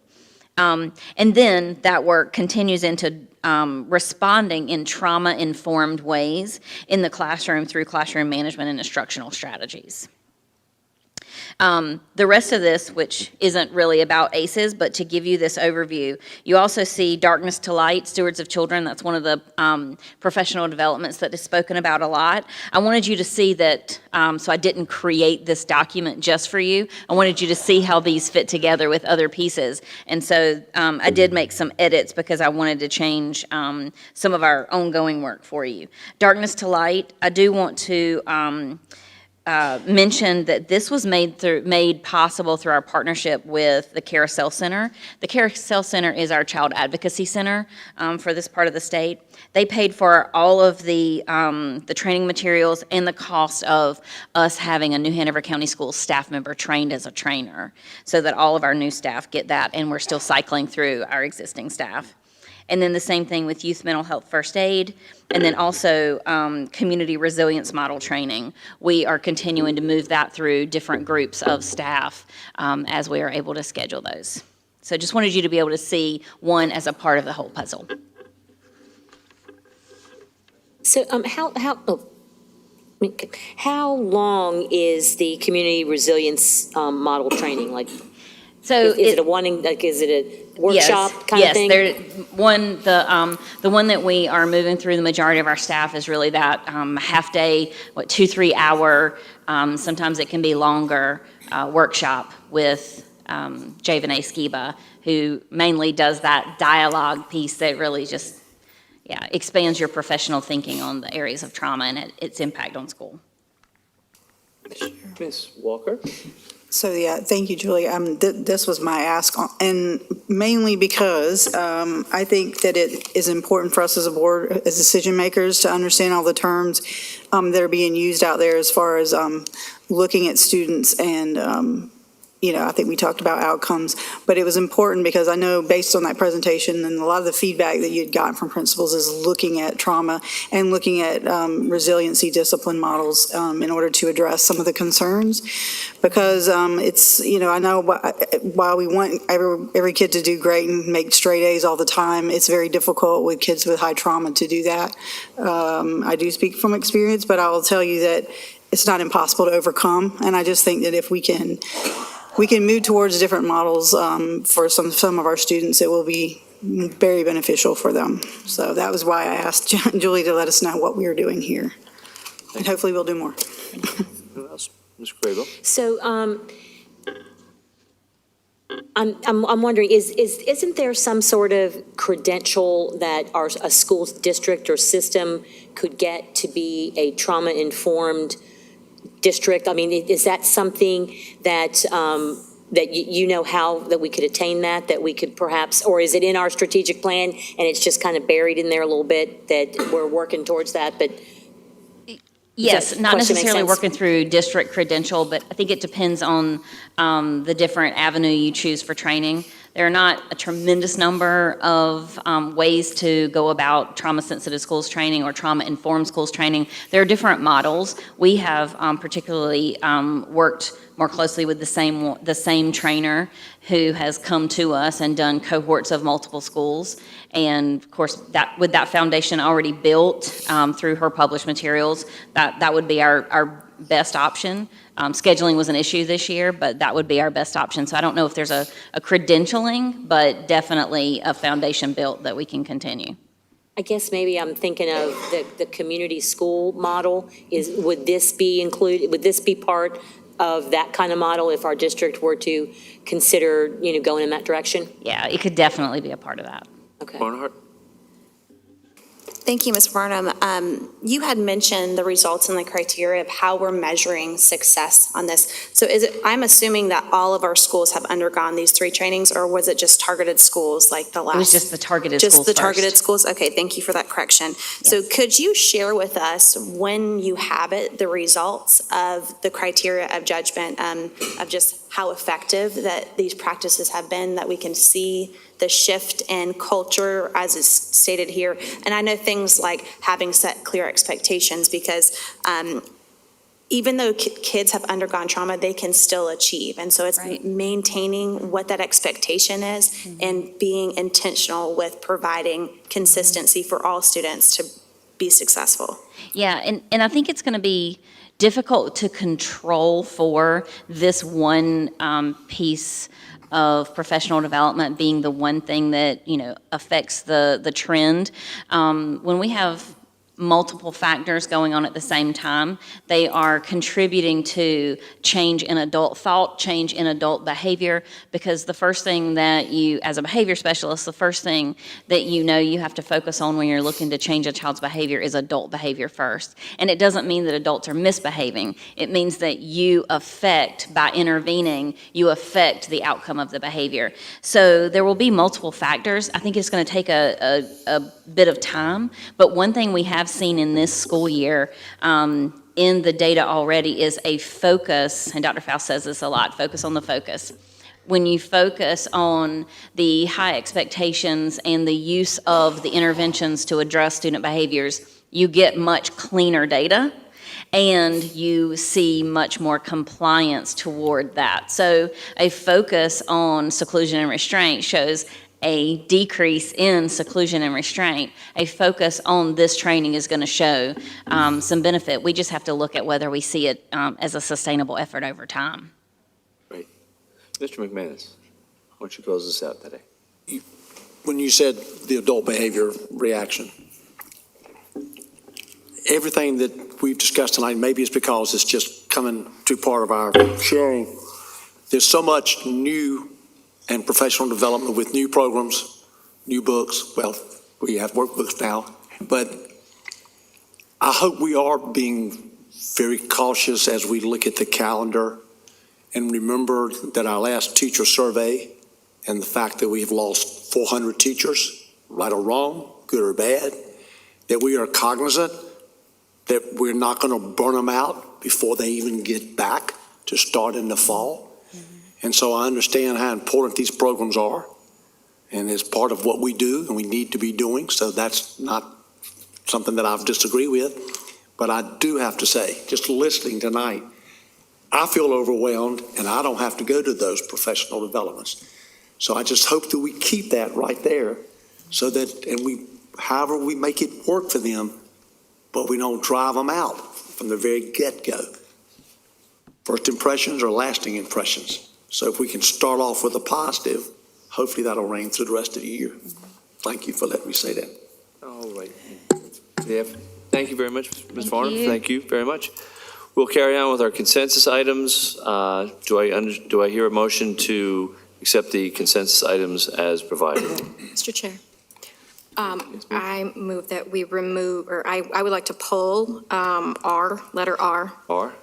S15: And then that work continues into responding in trauma-informed ways in the classroom through classroom management and instructional strategies. The rest of this, which isn't really about ACEs, but to give you this overview, you also see Darkness to Light, Stewards of Children. That's one of the professional developments that is spoken about a lot. I wanted you to see that, so I didn't create this document just for you. I wanted you to see how these fit together with other pieces. And so I did make some edits because I wanted to change some of our ongoing work for you. Darkness to Light, I do want to mention that this was made possible through our partnership with the Carousel Center. The Carousel Center is our child advocacy center for this part of the state. They paid for all of the training materials and the cost of us having a New Hanover County Schools staff member trained as a trainer, so that all of our new staff get that, and we're still cycling through our existing staff. And then the same thing with youth mental health first aid, and then also community resilience model training. We are continuing to move that through different groups of staff as we are able to schedule those. So just wanted you to be able to see one as a part of the whole puzzle.
S12: So how long is the community resilience model training?
S15: So
S12: is it a workshop kind of thing?
S15: Yes, the one that we are moving through, the majority of our staff is really that half day, 2-3 hour, sometimes it can be longer, workshop with Javanay Skiba, who mainly does that dialogue piece that really just expands your professional thinking on the areas of trauma and its impact on school.
S1: Ms. Walker?
S5: So, thank you, Julie. This was my ask, and mainly because I think that it is important for us as a board, as decision makers, to understand all the terms that are being used out there as far as looking at students and, I think we talked about outcomes, but it was important because I know based on that presentation and a lot of the feedback that you'd gotten from principals is looking at trauma and looking at resiliency discipline models in order to address some of the concerns. Because it's, I know while we want every kid to do great and make straight A's all the time, it's very difficult with kids with high trauma to do that. I do speak from experience, but I will tell you that it's not impossible to overcome. And I just think that if we can move towards different models for some of our students, it will be very beneficial for them. So that was why I asked Julie to let us know what we are doing here. And hopefully we'll do more.
S1: Who else? Ms. Crable?
S12: So, I'm wondering, isn't there some sort of credential that a school district or system could get to be a trauma-informed district? I mean, is that something that, that we could attain that we could perhaps, or is it in our strategic plan and it's just kind of buried in there a little bit that we're working towards that, but?
S15: Yes, not necessarily
S12: sense?
S15: working through district credential, but I think it depends on the different avenue you choose for training. There are not a tremendous number of ways to go about trauma-sensitive schools training or trauma-informed schools training. There are different models. We have particularly worked more closely with the same trainer who has come to us and done cohorts of multiple schools. And of course, with that foundation already built through her published materials, that would be our best option. Scheduling was an issue this year, but that would be our best option. So I don't know if there's a credentialing, but definitely a foundation built that we can continue.
S12: I guess maybe I'm thinking of the community school model. Would this be part of that kind of model if our district were to consider, going in that direction?
S15: Yeah, it could definitely be a part of that.
S12: Okay.
S1: Barnhart?
S16: Thank you, Ms. Barnum. You had mentioned the results and the criteria of how we're measuring success on this. So I'm assuming that all of our schools have undergone these 3 trainings, or was it just targeted schools like the last?
S15: It was just the targeted schools
S16: Just the targeted
S15: first.
S16: schools? Okay, thank you for that correction.
S15: Yes.
S16: So could you share with us, when you have it, the results of the criteria of judgment, of just how effective that these practices have been, that we can see the shift in culture as is stated here? And I know things like having set clear expectations, because even though kids have undergone trauma, they can still achieve. And so it's maintaining what that expectation is and being intentional with providing consistency for all students to be successful.
S15: Yeah, and I think it's going to be difficult to control for this one piece of professional development being the one thing that, affects the trend. When we have multiple factors going on at the same time, they are contributing to change in adult thought, change in adult behavior, because the first thing that you, as a behavior specialist, the first thing that you have to focus on when you're looking to change a child's behavior is adult behavior first. And it doesn't mean that adults are misbehaving. It means that by intervening, you affect the outcome of the behavior. So there will be multiple factors. I think it's going to take a bit of time, but one thing we have seen in this school year in the data already is a focus, and Dr. Faust says this a lot, focus on the focus. When you focus on the high expectations and the use of the interventions to address student behaviors, you get much cleaner data and you see much more compliance toward that. So a focus on seclusion and restraint shows a decrease in seclusion and restraint. A focus on this training is going to show some benefit. We just have to look at whether we see it as a sustainable effort over time.
S1: Great. Mr. McManus, why don't you close this out today?
S13: When you said the adult behavior reaction, everything that we've discussed tonight, maybe it's because it's just coming to part of our sharing. There's so much new and professional development with new programs, new books. Well, we have workbooks now, but I hope we are being very cautious as we look at the calendar and remember that our last teacher survey and the fact that we have lost 400 teachers, right or wrong, good or bad, that we are cognizant that we're not going to burn them out before they even get back to start in the fall. And so I understand how important these programs are, and it's part of what we do and we need to be doing. So that's not something that I disagree with. But I do have to say, just listening tonight, I feel overwhelmed and I don't have to go to those professional developments. So I just hope that we keep that right there so that, and we, however we make it work for them, but we don't drive them out from the very get-go. First impressions are lasting impressions. So if we can start off with a positive, hopefully that'll reign through the rest of the year. Thank you for letting me say that.
S1: All right. Yeah, thank you very much, Ms. Varnum.
S15: you.
S1: Thank you very much. We'll carry on with our consensus items. Do I hear a motion to accept the consensus items as provided?
S11: Mr. Chair, I move that we remove, or I would like to pull letter R.
S1: R?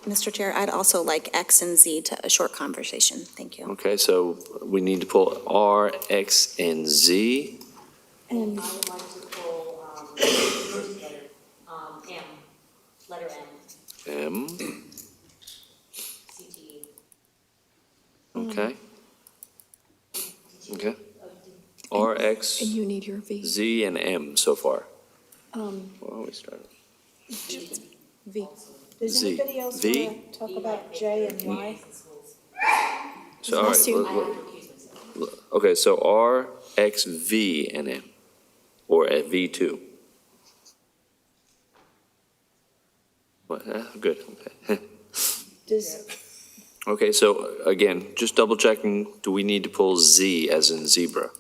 S16: Mr. Chair, I'd also like X and Z to a short conversation. Thank you.
S1: Okay, so we need to pull R, X, and Z.
S12: And I would like to pull, M, letter M.
S1: M.
S12: CTE.
S1: Okay. Okay. R, X,
S3: And you need your V.
S1: Z, and M so far.
S3: Um,
S1: Well, we started.
S3: V.
S5: Does
S1: Z.
S5: anybody else
S1: V?
S5: want to talk about J and Y?
S1: So, all right. Okay, so R, X, V, and M, or at V2. What, good, okay.
S5: Does,
S1: Okay, so again, just double checking, do we need to pull Z as in zebra?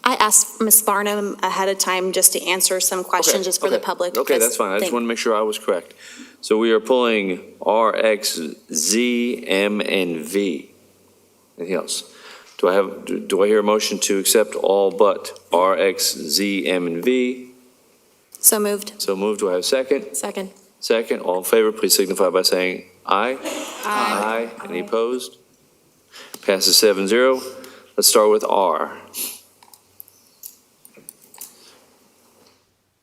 S16: I asked Ms. Barnum ahead of time just to answer some questions just for the public.
S1: Okay,
S16: because
S1: that's fine, I just
S16: thank-
S1: want to make sure I was correct. So we are pulling R, X, Z, M, and V. Anything else? Do I hear a motion to accept all but R, X, Z, M, and V?
S16: So moved.
S1: So moved, do I have a second?
S11: Second.
S1: Second, all in favor, please signify by saying aye. Aye. Any opposed? Passes 7-0. Let's start with R.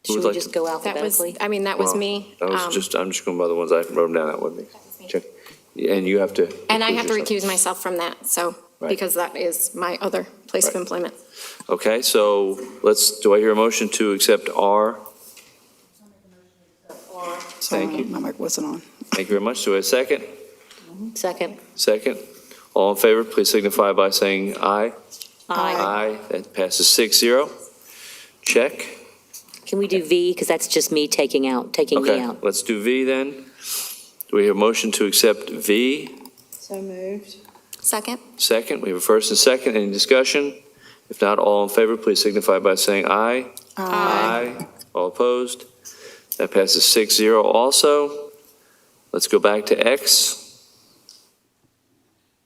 S1: Who
S12: Should
S1: would
S12: we
S1: like
S12: just
S1: to-
S12: go
S11: That was,
S12: alphabetically?
S11: that was
S1: Well,
S11: me.
S1: I'm just going to by the ones I wrote them down. That wasn't me. Check. And you have to.
S11: And I have to
S1: recuse yourself.
S11: recuse myself from that, so,
S1: Right.
S11: because that is my other place of
S1: Right.
S11: employment.
S1: Okay, so do I hear a motion to accept R? Thank you.
S5: My mic wasn't on.
S1: Thank you very much. Do I have a second?
S12: Second.
S1: Second. All in favor, please signify by saying aye.
S12: Aye.
S1: Aye. That passes 6-0. Check.
S12: Can we do V, because that's just me taking me
S1: Okay,
S12: out?
S1: let's do V then. Do we hear a motion to accept V?
S5: So moved.
S16: Second.
S1: Second. We have a first and second. Any discussion? If not, all in favor, please signify by saying aye. Aye. All opposed? That passes 6-0 also. Let's go back to X.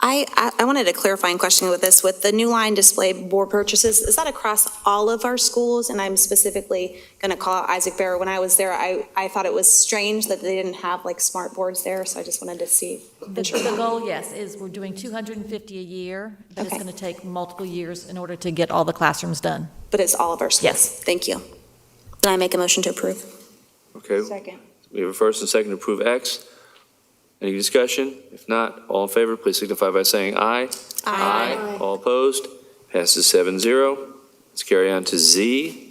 S16: I wanted a clarifying question with this. With the new line display board purchases, is that across all of our schools? And I'm specifically going to call out Isaac Barrow. When I was there, I thought it was strange that they didn't have like smart boards there, so I just wanted to see.
S2: The goal, yes, is we're doing 250 a year, but it's
S16: Okay.
S2: going to take multiple years in order to get all the classrooms done.
S16: But it's all of our schools?
S2: Yes.
S16: Thank you. Then I make a motion to approve.
S1: Okay.
S5: Second.
S1: We have a first and second to approve X. Any discussion? If not, all in favor, please signify by saying aye.
S16: Aye.
S1: All opposed? Passes 7-0. Let's carry on to Z.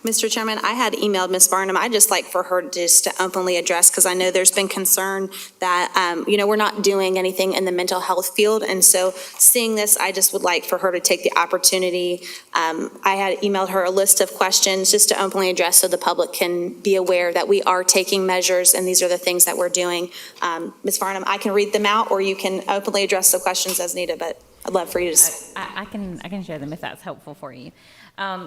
S16: Mr. Chairman, I had emailed Ms. Barnum. I'd just like for her just to openly address, because I know there's been concern that, we're not doing anything in the mental health field. And so seeing this, I just would like for her to take the opportunity. I had emailed her a list of questions just to openly address so the public can be aware that we are taking measures and these are the things that we're doing. Ms. Barnum, I can read them out or you can openly address the questions as needed, but I'd love for you to.
S15: I can share them if that's helpful for you.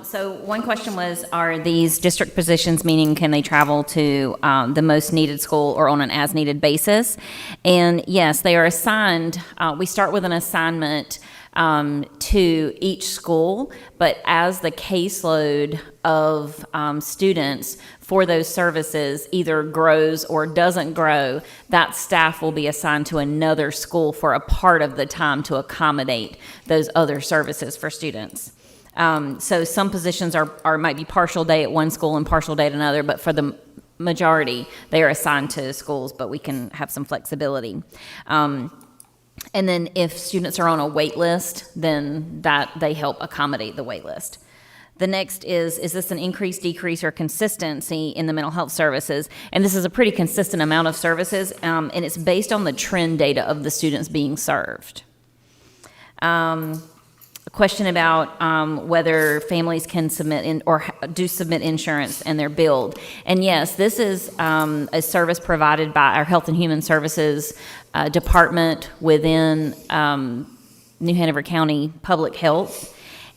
S15: So one question was, are these district positions, meaning can they travel to the most needed school or on an as-needed basis? And yes, they are assigned, we start with an assignment to each school, but as the caseload of students for those services either grows or doesn't grow, that staff will be assigned to another school for a part of the time to accommodate those other services for students. So some positions are might be partial day at one school and partial day at another, but for the majority, they are assigned to schools, but we can have some flexibility. And then if students are on a wait list, then that they help accommodate the wait list. The next is this an increase, decrease, or consistency in the mental health services? And this is a pretty consistent amount of services, and it's based on the trend data of the students being served. A question about whether families can submit do submit insurance and they're billed. And yes, this is a service provided by our Health and Human Services department within New Hanover County Public Health.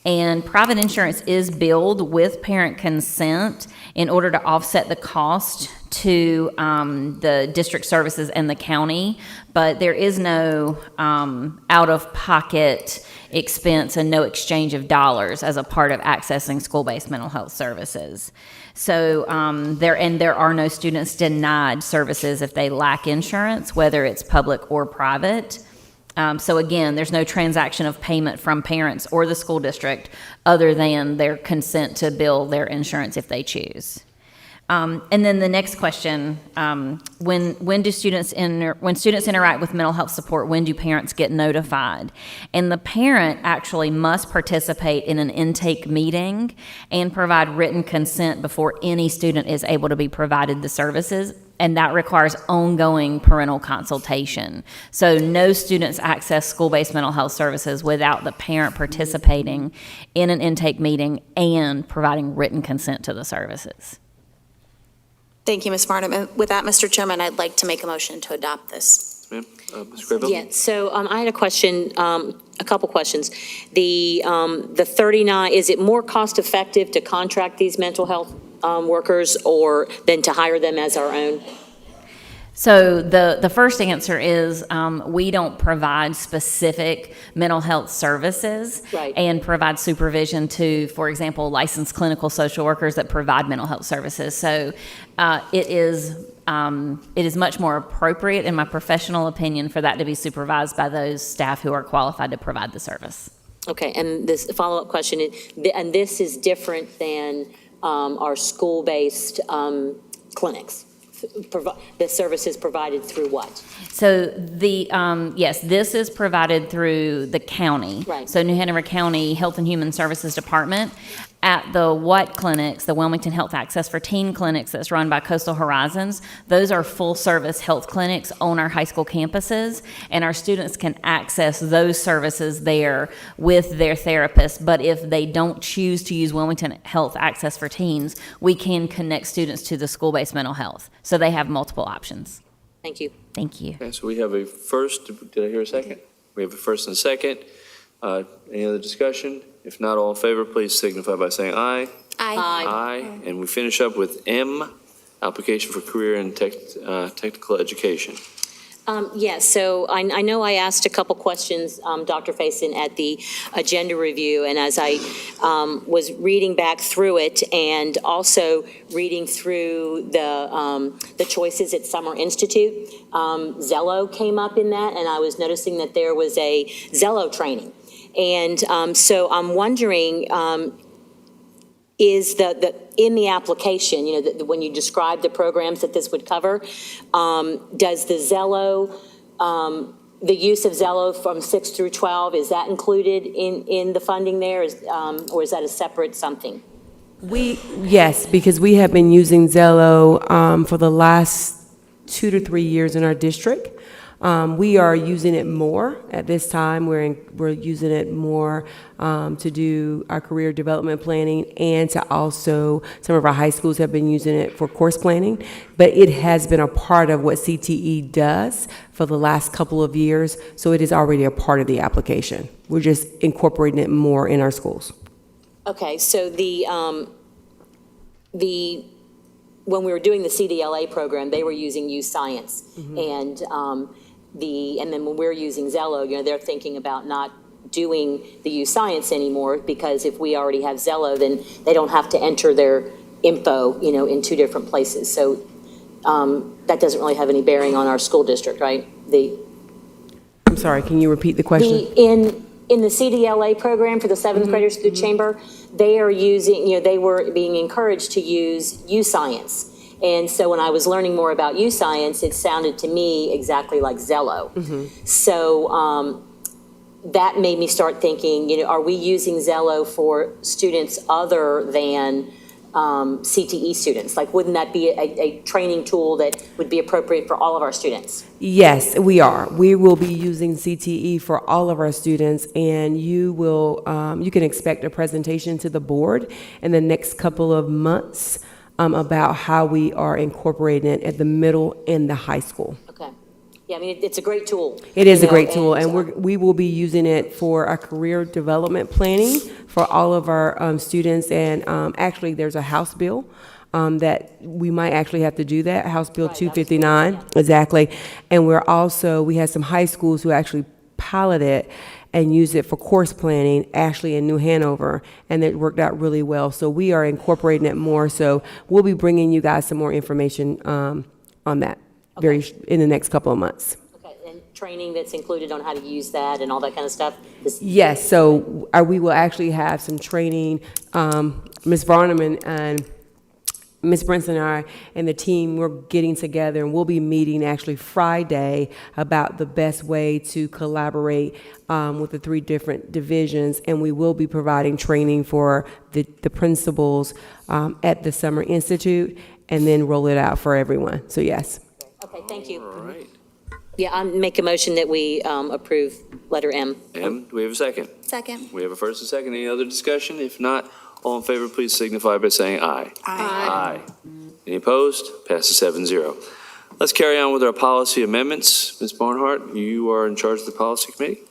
S15: And private insurance is billed with parent consent in order to offset the cost to the district services and the county, but there is no out-of-pocket expense and no exchange of dollars as a part of accessing school-based mental health services. So there are no students denied services if they lack insurance, whether it's public or private. So again, there's no transaction of payment from parents or the school district other than their consent to bill their insurance if they choose. And then the next question, when students interact with mental health support, when do parents get notified? And the parent actually must participate in an intake meeting and provide written consent before any student is able to be provided the services. And that requires ongoing parental consultation. So no students access school-based mental health services without the parent participating in an intake meeting and providing written consent to the services.
S16: Thank you, Ms. Farnham. And with that, Mr. Chairman, I'd like to make a motion to adopt this.
S1: Ma'am, Ms. Graybill?
S12: Yeah, so I had a question, a couple questions. The 39, is it more cost-effective to contract these mental health workers or than to hire them as our own?
S15: So the first answer is we don't provide specific mental health services and provide supervision to, for example, licensed clinical social workers that provide mental health services. So it is much more appropriate, in my professional opinion, for that to be supervised by those staff who are qualified to provide the service.
S12: Okay, and this follow-up question, and this is different than our school-based clinics. The service is provided through what?
S15: So yes, this is provided through the county.
S12: Right.
S15: So New Hanover County Health and Human Services Department. At the WHAT clinics, the Wilmington Health Access for Teen clinics that's run by Coastal Horizons, those are full-service health clinics on our high school campuses, and our students can access those services there with their therapist. But if they don't choose to use Wilmington Health Access for Teens, we can connect students to the school-based mental health. So they have multiple options.
S12: Thank you.
S15: Thank you.
S1: Okay, so we have a first, did I hear a second? We have a first and a second. Any other discussion? If not, all in favor, please signify by saying aye.
S12: Aye.
S1: Aye. And we finish up with M, application for career and technical education.
S12: Yes, so I know I asked a couple questions, Dr. Faison, at the agenda review, and as I was reading back through it and also reading through the choices at Summer Institute, Zello came up in that, and I was noticing that there was a Zello training. And so I'm wondering, is in the application, when you describe the programs that this would cover, does the Zello, the use of Zello from 6 through 12, is that included in the funding there, or is that a separate something?
S17: Yes, because we have been using Zello for the last 2 to 3 years in our district. We are using it more at this time. We're using it more to do our career development planning, and to also, some of our high schools have been using it for course planning. But it has been a part of what CTE does for the last couple of years, so it is already a part of the application. We're just incorporating it more in our schools.
S12: Okay, so when we were doing the CDLA program, they were using Use Science, and then when we're using Zello, they're thinking about not doing the Use Science anymore, because if we already have Zello, then they don't have to enter their info, in 2 different places. So that doesn't really have any bearing on our school district, right?
S17: I'm sorry, can you repeat the question?
S12: In the CDLA program for the 7th graders through Chamber, they are using, they were being encouraged to use Science. And so when I was learning more about U-Science, it sounded to me exactly like Zello. So that made me start thinking, are we using Zello for students other than CTE students? Like, wouldn't that be a training tool that would be appropriate for all of our students?
S17: Yes, we are. We will be using CTE for all of our students, and you can expect a presentation to the board in the next couple of months about how we are incorporating it at the middle and the high school.
S12: Okay. Yeah, I mean, it's a great tool.
S17: It is a great tool, and we will be using it for our career development planning for all of our students. And actually, there's a House bill that we might actually have to do that, House Bill 259, exactly. And we have some high schools who actually pilot it and use it for course planning, actually in New Hanover, and it worked out really well. So we are incorporating it more. So we'll be bringing you guys some more information on that in the next couple of months.
S12: Okay, and training that's included on how to use that and all that kind of stuff?
S17: Yes, so we will actually have some training. Ms. Varnum and Ms. Brinson and I and the team, we're getting together, and we'll be meeting actually Friday about the best way to collaborate with the 3 different divisions, and we will be providing training for the principals at the Summer Institute, and then roll it out for everyone. So yes.
S12: Okay, thank you.
S1: All right.
S12: Yeah, I make a motion that we approve letter M.
S1: M, do we have a second?
S3: Second.
S1: We have a first and second. Any other discussion? If not, all in favor, please signify by saying aye.
S3: Aye.
S1: Any opposed? Passes 7-0. Let's carry on with our policy amendments. Ms. Barnhart, you are in charge of the policy committee.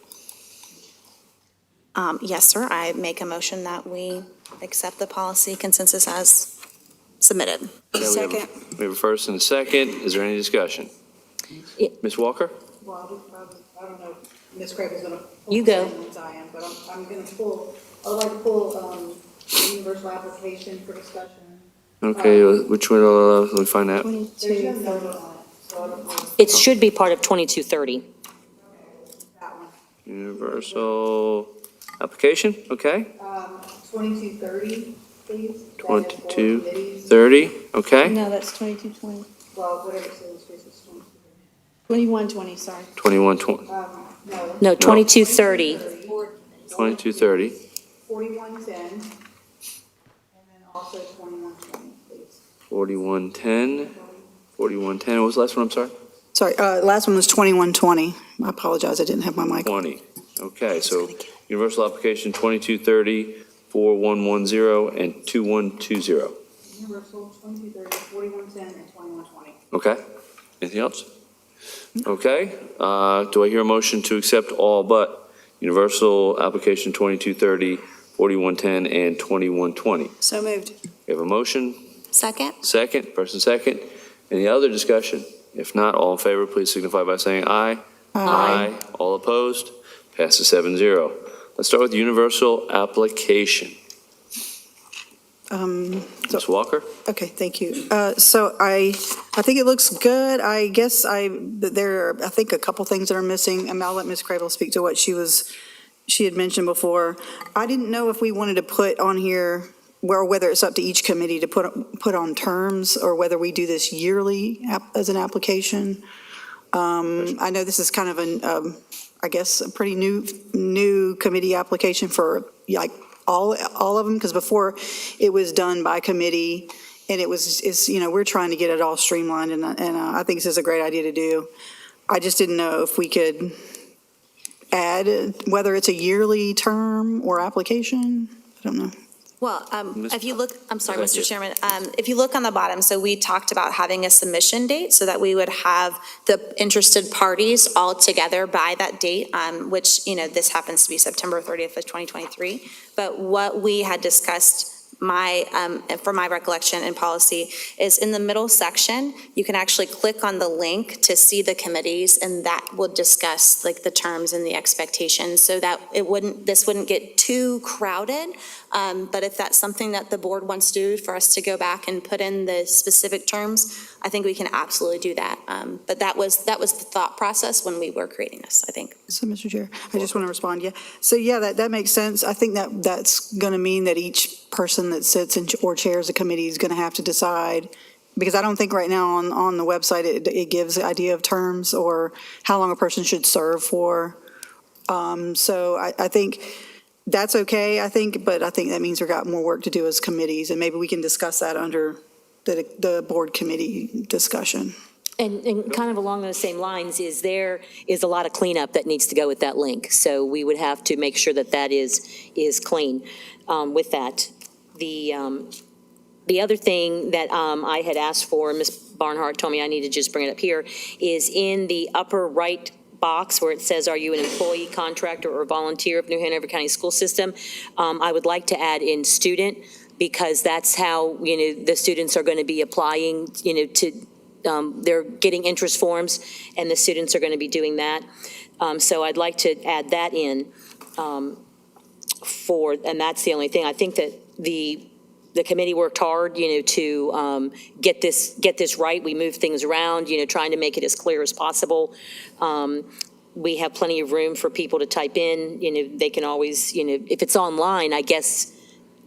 S16: Yes, sir. I make a motion that we accept the policy consensus as submitted.
S1: Okay,
S3: Second.
S1: We have a first and a second. Is there any discussion? Ms. Walker?
S5: Well, I don't know, Ms. Craig is going to.
S12: You go.
S5: I am, but I'm going to I'd like to pull the universal application for discussion.
S1: Okay, which one, let me find out.
S5: There's no number on it, so I don't know.
S12: It should be part of 2230.
S5: That one.
S1: Universal application, okay.
S5: 2230, please.
S1: 2230, okay.
S3: No, that's 2220.
S5: Well, whatever it says, it's
S3: 2120, sorry.
S1: 2120,
S12: No, 2230.
S1: 2230.
S5: 4110, and then also 2120, please.
S1: 4110, 4110, what was the last one, I'm sorry?
S5: Sorry, last one was 2120. I apologize, I didn't have my mic.
S1: 20, okay, so universal application 2230, 4110, and 2120.
S5: Universal, 2230, 4110, and 2120.
S1: Okay, anything else? Okay, do I hear a motion to accept all but universal application 2230, 4110, and 2120?
S3: So moved.
S1: We have a motion,
S16: Second?
S1: second, first and second. Any other discussion? If not, all in favor, please signify by saying aye. Aye. All opposed? Passes 7-0. Let's start with universal application. Ms. Walker?
S5: Okay, thank you. So I think it looks good. I guess there are, I think, a couple things that are missing, and I'll let Ms. Crable speak to what she had mentioned before. I didn't know if we wanted to put on here, or whether it's up to each committee to put on terms, or whether we do this yearly as an application. I know this is kind of I guess, a pretty new committee application for like all of them, because before it was done by committee, and we're trying to get it all streamlined, and I think this is a great idea to do. I just didn't know if we could add whether it's a yearly term or application. I don't know.
S16: Well, if you look, I'm sorry, Mr. Chairman, if you look on the bottom, so we talked about having a submission date so that we would have the interested parties all together by that date, which, this happens to be September 30th of 2023. But what we had discussed, from my recollection and policy, is in the middle section, you can actually click on the link to see the committees, and that will discuss like the terms and the expectations, so that this wouldn't get too crowded. But if that's something that the board wants to do, for us to go back and put in the specific terms, I think we can absolutely do that. But that was the thought process when we were creating this, I think.
S5: So, Mr. Chair, I just want to respond. Yeah. So, yeah, that makes sense. I think that's going to mean that each person that sits or chairs a committee is going to have to decide Because I don't think right now on the website, it gives the idea of terms or how long a person should serve for. So I think that's okay, but I think that means we've got more work to do as committees, and maybe we can discuss that under the board committee discussion.
S12: And kind of along those same lines, there is a lot of cleanup that needs to go with that link. So we would have to make sure that is clean with that. The other thing that I had asked for, Ms. Barnhart told me I need to just bring it up here, is in the upper right box where it says, are you an employee, contractor, or volunteer of New Hanover County School System? I would like to add in student, because that's how, the students are going to be applying, to, they're getting interest forms, and the students are going to be doing that. So I'd like to add that in and that's the only thing. I think that the committee worked hard, to get this right. We moved things around, trying to make it as clear as possible. We have plenty of room for people to type in. They can always, if it's online, I guess,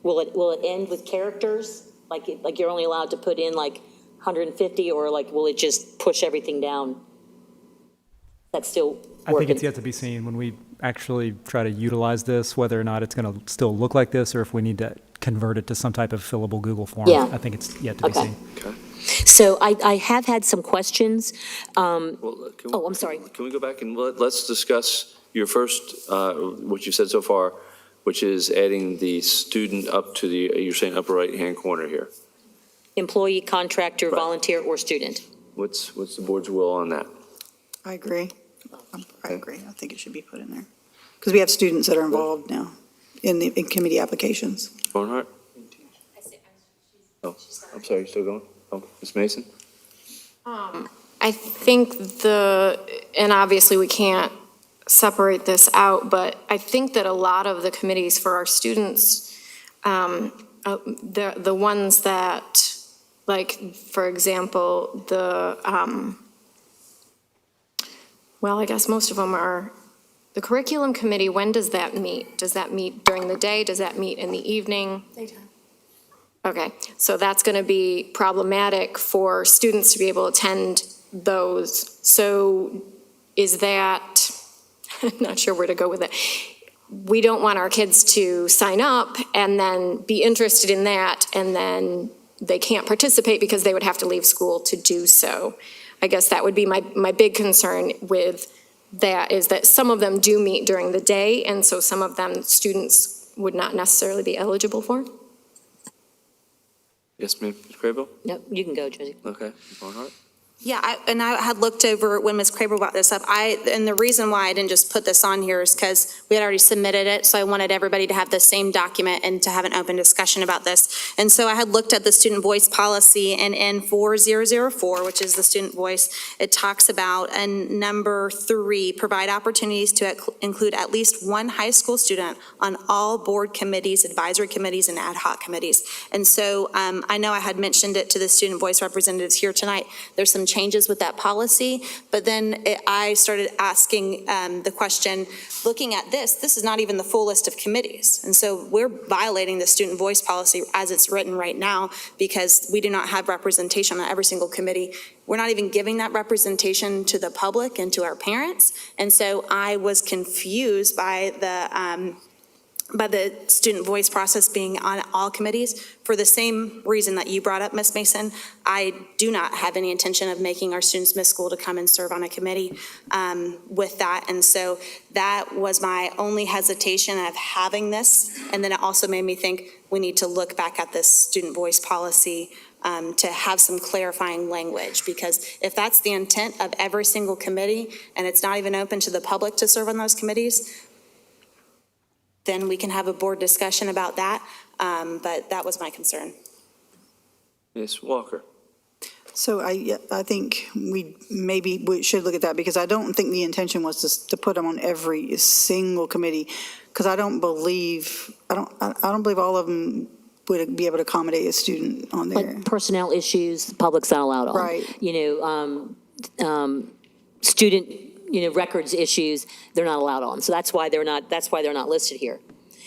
S12: will it end with characters? Like you're only allowed to put in like 150, or like will it just push everything down? That's still working.
S4: I think it's yet to be seen when we actually try to utilize this, whether or not it's going to still look like this, or if we need to convert it to some type of fillable Google form.
S12: Yeah.
S4: I think it's yet to be seen.
S1: Okay.
S12: So I have had some questions. I'm sorry.
S1: Can we go back and let's discuss your first, what you said so far, which is adding the student up to you're saying upper right-hand corner here.
S12: Employee, contractor,
S1: Right.
S12: volunteer, or student.
S1: What's the board's will on that?
S5: I agree. I agree. I think it should be put in there. Because we have students that are involved now in committee applications.
S1: Barnhart? Oh, I'm sorry, you still going? Oh, Ms. Mason?
S11: I think and obviously we can't separate this out, but I think that a lot of the committees for our students, the ones that, like, for example, well, I guess most of them are, the curriculum committee, when does that meet? Does that meet during the day? Does that meet in the evening?
S3: Daytime.
S11: Okay, so that's going to be problematic for students to be able to attend those. So is that, I'm not sure where to go with it. We don't want our kids to sign up and then be interested in that, and then they can't participate because they would have to leave school to do so. I guess that would be my big concern with that, is that some of them do meet during the day, and so some of them students would not necessarily be eligible for.
S1: Yes, Ms. Crable?
S12: No, you can go, Josie.
S1: Okay, Barnhart?
S16: Yeah, I had looked over when Ms. Kraber brought this up. And the reason why I didn't just put this on here is because we had already submitted it, so I wanted everybody to have the same document and to have an open discussion about this. And so I had looked at the student voice policy, and in 4004, which is the student voice, it talks about, and number 3, provide opportunities to include at least one high school student on all board committees, advisory committees, and ad hoc committees. And so I know I had mentioned it to the student voice representatives here tonight. There's some changes with that policy, but then I started asking the question, looking at this is not even the full list of committees. And so we're violating the student voice policy as it's written right now, because we do not have representation on every single committee. We're not even giving that representation to the public and to our parents. And so I was confused by the student voice process being on all committees. For the same reason that you brought up, Ms. Mason, I do not have any intention of making our students miss school to come and serve on a committee with that. And so that was my only hesitation of having this. And then it also made me think we need to look back at this student voice policy to have some clarifying language, because if that's the intent of every single committee and it's not even open to the public to serve on those committees, then we can have a board discussion about that. But that was my concern.
S1: Ms. Walker?
S5: So I think we should look at that, because I don't think the intention was to put them on every single committee, because I don't believe all of them would be able to accommodate a student on there.
S12: Like personnel issues, the public's not allowed on.
S5: Right.
S12: Student, records issues, they're not allowed on. So that's why they're not listed here.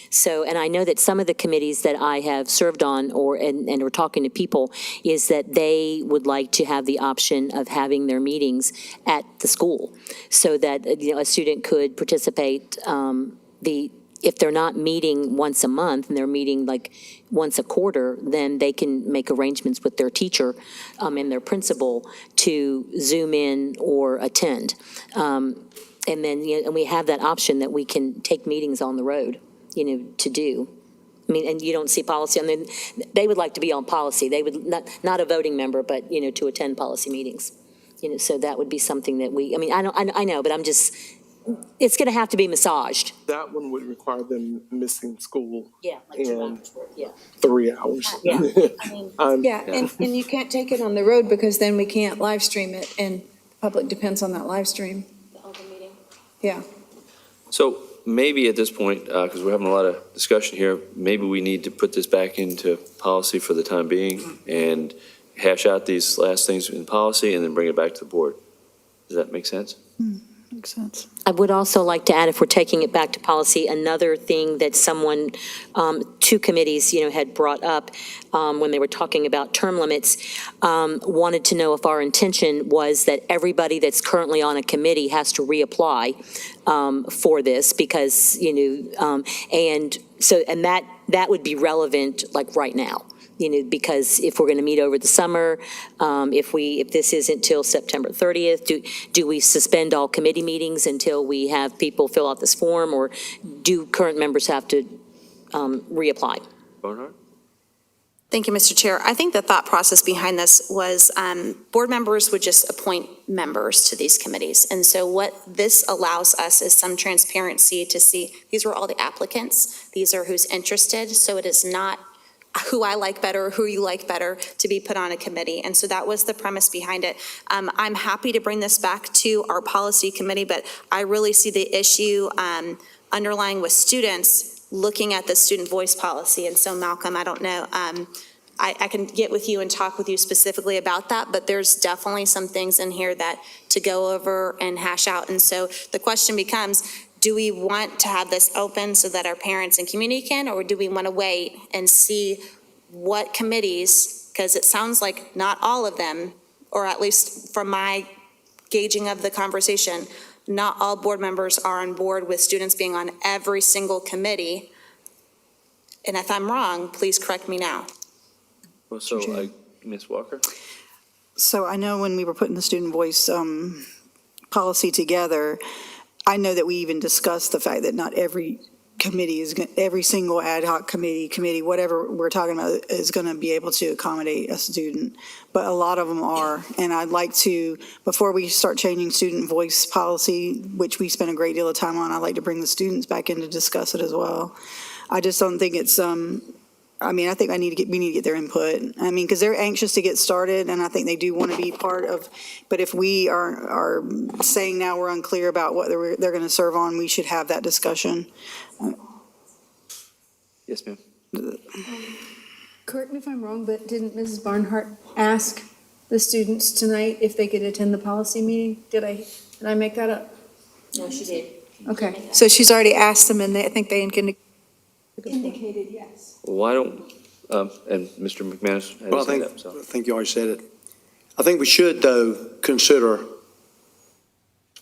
S12: So, and I know that some of the committees that I have served on and are talking to people is that they would like to have the option of having their meetings at the school so that, a student could participate, if they're not meeting once a month and they're meeting like once a quarter, then they can make arrangements with their teacher and their principal to Zoom in or attend. And then, and we have that option that we can take meetings on the road, to do. I mean, and you don't see policy, they would like to be on policy. They would not a voting member, but, to attend policy meetings. So that would be something that I know, but it's going to have to be massaged.
S6: That one would require them missing school.
S12: Yeah, like 2
S6: and
S12: hours worth, yeah.
S6: 3 hours.
S12: Yeah.
S3: And you can't take it on the road because then we can't live stream it, and the public depends on that live stream.
S11: The open meeting.
S3: Yeah.
S1: So maybe at this point, because we're having a lot of discussion here, maybe we need to put this back into policy for the time being and hash out these last things in policy and then bring it back to the board. Does that make sense?
S5: Makes sense.
S12: I would also like to add, if we're taking it back to policy, another thing that someone, 2 committees, had brought up when they were talking about term limits, wanted to know if our intention was that everybody that's currently on a committee has to reapply for this because, and that would be relevant like right now. Because if we're going to meet over the summer, if this isn't till September 30th, do we suspend all committee meetings until we have people fill out this form, or do current members have to reapply?
S1: Barnhart?
S16: Thank you, Mr. Chair. I think the thought process behind this was board members would just appoint members to these committees. And so what this allows us is some transparency to see these were all the applicants. These are who's interested. So it is not who I like better, or who you like better to be put on a committee. And so that was the premise behind it. I'm happy to bring this back to our policy committee, but I really see the issue underlying with students looking at the student voice policy. And so Malcolm, I don't know, I can get with you and talk with you specifically about that, but there's definitely some things in here that to go over and hash out. And so the question becomes, do we want to have this open so that our parents and community can, or do we want to wait and see what committees, because it sounds like not all of them, or at least from my gauging of the conversation, not all board members are on board with students being on every single committee. And if I'm wrong, please correct me now.
S1: Well, so, Ms. Walker?
S5: So I know when we were putting the student voice policy together, I know that we even discussed the fact that not every committee every single ad hoc committee, whatever we're talking about, is going to be able to accommodate a student. But a lot of them are. And I'd like to, before we start changing student voice policy, which we spend a great deal of time on, I'd like to bring the students back in to discuss it as well. I just don't think it's, I think we need to get their input. Because they're anxious to get started, and I think they do want to be part of, but if we are saying now we're unclear about what they're going to serve on, we should have that discussion.
S1: Yes, ma'am.
S3: Correct me if I'm wrong, but didn't Mrs. Barnhart ask the students tonight if they could attend the policy meeting? Did I make that up?
S12: No, she did.
S3: Okay, so she's already asked them, and I think they indicated yes.
S1: Why don't, and Mr. McManus had his hand up, so.
S13: I think you already said it. I think we should, though, consider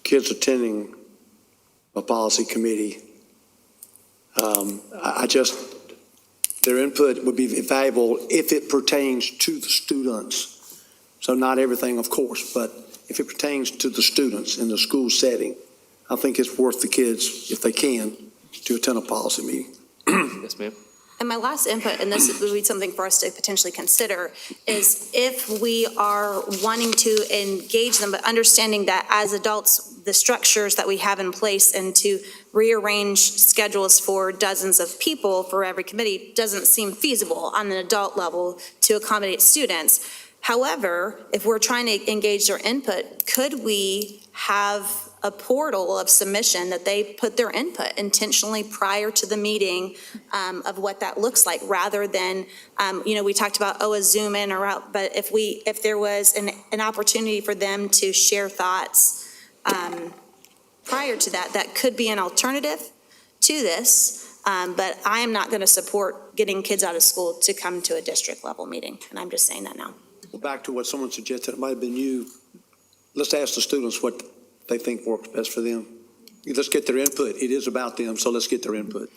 S13: kids attending a policy committee. Their input would be valuable if it pertains to the students. So not everything, of course, but if it pertains to the students in the school setting, I think it's worth the kids, if they can, to attend a policy meeting.
S1: Yes, ma'am.
S16: And my last input, and this would be something for us to potentially consider, is if we are wanting to engage them, but understanding that as adults, the structures that we have in place and to rearrange schedules for dozens of people for every committee doesn't seem feasible on an adult level to accommodate students. However, if we're trying to engage their input, could we have a portal of submission that they put their input intentionally prior to the meeting of what that looks like, rather than, we talked about, a Zoom in or out, but if there was an opportunity for them to share thoughts prior to that, that could be an alternative to this. But I am not going to support getting kids out of school to come to a district level meeting, and I'm just saying that now.
S13: Well, back to what someone suggested, it might have been you. Let's ask the students what they think works best for them. Let's get their input. It is about them, so let's get their input.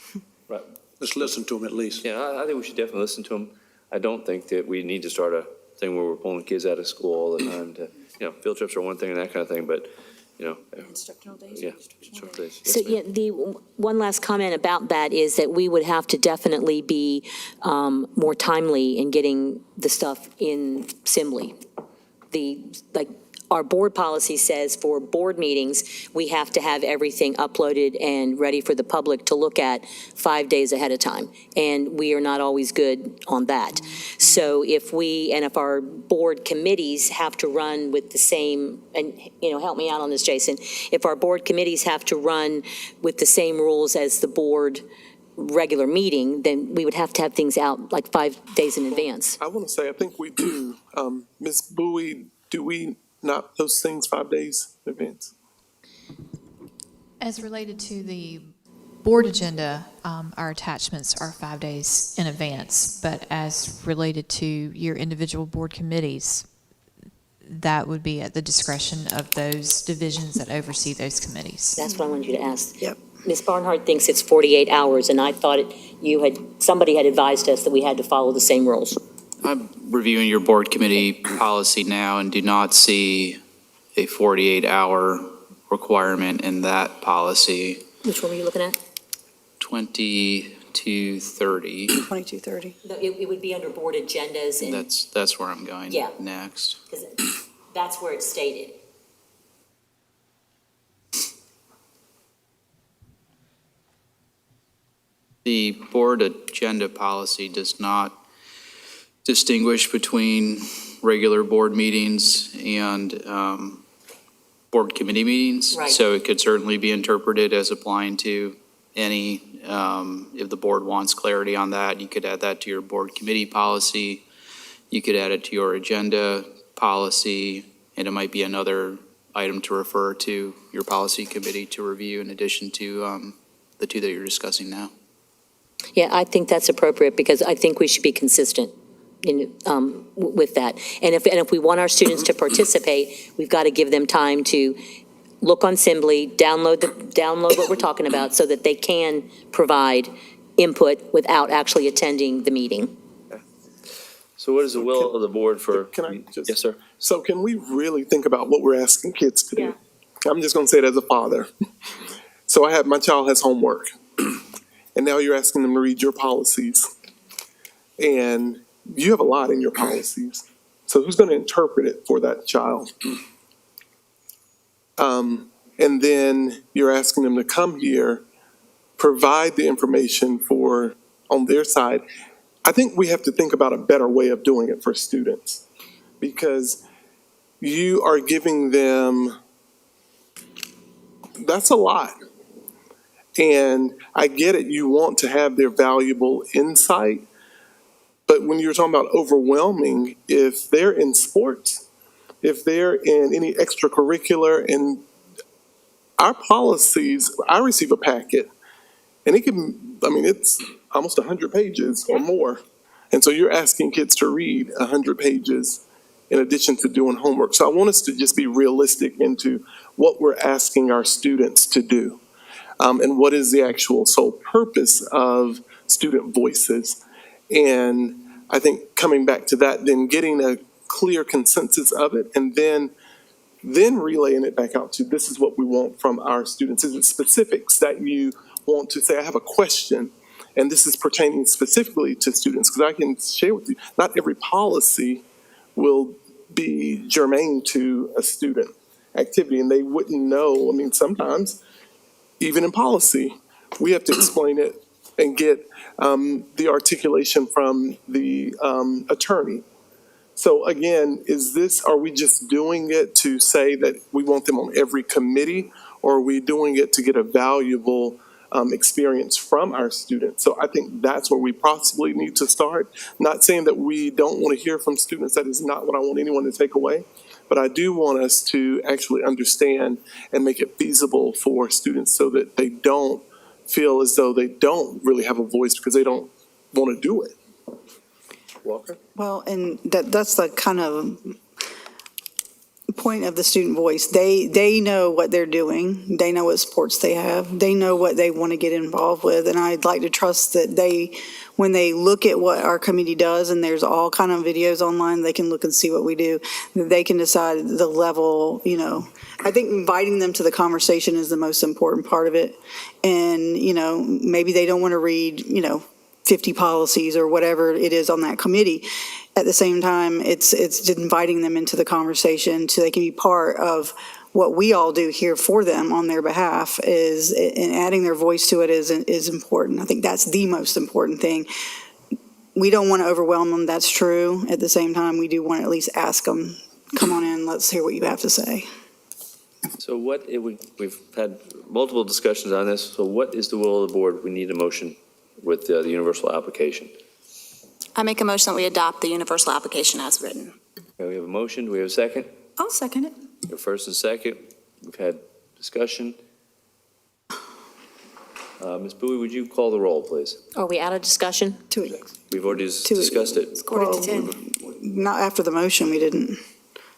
S1: Right.
S13: Let's listen to them at least.
S1: Yeah, I think we should definitely listen to them. I don't think that we need to start a thing where we're pulling kids out of school all the time to, field trips are one thing and that kind of thing, but,
S3: Instructional days.
S1: yeah. Instructional days. Yes,
S12: So,
S1: ma'am.
S12: yeah, the one last comment about that is that we would have to definitely be more timely in getting the stuff in Assembly. Our board policy says for board meetings, we have to have everything uploaded and ready for the public to look at 5 days ahead of time. And we are not always good on that. So if our board committees have to run with the same, and, help me out on this, Jason, if our board committees have to run with the same rules as the board regular meeting, then we would have to have things out like 5 days in advance.
S6: I want to say, I think we do. Ms. Bowie, do we not post things 5 days in advance?
S8: As related to the board agenda, our attachments are 5 days in advance, but as related to your individual board committees, that would be at the discretion of those divisions that oversee those committees.
S12: That's what I wanted you to ask.
S5: Yep.
S12: Ms. Barnhart thinks it's 48 hours, and I thought somebody had advised us that we had to follow the same rules.
S24: I'm reviewing your board committee policy now and do not see a 48-hour requirement in that policy.
S12: Which one were you looking at?
S24: 2230.
S5: 2230.
S12: No, it would be under board agendas, and
S24: That's where I'm going
S12: Yeah.
S24: next.
S12: that's where it's stated.
S24: The board agenda policy does not distinguish between regular board meetings and board committee meetings.
S12: Right.
S24: So it could certainly be interpreted as applying to any, if the board wants clarity on that, you could add that to your board committee policy. You could add it to your agenda policy, and it might be another item to refer to your policy committee to review in addition to the two that you're discussing now.
S12: Yeah, I think that's appropriate because I think we should be consistent with that. And if we want our students to participate, we've got to give them time to look on Assembly, download what we're talking about so that they can provide input without actually attending the meeting.
S1: So what is the will of the board for?
S6: Can I just?
S1: Yes, sir.
S6: So can we really think about what we're asking kids to do? I'm just going to say it as a father. So my child has homework, and now you're asking them to read your policies. And you have a lot in your policies. So who's going to interpret it for that child? And then you're asking them to come here, provide the information on their side. I think we have to think about a better way of doing it for students, because you are giving them, that's a lot. And I get it, you want to have their valuable insight, but when you're talking about overwhelming, if they're in sports, if they're in any extracurricular, and our policies, I receive a packet, and it's almost 100 pages or more. And so you're asking kids to read 100 pages in addition to doing homework. So I want us to just be realistic into what we're asking our students to do. And what is the actual sole purpose of student voices. And I think coming back to that, then getting a clear consensus of it, and then relaying it back out to, this is what we want from our students. Is it specifics that you want to say, I have a question, and this is pertaining specifically to students? Because I can share with you, not every policy will be germane to a student activity, and they wouldn't know. Sometimes, even in policy, we have to explain it and get the articulation from the attorney. So again, are we just doing it to say that we want them on every committee, or are we doing it to get a valuable experience from our students? So I think that's where we possibly need to start. Not saying that we don't want to hear from students. That is not what I want anyone to take away. But I do want us to actually understand and make it feasible for students so that they don't feel as though they don't really have a voice because they don't want to do it.
S13: Walker?
S5: Well, and that's the kind of point of the student voice. They know what they're doing. They know what sports they have. They know what they want to get involved with. And I'd like to trust that when they look at what our committee does, and there's all kind of videos online, they can look and see what we do, that they can decide the level, I think inviting them to the conversation is the most important part of it. And, maybe they don't want to read, 50 policies or whatever it is on that committee. At the same time, it's inviting them into the conversation so they can be part of what we all do here for them on their behalf, and adding their voice to it is important. I think that's the most important thing. We don't want to overwhelm them, that's true. At the same time, we do want to at least ask them, come on in, let's hear what you have to say.
S1: So we've had multiple discussions on this, so what is the will of the board? We need a motion with the universal application.
S16: I make a motion that we adopt the universal application as written.
S1: Okay, we have a motion, do we have a second?
S3: I'll second it.
S1: Your first and second, we've had discussion. Ms. Bowie, would you call the roll, please?
S12: Are we out of discussion?
S1: We've already discussed it.
S3: Quarter to 10.
S5: Not after the motion, we didn't.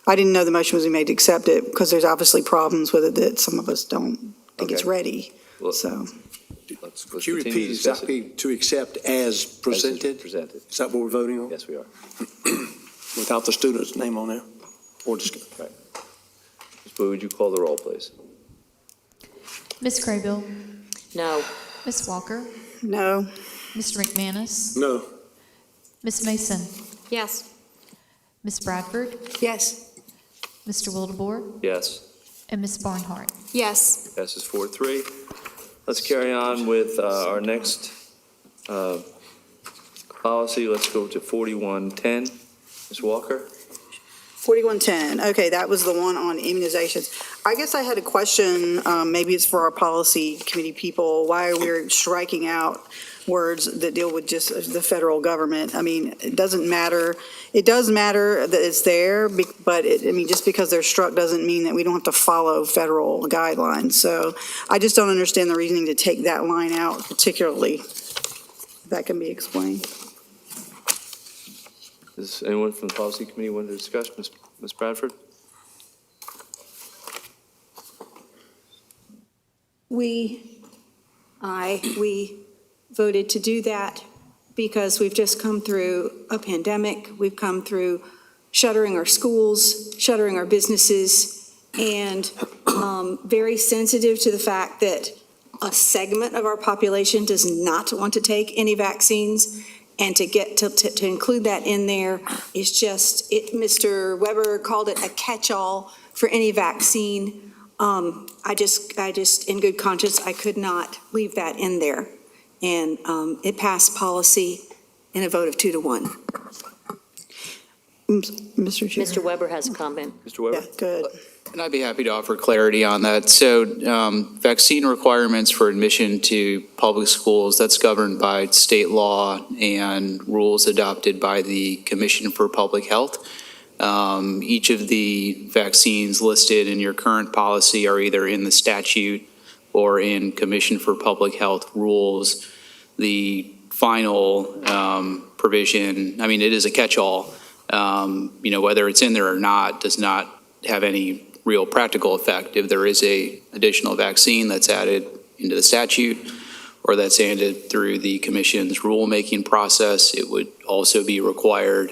S5: I didn't know the motion was made to accept it, because there's obviously problems with it that some of us don't think it's ready, so.
S1: Let's
S13: Could you
S1: continue
S13: repeat,
S1: to
S13: is
S1: discuss
S13: that
S1: it.
S13: be to accept as presented?
S1: Presented.
S13: Is that what we're voting on?
S1: Yes, we are.
S13: Without the student's name on there? Or just,
S1: Right. Ms. Bowie, would you call the roll, please?
S8: Ms. Craybill?
S12: No.
S8: Ms. Walker?
S5: No.
S8: Mr. McManus?
S13: no.
S8: Ms. Mason?
S11: Yes.
S8: Ms. Bradford?
S3: Yes.
S8: Mr. Wildebohr?
S1: Yes.
S8: And Ms. Barnhart?
S16: Yes.
S1: Passes 4-3. Let's carry on with our next policy. Let's go to 4110. Ms. Walker?
S5: 4110, okay, that was the one on immunizations. I guess I had a question, maybe it's for our policy committee people, why we're striking out words that deal with just the federal government. I mean, it doesn't matter. It does matter that it's there, but just because they're struck doesn't mean that we don't have to follow federal guidelines. So I just don't understand the reasoning to take that line out particularly. If that can be explained.
S1: Does anyone from the policy committee want to discuss? Ms. Bradford?
S3: We voted to do that because we've just come through a pandemic. We've come through shuttering our schools, shuttering our businesses, and very sensitive to the fact that a segment of our population does not want to take any vaccines. And to include that in there is just, Mr. Weber called it a catch-all for any vaccine. I just, in good conscience, I could not leave that in there. And it passed policy in a vote of 2-1.
S5: Mr. Chair.
S12: Mr. Weber has a comment.
S1: Mr. Weber?
S5: Yeah, good.
S24: And I'd be happy to offer clarity on that. So vaccine requirements for admission to public schools, that's governed by state law and rules adopted by the Commission for Public Health. Each of the vaccines listed in your current policy are either in the statute or in Commission for Public Health rules. The final provision, I mean, it is a catch-all. Whether it's in there or not does not have any real practical effect. If there is a additional vaccine that's added into the statute or that's added through the commission's rulemaking process, it would also be required.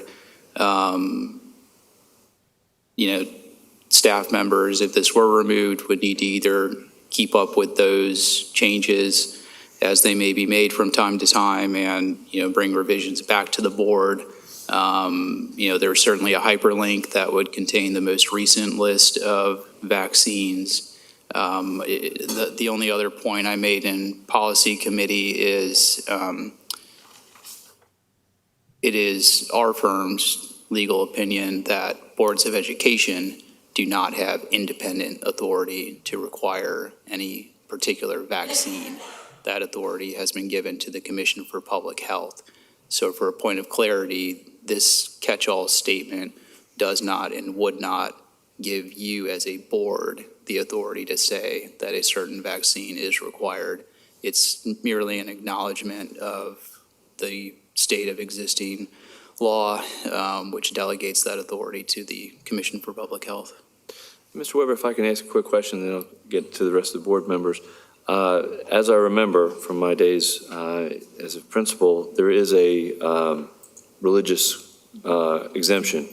S24: Staff members, if this were removed, would need to either keep up with those changes as they may be made from time to time and, bring revisions back to the board. There's certainly a hyperlink that would contain the most recent list of vaccines. The only other point I made in policy committee is it is our firm's legal opinion that boards of education do not have independent authority to require any particular vaccine. That authority has been given to the Commission for Public Health. So for a point of clarity, this catch-all statement does not and would not give you as a board the authority to say that a certain vaccine is required It's merely an acknowledgement of the state of existing law, which delegates that authority to the Commission for Public Health.
S1: Mr. Weber, if I can ask a quick question, then I'll get to the rest of the board members. As I remember from my days as a principal, there is a religious exemption.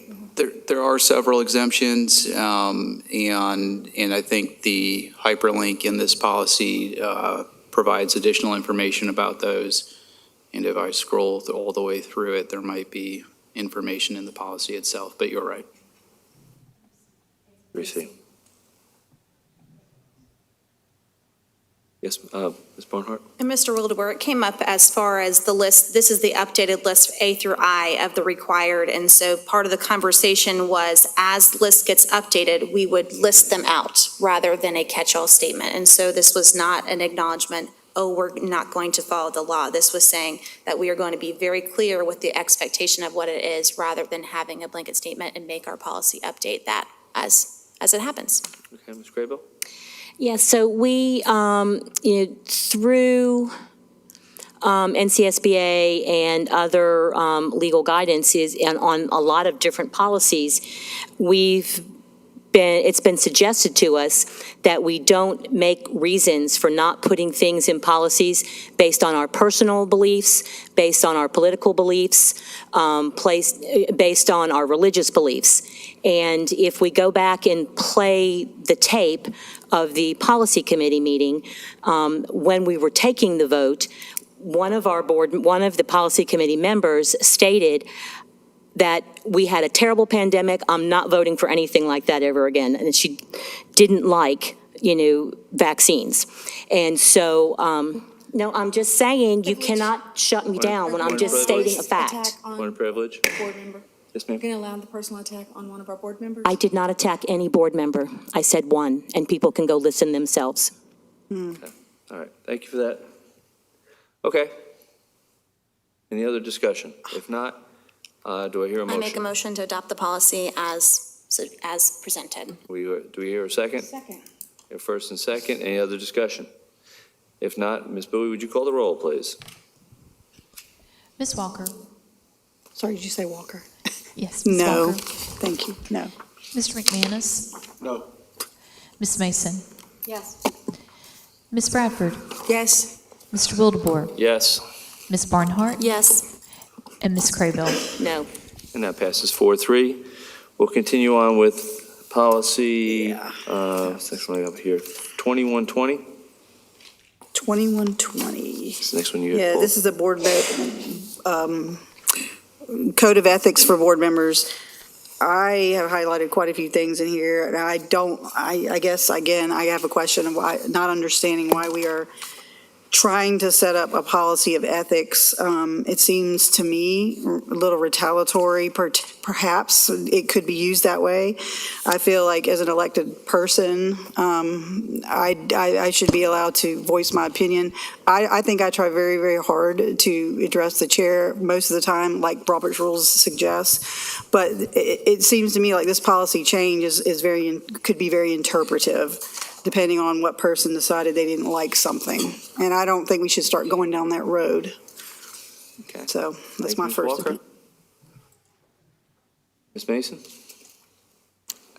S24: There are several exemptions, and I think the hyperlink in this policy provides additional information about those. And if I scroll all the way through it, there might be information in the policy itself, but you're right.
S1: Receive. Yes, Ms. Barnhart?
S16: And Mr. Wildeboer, it came up as far as the list, this is the updated list A through I of the required, and so part of the conversation was as list gets updated, we would list them out rather than a catch-all statement. And so this was not an acknowledgement, oh, we're not going to follow the law. This was saying that we are going to be very clear with the expectation of what it is rather than having a blanket statement and make our policy update that as it happens.
S1: Okay, Ms. Craybill?
S12: Yeah, so we, through NCSBA and other legal guidances and on a lot of different policies, it's been suggested to us that we don't make reasons for not putting things in policies based on our personal beliefs, based on our political beliefs, based on our religious beliefs. And if we go back and play the tape of the policy committee meeting, when we were taking the vote, one of the policy committee members stated that we had a terrible pandemic. I'm not voting for anything like that ever again. And she didn't like, vaccines. And so, no, I'm just saying you cannot shut me down when I'm just stating a fact.
S1: Point of privilege?
S3: Board member.
S1: Yes, ma'am.
S3: You're going to allow the personal attack on one of our board members?
S12: I did not attack any board member. I said one, and people can go listen themselves.
S1: Okay. All right, thank you for that. Okay. Any other discussion? If not, do I hear a motion?
S16: I make a motion to adopt the policy as presented.
S1: Do we hear a second?
S3: Second.
S1: Your first and second. Any other discussion? If not, Ms. Bowie, would you call the roll, please?
S8: Ms. Walker?
S5: Sorry, did you say Walker?
S8: Yes, Ms.
S5: No,
S8: Walker.
S5: thank you, no.
S8: Mr. McManus?
S13: No.
S8: Ms. Mason?
S3: Yes.
S8: Ms. Bradford?
S3: Yes.
S8: Mr. Wildeboer?
S1: Yes.
S8: Ms. Barnhart?
S16: Yes.
S8: And Ms. Craybill?
S12: No.
S1: And that passes 4-3. We'll continue on with policy, what's the next one I have here? 2120?
S5: 2120.
S1: This is the next one you
S5: Yeah,
S1: pulled.
S5: this is a board, code of ethics for board members. I have highlighted quite a few things in here, and I guess, again, I have a question of why, not understanding why we are trying to set up a policy of ethics. It seems to me a little retaliatory, perhaps it could be used that way. I feel like as an elected person, I should be allowed to voice my opinion. I think I try very, very hard to address the chair most of the time, like Robert's rules suggest. But it seems to me like this policy change could be very interpretive, depending on what person decided they didn't like something. And I don't think we should start going down that road.
S1: Okay.
S5: So that's
S1: Thank
S5: my
S1: you,
S5: first
S1: Walker.
S5: opinion.
S1: Ms. Mason?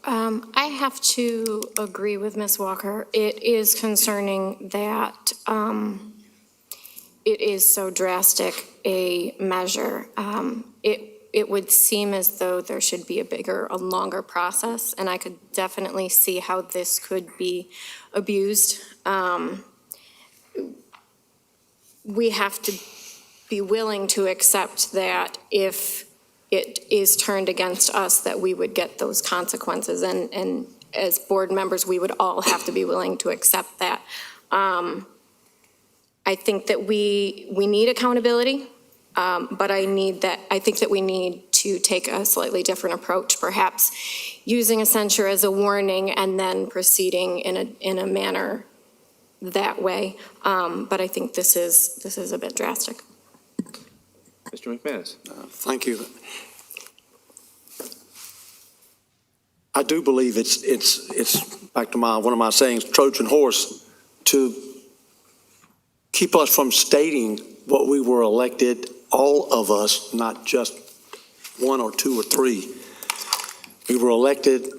S11: I have to agree with Ms. Walker. It is concerning that it is so drastic a measure. It would seem as though there should be a longer process, and I could definitely see how this could be abused. We have to be willing to accept that if it is turned against us, that we would get those consequences, and as board members, we would all have to be willing to accept that. I think that we need accountability. But I think that we need to take a slightly different approach, perhaps using a censure as a warning and then proceeding in a manner that way. But I think this is a bit drastic.
S1: Mr. McManus?
S13: Thank you. I do believe it's back to one of my sayings, Trojan horse, to
S19: keep us from stating what we were elected, all of us, not just one or two or three. We were elected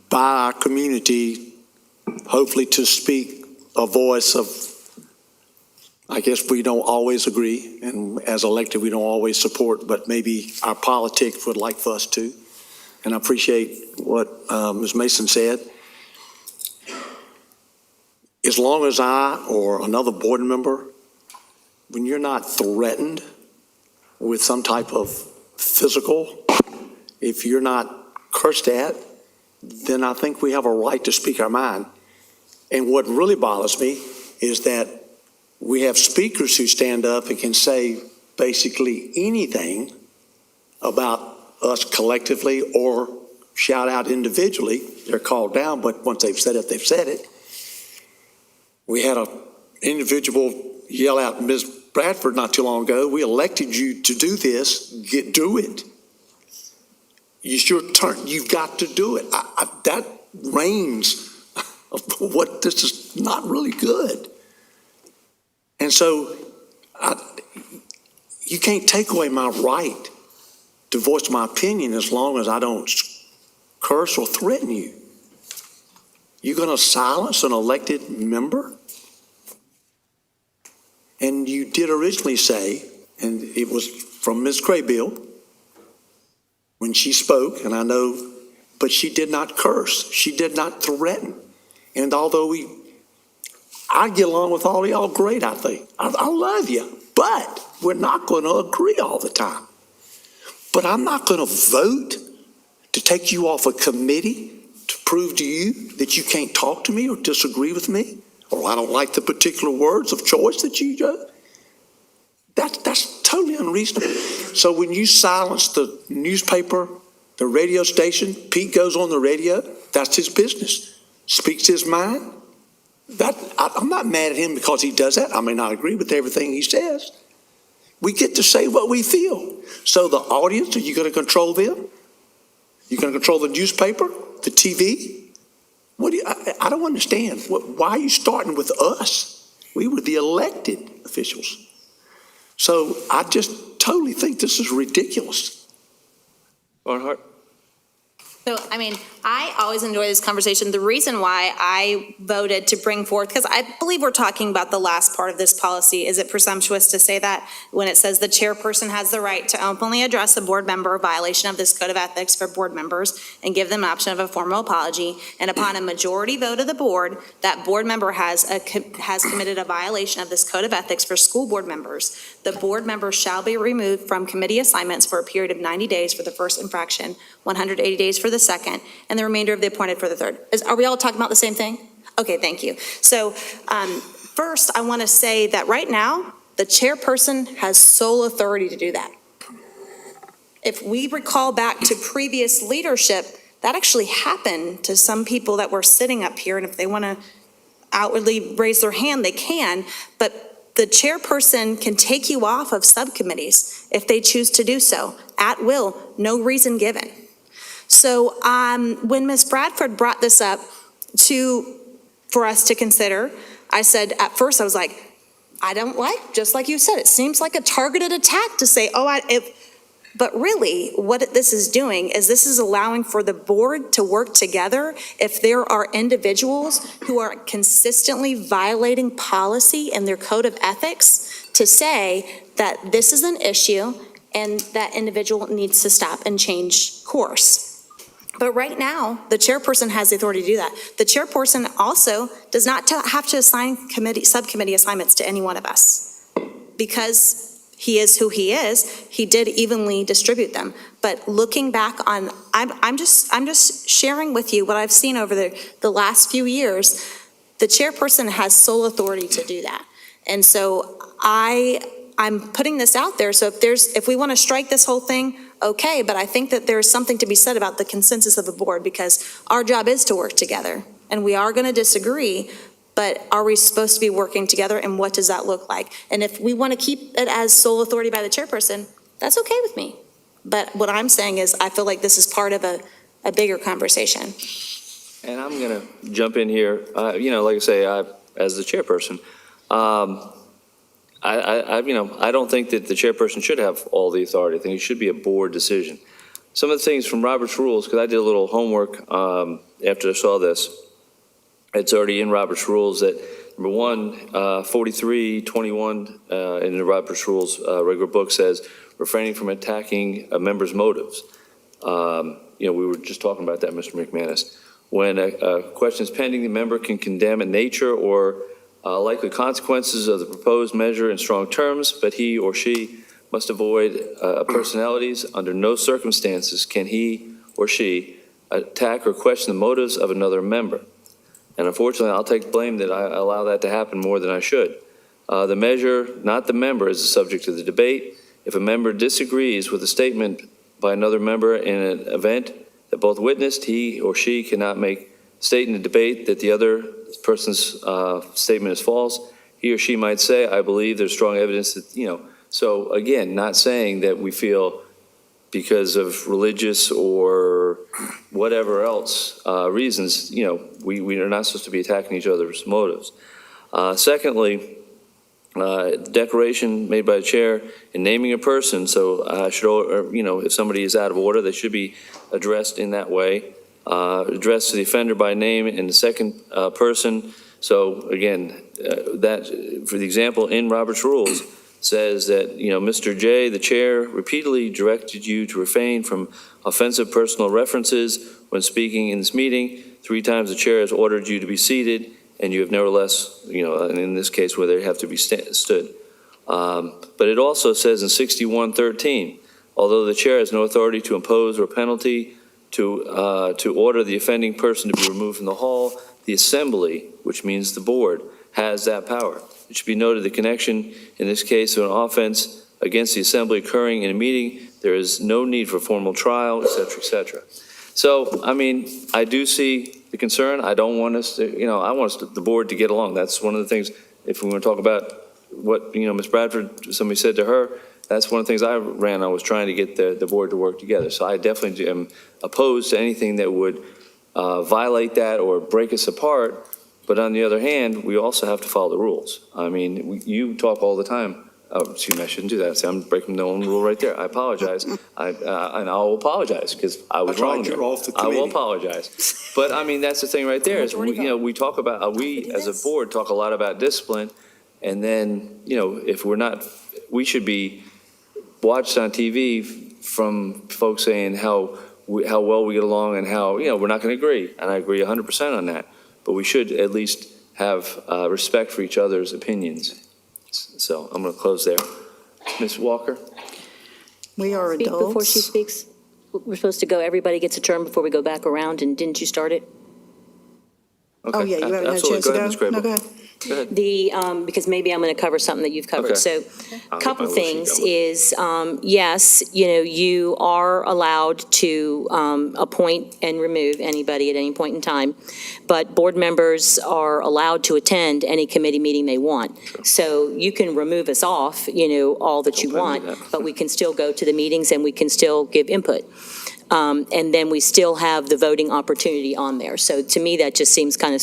S19: by our community, hopefully to speak a voice of, I guess we don't always agree, and as elected we don't always support, but maybe our politics would like for us to. And I appreciate what Ms. Mason said. As long as I or another board member, when you're not threatened with some type of physical, if you're not cursed at, then I think we have a right to speak our mind. And what really bothers me is that we have speakers who stand up and can say basically anything about us collectively or shout out individually. They're called down, but once they've said it, they've said it. We had an individual yell out, Ms. Bradford, not too long ago, we elected you to do this, do it. It's your turn, you've got to do it. That reigns of what this is not really good. And so you can't take away my right to voice my opinion as long as I don't curse or threaten you. You're going to silence an elected member? And you did originally say, and it was from Ms. Craybill, when she spoke, and I know, but she did not curse. She did not threaten. And although I get along with all of y'all great, I think. I love you, but we're not going to agree all the time. But I'm not going to vote to take you off a committee to prove to you that you can't talk to me or disagree with me, or I don't like the particular words of choice that you do. That's totally unreasonable. So when you silence the newspaper, the radio station, Pete goes on the radio, that's his business. Speaks his mind. I'm not mad at him because he does that. I may not agree with everything he says. We get to say what we feel. So the audience, are you going to control them? You're going to control the newspaper, the TV? I don't understand. Why are you starting with us? We were the elected officials. So I just totally think this is ridiculous.
S1: Barnhart?
S16: So, I mean, I always enjoy this conversation. The reason why I voted to bring forth, because I believe we're talking about the last part of this policy. Is it presumptuous to say that when it says the chairperson has the right to openly address a board member violation of this code of ethics for board members and give them an option of a formal apology, and upon a majority vote of the board, that board member has committed a violation of this code of ethics for school board members, the board member shall be removed from committee assignments for a period of 90 days for the first infraction, 180 days for the second, and the remainder of the appointed for the third. Are we all talking about the same thing? Okay, thank you. So first, I want to say that right now, the chairperson has sole authority to do that. If we recall back to previous leadership, that actually happened to some people that were sitting up here, and if they want to outwardly raise their hand, they can, but the chairperson can take you off of subcommittees if they choose to do so, at will, no reason given. So when Ms. Bradford brought this up for us to consider, I said, at first I was like, I don't like, just like you said, it seems like a targeted attack to say, but really what this is doing is this is allowing for the board to work together if there are individuals who are consistently violating policy and their code of ethics to say that this is an issue and that individual needs to stop and change course. But right now, the chairperson has the authority to do that. The chairperson also does not have to assign subcommittee assignments to any one of us. Because he is who he is, he did evenly distribute them. But looking back on, I'm just sharing with you what I've seen over the last few years. The chairperson has sole authority to do that. And so I'm putting this out there. So if we want to strike this whole thing, okay, but I think that there's something to be said about the consensus of the board, because our job is to work together, and we are going to disagree, but are we supposed to be working together, and what does that look like? And if we want to keep it as sole authority by the chairperson, that's okay with me. But what I'm saying is I feel like this is part of a bigger conversation.
S1: And I'm going to jump in here. Like I say, as the chairperson, I don't think that the chairperson should have all the authority. I think it should be a board decision. Some of the things from Robert's Rules, because I did a little homework after I saw this, it's already in Robert's Rules that, number one, 4321 in the Robert's Rules regular book says, refraining from attacking a member's motives. We were just talking about that, Mr. McManus. When a question is pending, the member can condemn a nature or likely consequences of the proposed measure in strong terms, but he or she must avoid personalities. Under no circumstances can he or she attack or question the motives of another member. And unfortunately, I'll take blame that I allow that to happen more than I should. The measure, not the member, is the subject of the debate. If a member disagrees with a statement by another member in an event that both witnessed, he or she cannot state in the debate that the other person's statement is false. He or she might say, I believe there's strong evidence that, so again, not saying that we feel because of religious or whatever else reasons, we are not supposed to be attacking each other's motives. Secondly, declaration made by the chair in naming a person, so if somebody is out of order, they should be addressed in that way. Addressed to the offender by name in the second person. So again, that, for the example, in Robert's Rules, says that, Mr. J, the chair, repeatedly directed you to refrain from offensive personal references when speaking in this meeting. 3 times the chair has ordered you to be seated, and you have nevertheless, and in this case where they have to be stood. But it also says in 6113, although the chair has no authority to impose or penalty to order the offending person to be removed from the hall, the assembly, which means the board, has that power. It should be noted the connection in this case of an offense against the assembly occurring in a meeting, there is no need for formal trial, et cetera, et cetera. So, I do see the concern. I don't want us to, I want the board to get along. That's one of the things, if we want to talk about what, Ms. Bradford, somebody said to her, that's one of the things I ran on, was trying to get the board to work together. So I definitely am opposed to anything that would violate that or break us apart. But on the other hand, we also have to follow the rules. You talk all the time. Oh, excuse me, I shouldn't do that. See, I'm breaking the own rule right there. I apologize. And I'll apologize because I was wrong there. I will apologize. But that's the thing right there is, we talk about, we as a board talk a lot about discipline. And then, if we're not, we should be watched on TV from folks saying how well we get along and how, we're not going to agree. And I agree 100% on that. But we should at least have respect for each other's opinions. So I'm going to close there. Ms. Walker?
S5: We are
S12: Speak
S5: adults.
S12: before she speaks. We're supposed to go, everybody gets a turn before we go back around, and didn't you start it?
S1: Okay.
S5: Oh, yeah, you haven't had a
S1: Absolutely.
S5: chance to
S1: Go
S5: go?
S1: ahead, Ms. Grable.
S5: No, go ahead.
S1: Go ahead.
S12: Because maybe I'm going to cover something that you've covered.
S1: Okay.
S12: So,
S1: I'll
S12: couple
S1: get my little sheet
S12: things
S1: going.
S12: is, yes, you are allowed to appoint and remove anybody at any point in time, but board members are allowed to attend any committee meeting they want. So you can remove us off, all that you
S1: Don't
S12: want,
S1: do that.
S12: but we can still go to the meetings and we can still give input. And then we still have the voting opportunity on there. So to me, that just seems kind of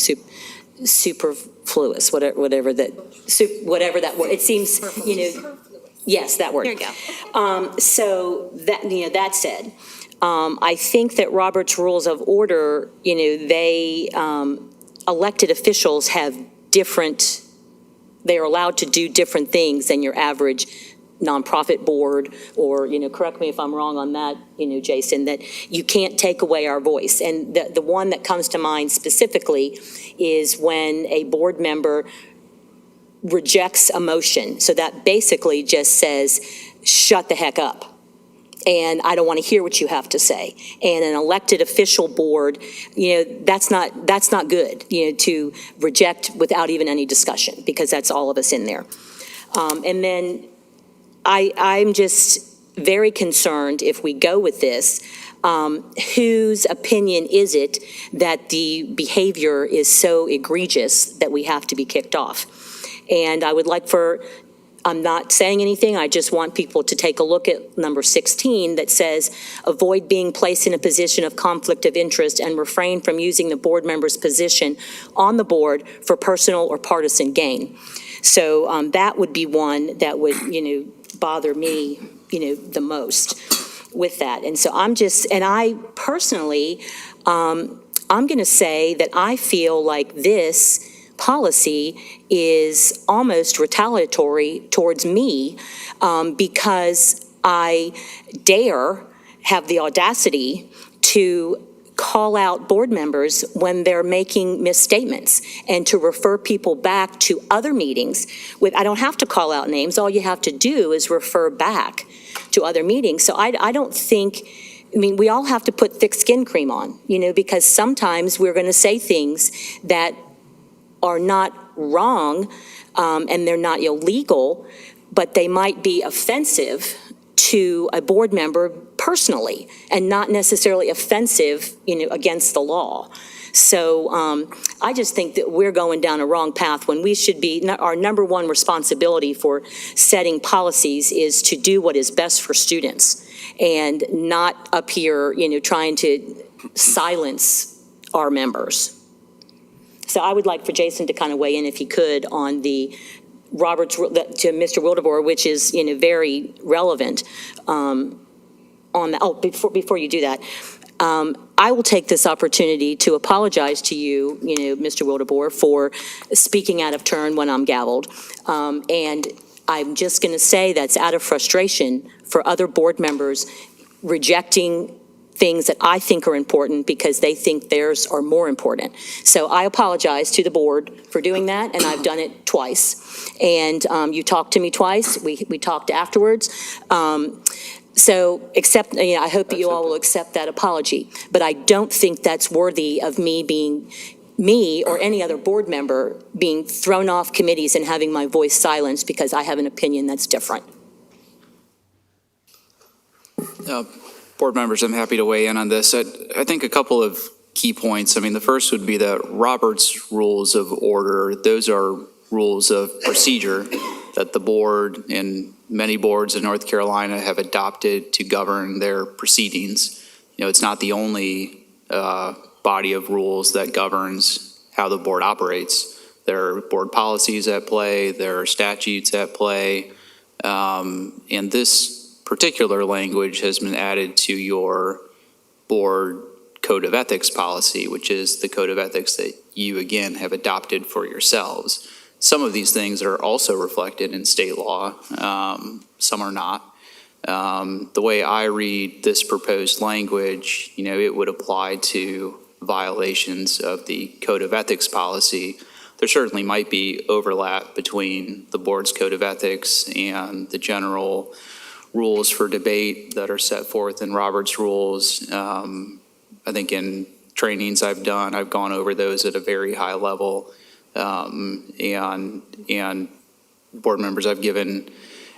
S12: superfluous, whatever that word, it seems, yes, that word.
S16: There you go.
S12: So that said, I think that Robert's Rules of Order, they, elected officials have they are allowed to do different things than your average nonprofit board, or, correct me if I'm wrong on that, Jason, that you can't take away our voice. And the one that comes to mind specifically is when a board member rejects a motion. So that basically just says, shut the heck up. And I don't want to hear what you have to say. And an elected official board, that's not good, to reject without even any discussion, because that's all of us in there. And then I'm just very concerned, if we go with this, whose opinion is it that the behavior is so egregious that we have to be kicked off? And I would like for I'm not saying anything. I just want people to take a look at number 16 that says, avoid being placed in a position of conflict of interest and refrain from using the board member's position on the board for personal or partisan gain. So that would be one that would, bother me, the most with that. And so I personally, I'm going to say that I feel like this policy is almost retaliatory towards me because I dare have the audacity to call out board members when they're making misstatements and to refer people back to other meetings. I don't have to call out names. All you have to do is refer back to other meetings. So I don't think, we all have to put thick skin cream on, because sometimes we're going to say things that are not wrong and they're not illegal, but they might be offensive to a board member personally and not necessarily offensive, against the law. So I just think that we're going down a wrong path when we should be, our number one responsibility for setting policies is to do what is best for students and not up here, trying to silence our members. So I would like for Jason to kind of weigh in, if he could, on the Roberts to Mr. Wildeboer, which is very relevant on that. Oh, before you do that, I will take this opportunity to apologize to you, Mr. Wildeboer, for speaking out of turn when I'm gavelled, and I'm just going to say that's out of frustration for other board members rejecting things that I think are important because they think theirs are more important. So I apologize to the board for doing that, and I've done it twice. And you talked to me twice. We talked afterwards. So I hope that you all will accept that apology. But I don't think that's worthy of me or any other board member being thrown off committees and having my voice silenced because I have an opinion that's different.
S24: Board members, I'm happy to weigh in on this. I think a couple of key points. The first would be that Robert's Rules of Order, those are rules of procedure that the board and many boards in North Carolina have adopted to govern their proceedings. It's not the only body of rules that governs how the board operates. There are board policies at play, there are statutes at play, and this particular language has been added to your board code of ethics policy, which is the code of ethics that you, again, have adopted for yourselves. Some of these things are also reflected in state law. Some are not. The way I read this proposed language, it would apply to violations of the code of ethics policy. There certainly might be overlap between the board's code of ethics and the general rules for debate that are set forth in Robert's Rules. I think in trainings I've done, I've gone over those at a very high level. And board members, I've given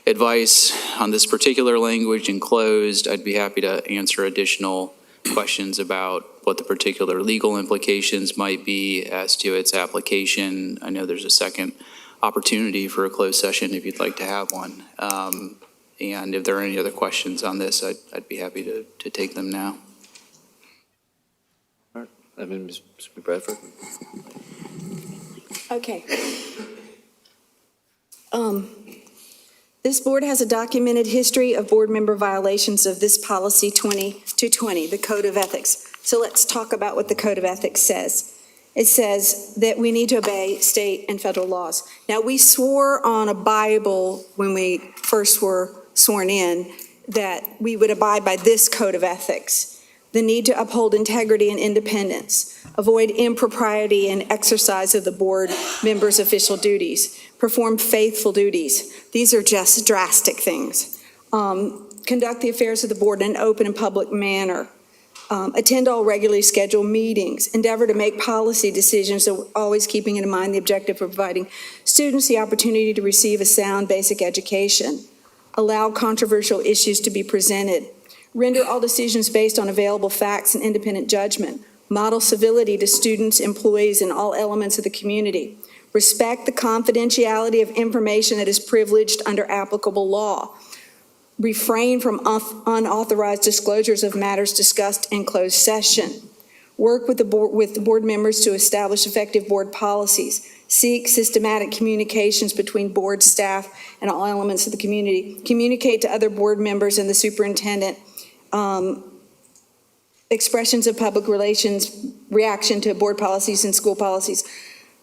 S24: advice on this particular language in closed. I'd be happy to answer additional questions about what the particular legal implications might be as to its application. I know there's a second opportunity for a closed session if you'd like to have one. And if there are any other questions on this, I'd be happy to take them now.
S1: All right. Ms. Bradford.
S3: Okay. This board has a documented history of board member violations of this policy 20-20, the Code of Ethics. So let's talk about what the Code of Ethics says. It says that we need to obey state and federal laws. Now, we swore on a Bible when we first were sworn in that we would abide by this Code of Ethics. The need to uphold integrity and independence, avoid impropriety in exercise of the board members' official duties, perform faithful duties. These are just drastic things. Conduct the affairs of the board in an open and public manner. Attend all regularly scheduled meetings. Endeavor to make policy decisions, so always keeping in mind the objective of providing students the opportunity to receive a sound basic education. Allow controversial issues to be presented. Render all decisions based on available facts and independent judgment. Model civility to students, employees, and all elements of the community. Respect the confidentiality of information that is privileged under applicable law. Refrain from unauthorized disclosures of matters discussed in closed session. Work with the board members to establish effective board policies. Seek systematic communications between board staff and all elements of the community. Communicate to other board members and the superintendent expressions of public relations, reaction to board policies and school policies.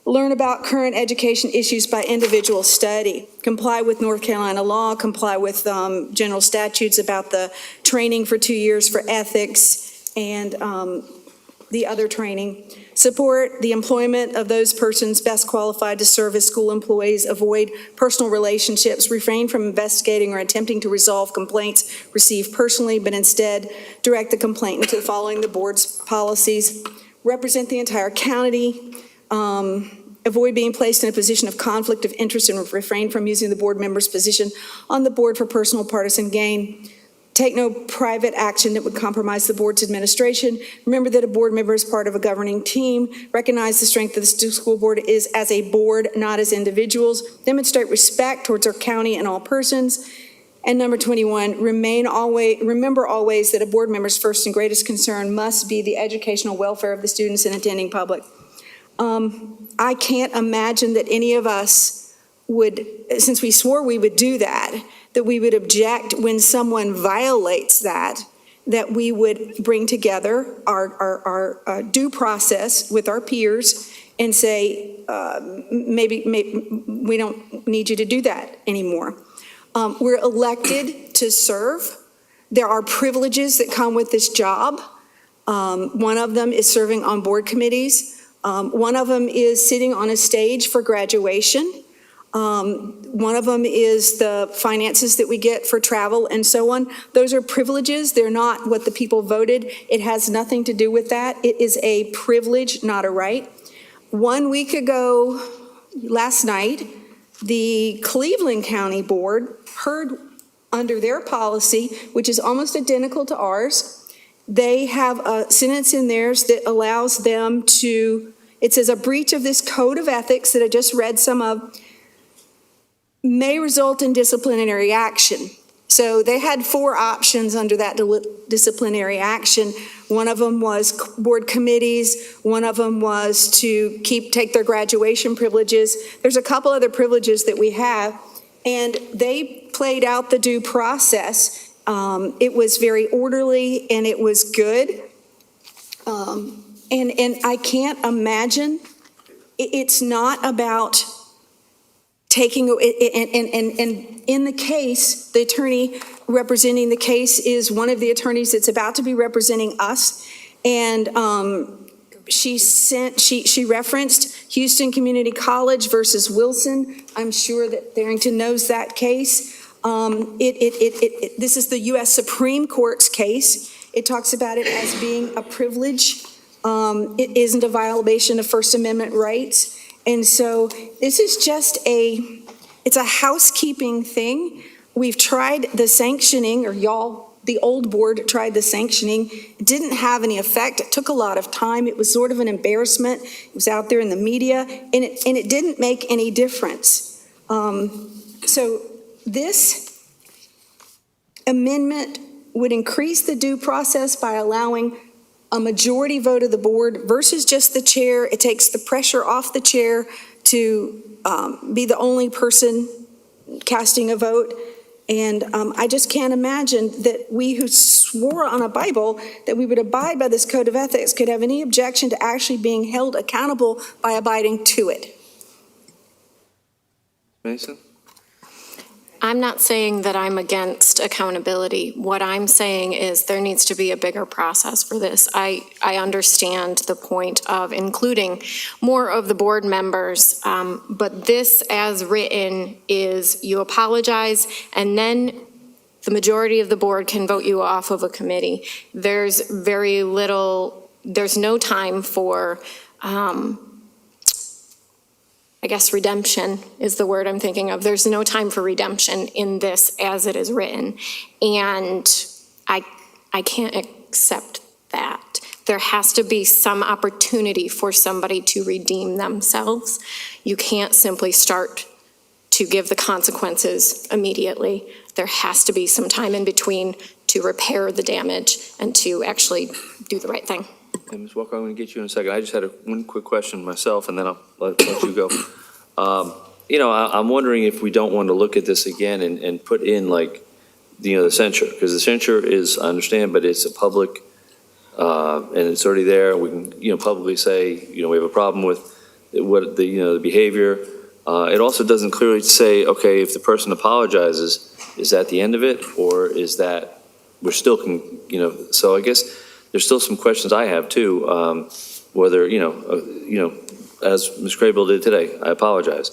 S3: Learn about current education issues by individual study. Comply with North Carolina law, comply with general statutes about the training for 2 years for ethics and the other training. Support the employment of those persons best qualified to serve as school employees. Avoid personal relationships. Refrain from investigating or attempting to resolve complaints received personally, but instead direct the complainant to following the board's policies. Represent the entire county. Avoid being placed in a position of conflict of interest and refrain from using the board member's position on the board for personal partisan gain. Take no private action that would compromise the board's administration. Remember that a board member is part of a governing team. Recognize the strength of the school board is as a board, not as individuals. Demonstrate respect towards our county and all persons. And number 21, remember always that a board member's first and greatest concern must be the educational welfare of the students and attending public. I can't imagine that any of us would, since we swore we would do that we would object when someone violates that we would bring together our due process with our peers and say, maybe we don't need you to do that anymore. We're elected to serve. There are privileges that come with this job. One of them is serving on board committees. One of them is sitting on a stage for graduation. One of them is the finances that we get for travel and so on. Those are privileges. They're not what the people voted. It has nothing to do with that. It is a privilege, not a right. 1 week ago, last night, the Cleveland County Board heard under their policy, which is almost identical to ours, they have a sentence in theirs that allows them to, it says a breach of this code of ethics that I just read some of, may result in disciplinary action. So they had 4 options under that disciplinary action. One of them was board committees. One of them was to take their graduation privileges. There's a couple other privileges that we have, and they played out the due process. It was very orderly and it was good. And I can't imagine, it's not about taking, and in the case, the attorney representing the case is one of the attorneys that's about to be representing us. And she referenced Houston Community College versus Wilson. I'm sure that Barrington knows that case. This is the U.S. Supreme Court's case. It talks about it as being a privilege. It isn't a violation of First Amendment rights. And so this is just it's a housekeeping thing. We've tried the sanctioning, or the old board tried the sanctioning. It didn't have any effect. It took a lot of time. It was sort of an embarrassment. It was out there in the media, and it didn't make any difference. So this amendment would increase the due process by allowing a majority vote of the board versus just the chair. It takes the pressure off the chair to be the only person casting a vote. And I just can't imagine that we who swore on a Bible that we would abide by this code of ethics could have any objection to actually being held accountable by abiding to it.
S1: Mason?
S11: I'm not saying that I'm against accountability. What I'm saying is there needs to be a bigger process for this. I understand the point of including more of the board members, but this as written is you apologize and then the majority of the board can vote you off of a committee. There's no time for, I guess redemption is the word I'm thinking of. There's no time for redemption in this as it is written. And I can't accept that. there has to be some opportunity for somebody to redeem themselves. You can't simply start to give the consequences immediately. There has to be some time in between to repair the damage and to actually do the right thing.
S1: Hey, Ms. Walker, I'm going to get you in a second. I just had one quick question myself, and then I'll let you go. I'm wondering if we don't want to look at this again and put in the censure, because the censure is, I understand, but it's a public, and it's already there. We can, publicly say, we have a problem with what the behavior. It also doesn't clearly say, okay, if the person apologizes, is that the end of it, or is that we're still, so I guess there's still some questions I have too, whether, as Ms. Craybill did today, I apologize.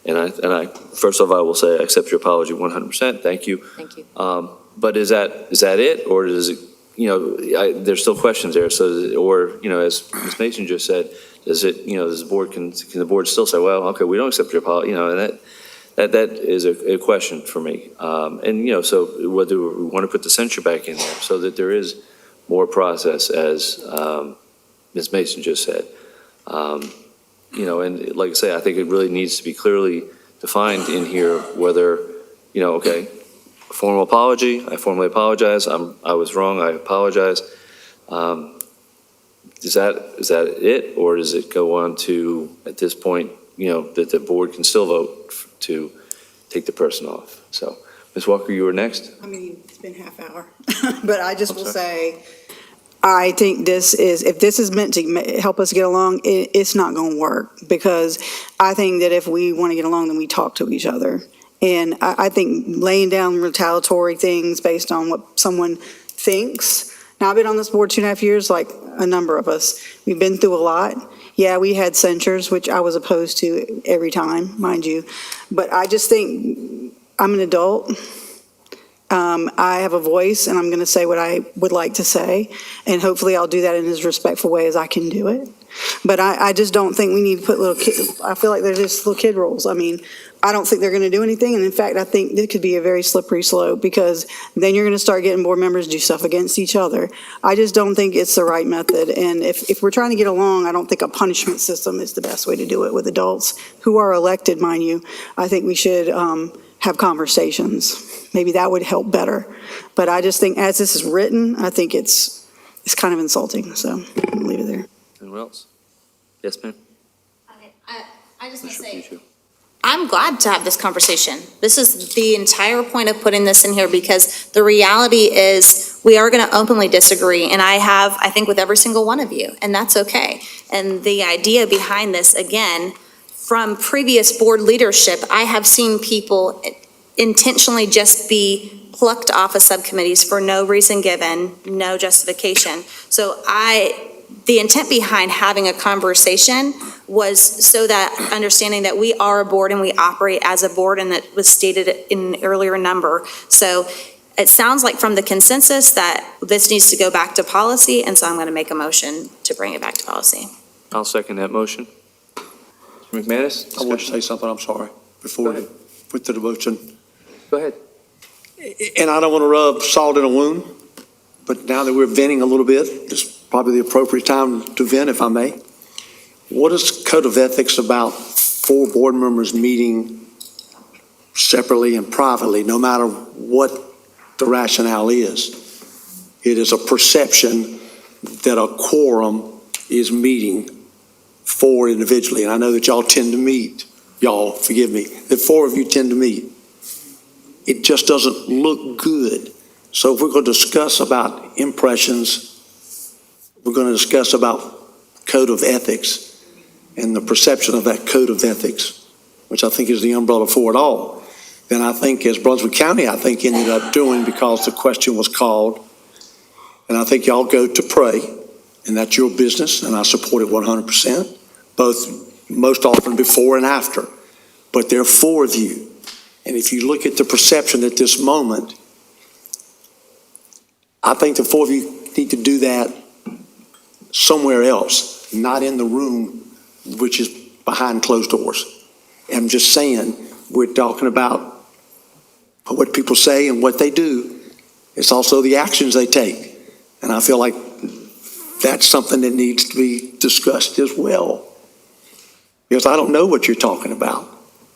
S1: And I first of all, I will say I accept your apology 100%. Thank you.
S11: Thank you.
S1: But is that it, or does it, there's still questions there. So, or, as Ms. Mason just said, does it, does the board, can the board still say, well, okay, we don't accept your apology, and that is a question for me. And, so whether we want to put the censure back in there so that there is more process, as Ms. Mason just said. And like I say, I think it really needs to be clearly defined in here whether, okay, formal apology, I formally apologize, I was wrong, I apologize. Is that it, or does it go on to, at this point, that the board can still vote to take the person off? So, Ms. Walker, you were next.
S5: I mean, it's been half hour, but I just will say, I think if this is meant to help us get along, it's not going to work, because I think that if we want to get along, then we talk to each other. And I think laying down retaliatory things based on what someone thinks. Now, I've been on this board 2.5 years, like a number of us. We've been through a lot. Yeah, we had censures, which I was opposed to every time, mind you. But I just think I'm an adult. I have a voice, and I'm going to say what I would like to say, and hopefully I'll do that in as respectful way as I can do it. But I just don't think we need to put I feel like they're just little kid rules. I mean, I don't think they're going to do anything, and in fact, I think it could be a very slippery slope, because then you're going to start getting board members do stuff against each other. I just don't think it's the right method, and if we're trying to get along, I don't think a punishment system is the best way to do it with adults who are elected, mind you. I think we should have conversations. Maybe that would help better. But I just think as this is written, I think it's kind of insulting. So I'll leave it there.
S1: Anyone else? Yes, ma'am.
S7: I just want to say, I'm glad to have this conversation. This is the entire point of putting this in here, because the reality is we are going to openly disagree. And I think with every single one of you, and that's okay. And the idea behind this, again, from previous board leadership, I have seen people intentionally just be plucked off of subcommittees for no reason given, no justification. So the intent behind having a conversation was so that understanding that we are a board and we operate as a board, and that was stated in an earlier number. So it sounds like from the consensus that this needs to go back to policy, and so I'm going to make a motion to bring it back to policy.
S1: I'll second that motion. Mr. McManus?
S19: I want to say something, I'm sorry, before we put to the motion.
S1: Go ahead.
S19: And I don't want to rub salt in a wound, but now that we're venting a little bit, it's probably the appropriate time to vent, if I may. What is code of ethics about 4 board members meeting separately and privately, no matter what the rationale is? It is a perception that a quorum is meeting 4 individually, and I know that y'all tend to meet, y'all, forgive me, that 4 of you tend to meet. It just doesn't look good. So if we're going to discuss about impressions, we're going to discuss about code of ethics and the perception of that code of ethics, which I think is the umbrella for it all, then I think, as Brunswick County, I think, ended up doing, because the question was called, and I think y'all go to pray, and that's your business, and I support it 100%, both most often before and after. But there are 4 of you. And if you look at the perception at this moment, I think the 4 of you need to do that somewhere else, not in the room, which is behind closed doors. And I'm just saying, we're talking about what people say and what they do. It's also the actions they take. And I feel like that's something that needs to be discussed as well. Because I don't know what you're talking about.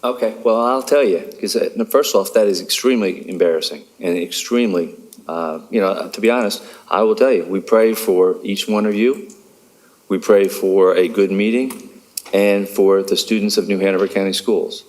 S1: Okay, well, I'll tell you, because first off, that is extremely embarrassing and extremely, to be honest, I will tell you, we pray for each one of you. We pray for a good meeting and for the students of New Hanover County Schools.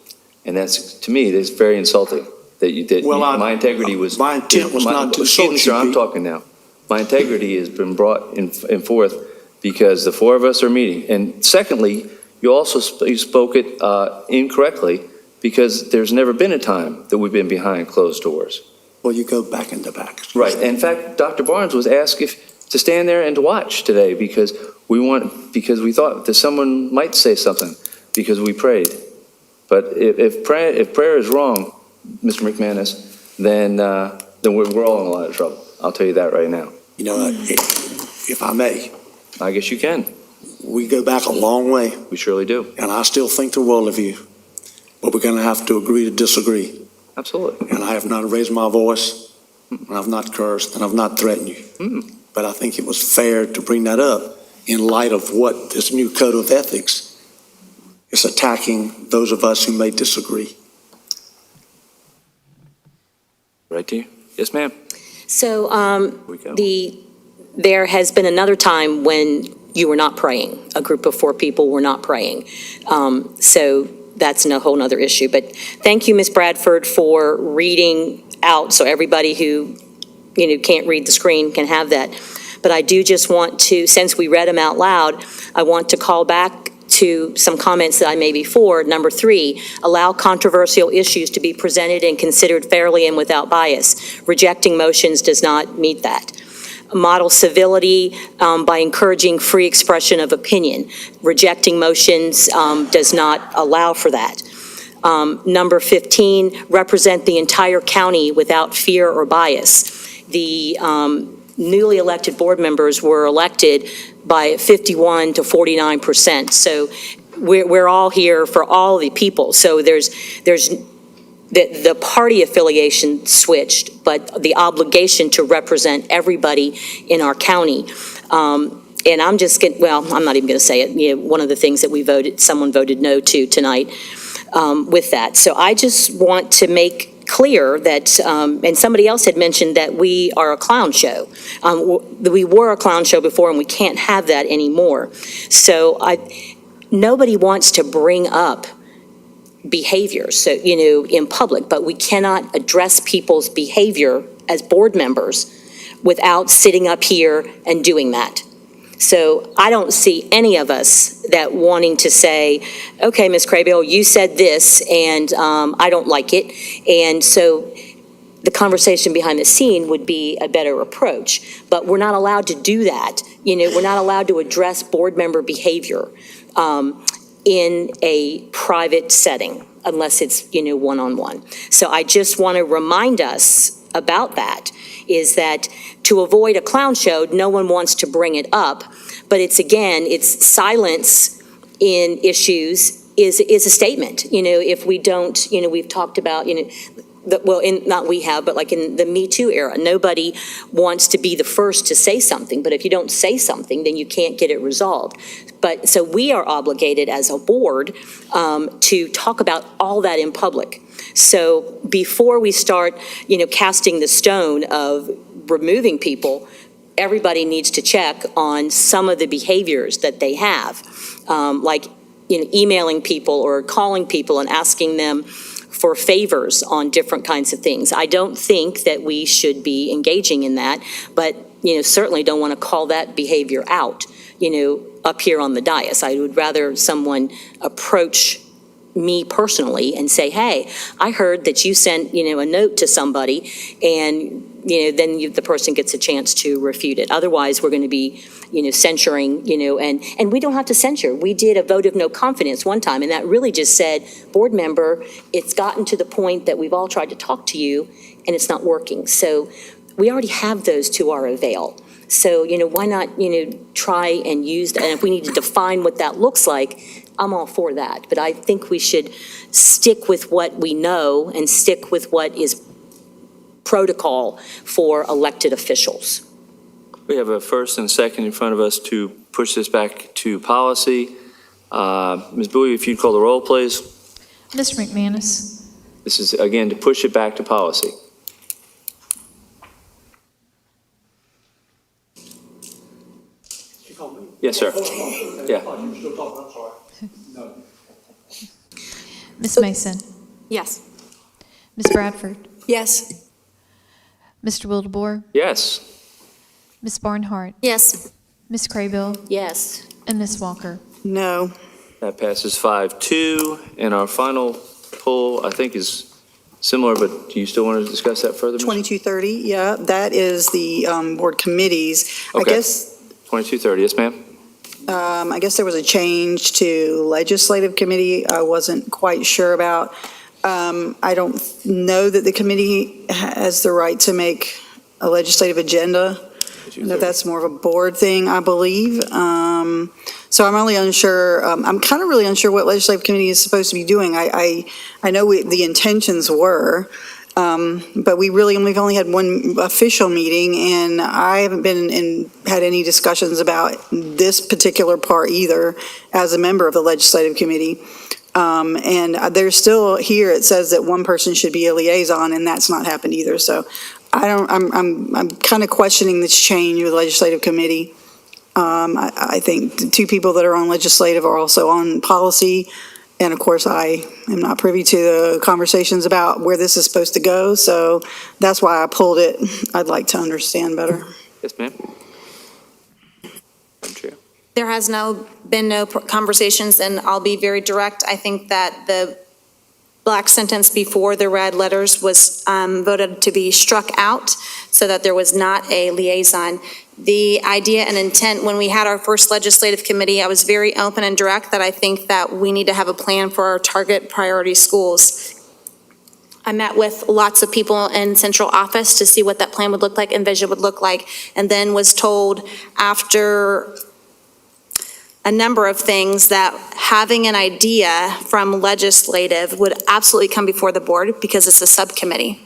S1: And that's, to me, that's very insulting that you did. My integrity was.
S19: My intent was not to insult
S1: Excuse me,
S19: you,
S1: sir, I'm
S19: Pete.
S1: talking now. My integrity has been brought in forth because the four of us are meeting. And secondly, you also you spoke it incorrectly because there's never been a time that we've been behind closed doors.
S19: Well, you go back into back.
S1: Right. In fact, Dr. Barnes was asked to stand there and to watch today because we thought that someone might say something because we prayed. But if prayer is wrong, Mr. McManus, then we're all in a lot of trouble. I'll tell you that right now.
S19: You know, if I may.
S1: I guess you can.
S19: We go back a long way.
S1: We surely do.
S19: And I still think the world of you. But we're going to have to agree to disagree.
S1: Absolutely.
S19: And I have not raised my voice, and I've not cursed, and I've not threatened you. But I think it was fair to bring that up in light of what this new code of ethics is attacking those of us who may disagree.
S1: Right to you. Yes, ma'am.
S12: So
S1: We go.
S12: there has been another time when you were not praying. A group of 4 people were not praying. So that's a whole nother issue. But thank you, Ms. Bradford, for reading out so everybody who can't read the screen can have that. But I do just want to, since we read them out loud, I want to call back to some comments that I made before. Number 3, allow controversial issues to be presented and considered fairly and without bias. Rejecting motions does not meet that. Model civility by encouraging free expression of opinion. Rejecting motions does not allow for that. Number 15, represent the entire county without fear or bias. The newly elected board members were elected by 51 to 49%. So we're all here for all the people. So there's the party affiliation switched, but the obligation to represent everybody in our county. And I'm just going, well, I'm not even going to say it. One of the things that someone voted no to tonight with that. So I just want to make clear that, and somebody else had mentioned that we are a clown show. We were a clown show before, and we can't have that anymore. So nobody wants to bring up behaviors, so, in public, but we cannot address people's behavior as board members without sitting up here and doing that. So I don't see any of us that wanting to say, okay, Ms. Craybill, you said this, and I don't like it. And so the conversation behind the scene would be a better approach. But we're not allowed to do that. We're not allowed to address board member behavior in a private setting unless it's, one-on-one. So I just want to remind us about that, is that to avoid a clown show, no one wants to bring it up, but it's silence in issues is a statement. If we don't, we've talked about, not we have, but like in the Me Too era, nobody wants to be the first to say something, but if you don't say something, then you can't get it resolved. But so we are obligated as a board to talk about all that in public. So before we start, casting the stone of removing people, everybody needs to check on some of the behaviors that they have, like emailing people or calling people and asking them for favors on different kinds of things. I don't think that we should be engaging in that, but certainly don't want to call that behavior out, up here on the dais. I would rather someone approach me personally and say, hey, I heard that you sent, a note to somebody, and, then the person gets a chance to refute it. Otherwise, we're going to be, censuring, and we don't have to censure. We did a vote of no confidence one time, and that really just said, board member, it's gotten to the point that we've all tried to talk to you, and it's not working. So we already have those to our avail. So, why not, try and use that? And if we need to define what that looks like, I'm all for that. But I think we should stick with what we know and stick with what is protocol for elected officials.
S1: We have a first and a second in front of us to push this back to policy. Ms. Bowie, if you'd call the roll, please.
S8: Mr. McManus?
S1: This is, again, to push it back to policy. Yes, sir. Yeah.
S8: Ms. Mason?
S11: Yes.
S8: Ms. Bradford?
S3: Yes.
S8: Mr. Wildebohr?
S1: Yes.
S8: Ms. Barnhart?
S7: Yes.
S8: Ms. Craybill?
S12: Yes.
S8: And Ms. Walker?
S5: No.
S1: That passes 5-2. And our final poll, I think, is similar, but do you still want to discuss that further? Ms.?
S5: 2230, yeah, that is the board committees. I
S1: Okay.
S5: guess
S1: 2230, yes, ma'am?
S5: I guess there was a change to legislative committee I wasn't quite sure about. I don't know that the committee has the right to make a legislative agenda. No, that's more of a board thing, I believe. So I'm really unsure. I'm kind of really unsure what legislative committee is supposed to be doing. I know the intentions were, but we've only had one official meeting, and I haven't had any discussions about this particular part either as a member of the legislative committee. And there's still here, it says that one person should be a liaison, and that's not happened either. So I'm kind of questioning this change with the legislative committee. I think the two people that are on legislative are also on policy. And of course, I am not privy to the conversations about where this is supposed to go. So that's why I pulled it. I'd like to understand better.
S1: Yes, ma'am. Madam Chair.
S7: There has been no conversations, and I'll be very direct. I think that the black sentence before the red letters was voted to be struck out so that there was not a liaison. The idea and intent, when we had our first legislative committee, I was very open and direct that I think that we need to have a plan for our target priority schools. I met with lots of people in central office to see what that plan would look like and vision would look like, and then was told after a number of things that having an idea from legislative would absolutely come before the board because it's a subcommittee.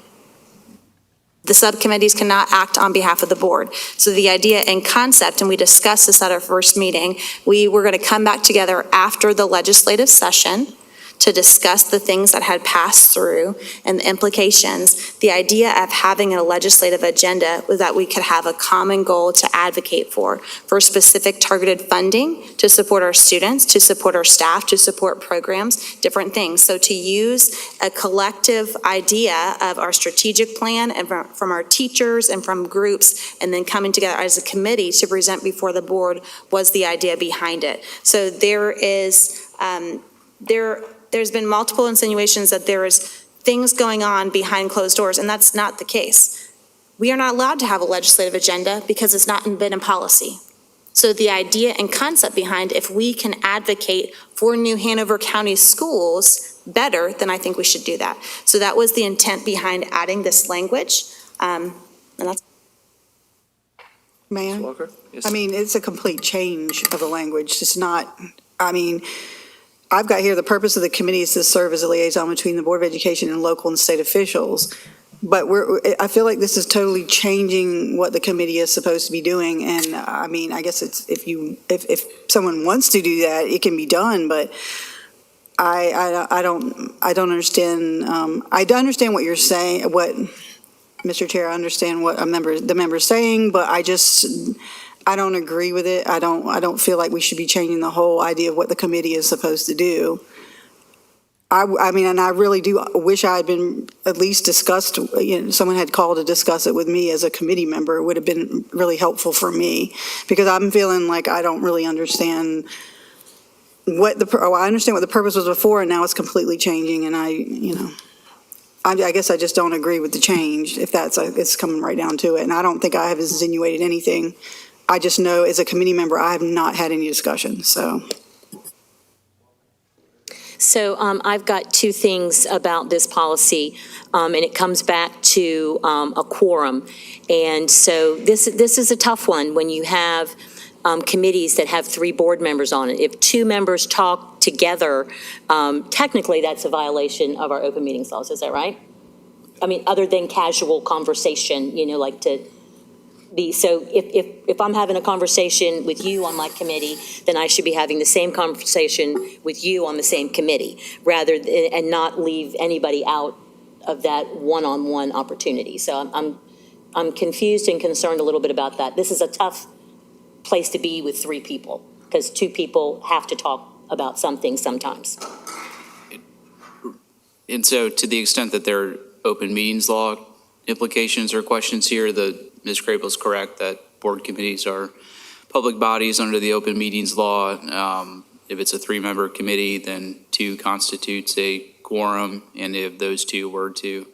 S7: The subcommittees cannot act on behalf of the board. So the idea and concept, and we discussed this at our first meeting, we were going to come back together after the legislative session to discuss the things that had passed through and the implications. The idea of having a legislative agenda was that we could have a common goal to advocate for specific targeted funding to support our students, to support our staff, to support programs, different things. So to use a collective idea of our strategic plan and from our teachers and from groups, and then coming together as a committee to present before the board was the idea behind it. So there is, there's been multiple insinuations that there is things going on behind closed doors, and that's not the case. We are not allowed to have a legislative agenda because it's not been in policy. So the idea and concept behind, if we can advocate for New Hanover County schools better, then I think we should do that. So that was the intent behind adding this language. And that's
S5: May I?
S1: Walker? Yes.
S5: I mean, it's a complete change of the language. It's not, I mean, I've got here, the purpose of the committee is to serve as a liaison between the Board of Education and local and state officials. But I feel like this is totally changing what the committee is supposed to be doing. And I mean, I guess it's, if someone wants to do that, it can be done, but I don't understand. I understand what you're saying, Mr. Chair, I understand what the member's saying, but I don't agree with it. I don't feel like we should be changing the whole idea of what the committee is supposed to do. I mean, and I really do wish I had been at least discussed, someone had called to discuss it with me as a committee member. It would have been really helpful for me, because I'm feeling like I don't really understand I understand what the purpose was before, and now it's completely changing, and I guess I just don't agree with the change, if it's coming right down to it. And I don't think I have insinuated anything. I just know as a committee member, I have not had any discussion, so.
S12: So I've got two things about this policy, and it comes back to a quorum. And so this is a tough one when you have committees that have 3 board members on it. If 2 members talk together, technically that's a violation of our open meetings laws. Is that right? I mean, other than casual conversation, like to So if I'm having a conversation with you on my committee, then I should be having the same conversation with you on the same committee, and not leave anybody out of that one-on-one opportunity. So I'm confused and concerned a little bit about that. This is a tough place to be with 3 people, because 2 people have to talk about something sometimes.
S24: And so to the extent that there are open meetings law implications or questions here, Ms. Crable is correct that board committees are public bodies under the open meetings law. If it's a 3-member committee, then 2 constitutes a quorum. And if those 2 were to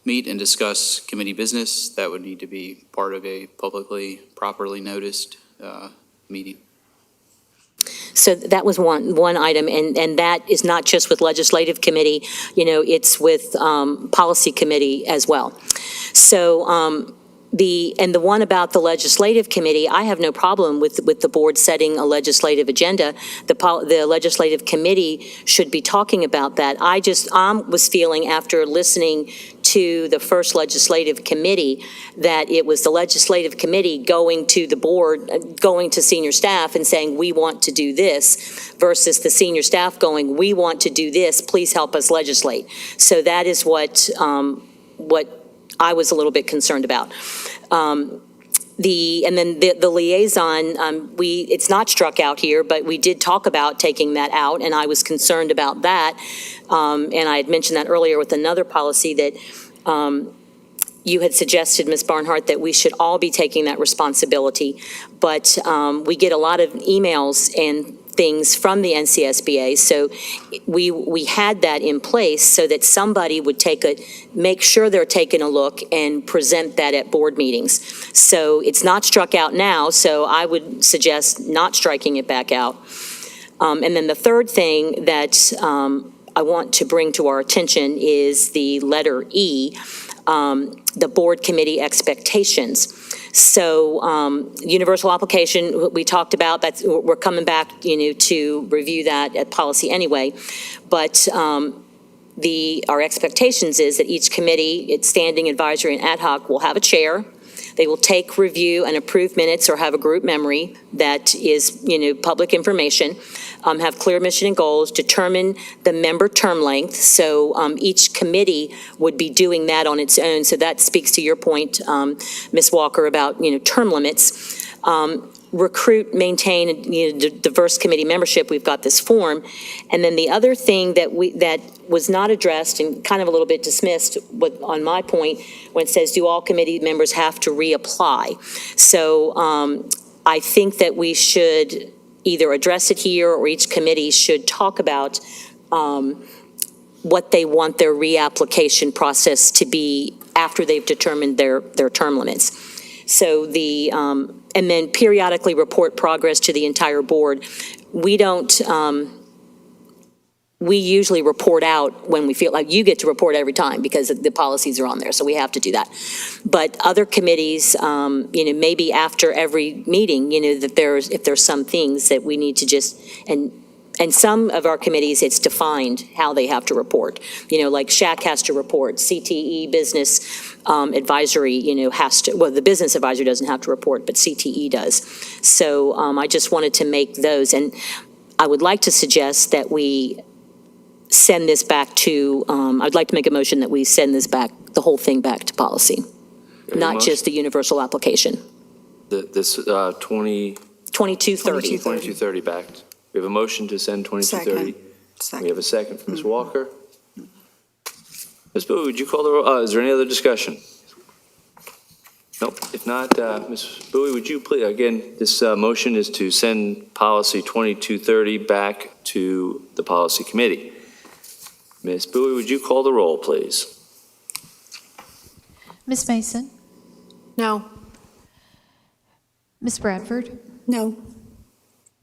S24: meet and discuss committee business, that would need to be part of a publicly, properly noticed meeting.
S12: So that was one item, and that is not just with legislative committee, it's with policy committee as well. So the one about the legislative committee, I have no problem with the board setting a legislative agenda. The legislative committee should be talking about that. I was feeling, after listening to the first legislative committee, that it was the legislative committee going to the board, going to senior staff and saying, we want to do this, versus the senior staff going, we want to do this, please help us legislate. So that is what I was a little bit concerned about. The liaison, it's not struck out here, but we did talk about taking that out, and I was concerned about that. And I had mentioned that earlier with another policy that you had suggested, Ms. Barnhart, that we should all be taking that responsibility. But we get a lot of emails and things from the NCSBA, so we had that in place so that somebody would make sure they're taking a look and present that at board meetings. So it's not struck out now, so I would suggest not striking it back out. And then the third thing that I want to bring to our attention is the letter E, the board committee expectations. So universal application, we talked about, we're coming back, to review that at policy anyway. But our expectations is that each committee, its standing, advisory, and ad hoc, will have a chair. They will take, review, and approve minutes or have a group memory that is, public information, have clear mission and goals, determine the member term length. So each committee would be doing that on its own. So that speaks to your point, Ms. Walker, about, term limits. Recruit, maintain, diverse committee membership. We've got this form. And then the other thing that was not addressed and kind of a little bit dismissed on my point, when it says, do all committee members have to reapply? So I think that we should either address it here, or each committee should talk about what they want their reapplication process to be after they've determined their term limits. So and then periodically report progress to the entire board. We usually report out when we feel like you get to report every time because the policies are on there, so we have to do that. But other committees, maybe after every meeting, that if there's some things that we need to just, and some of our committees, it's defined how they have to report. Like SHAC has to report, CTE business advisory, has to, well, the business advisory doesn't have to report, but CTE does. So I just wanted to make those, and I would like to suggest that we send this back to, I'd like to make a motion that we send this back, the whole thing back to policy, not just the universal application.
S1: This 2230 back. We have a motion to send 2230.
S5: Second.
S1: We have a second from Ms. Walker. Ms. Bowie, would you call the roll? Is there any other discussion? Nope. If not, Ms. Bowie, would you please, again, this motion is to send policy 2230 back to the policy committee. Ms. Bowie, would you call the roll, please?
S8: Ms. Mason?
S3: No.
S8: Ms. Bradford?
S3: No.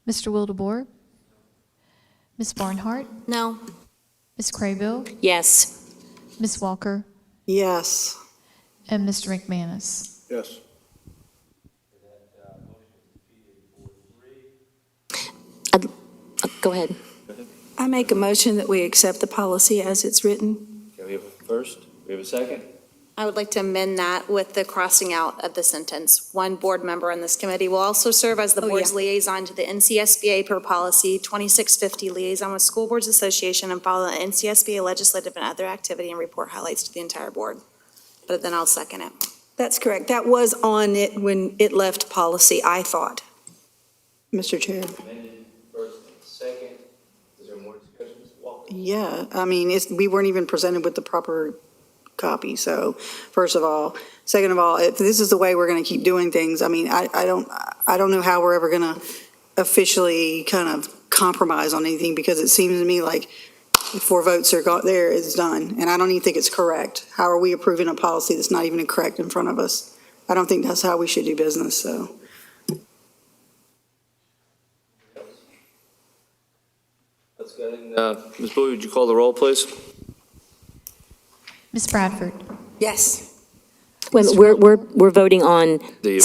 S8: Mr. Wildebohr? Ms. Barnhart?
S7: No.
S8: Ms. Craybill?
S12: Yes.
S8: Ms. Walker?
S5: Yes.
S8: And Mr. McManus?
S13: Yes.
S12: Go ahead.
S3: I make a motion that we accept the policy as it's written.
S1: Okay, we have a first. We have a second.
S7: I would like to amend that with the crossing out of the sentence. One board member on this committee will also serve as the board's liaison to the NCSBA per policy 2650, liaison with School Boards Association, and follow the NCSBA legislative and other activity and report highlights to the entire board. But then I'll second it.
S3: That's correct. That was on it when it left policy, I thought.
S5: Mr. Chair.
S1: Amended first and second. Is there more discussion, Mr. Walker?
S5: Yeah, I mean, we weren't even presented with the proper copy, so first of all. Second of all, if this is the way we're going to keep doing things, I mean, I don't know how we're ever going to officially kind of compromise on anything, because it seems to me like 4 votes are there, it's done, and I don't even think it's correct. How are we approving a policy that's not even correct in front of us? I don't think that's how we should do business, so.
S1: Let's go ahead. Ms. Bowie, would you call the roll, please?
S8: Ms. Bradford?
S3: Yes.
S12: Wait, we're voting on
S1: The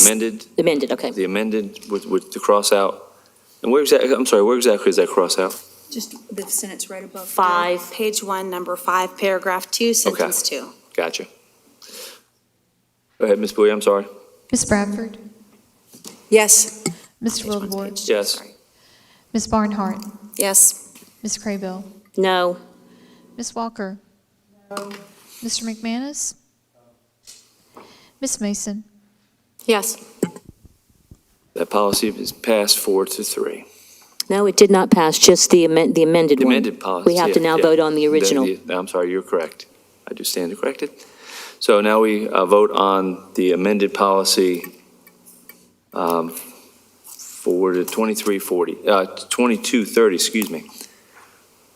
S1: amended,
S12: okay.
S1: the amended with the cross out. And where exactly, I'm sorry, where exactly is that cross out?
S3: Just the sentence right above.
S7: 5, page 1, number 5, paragraph 2, sentence 2.
S1: Gotcha. Go ahead, Ms. Bowie, I'm sorry.
S8: Ms. Bradford?
S3: Yes.
S8: Mr. Wildeboard?
S1: Yes.
S8: Ms. Barnhart?
S7: Yes.
S8: Ms. Craybill?
S12: No.
S8: Ms. Walker? No. Mr. McManus? Ms. Mason?
S11: Yes.
S1: That policy is passed 4-3.
S12: No, it did not pass, just the amended
S1: The
S12: one.
S1: amended policy.
S12: We have to now vote on the original.
S1: I'm sorry, you're correct. I do stand corrected. So now we vote on the amended policy for the 2230, excuse me.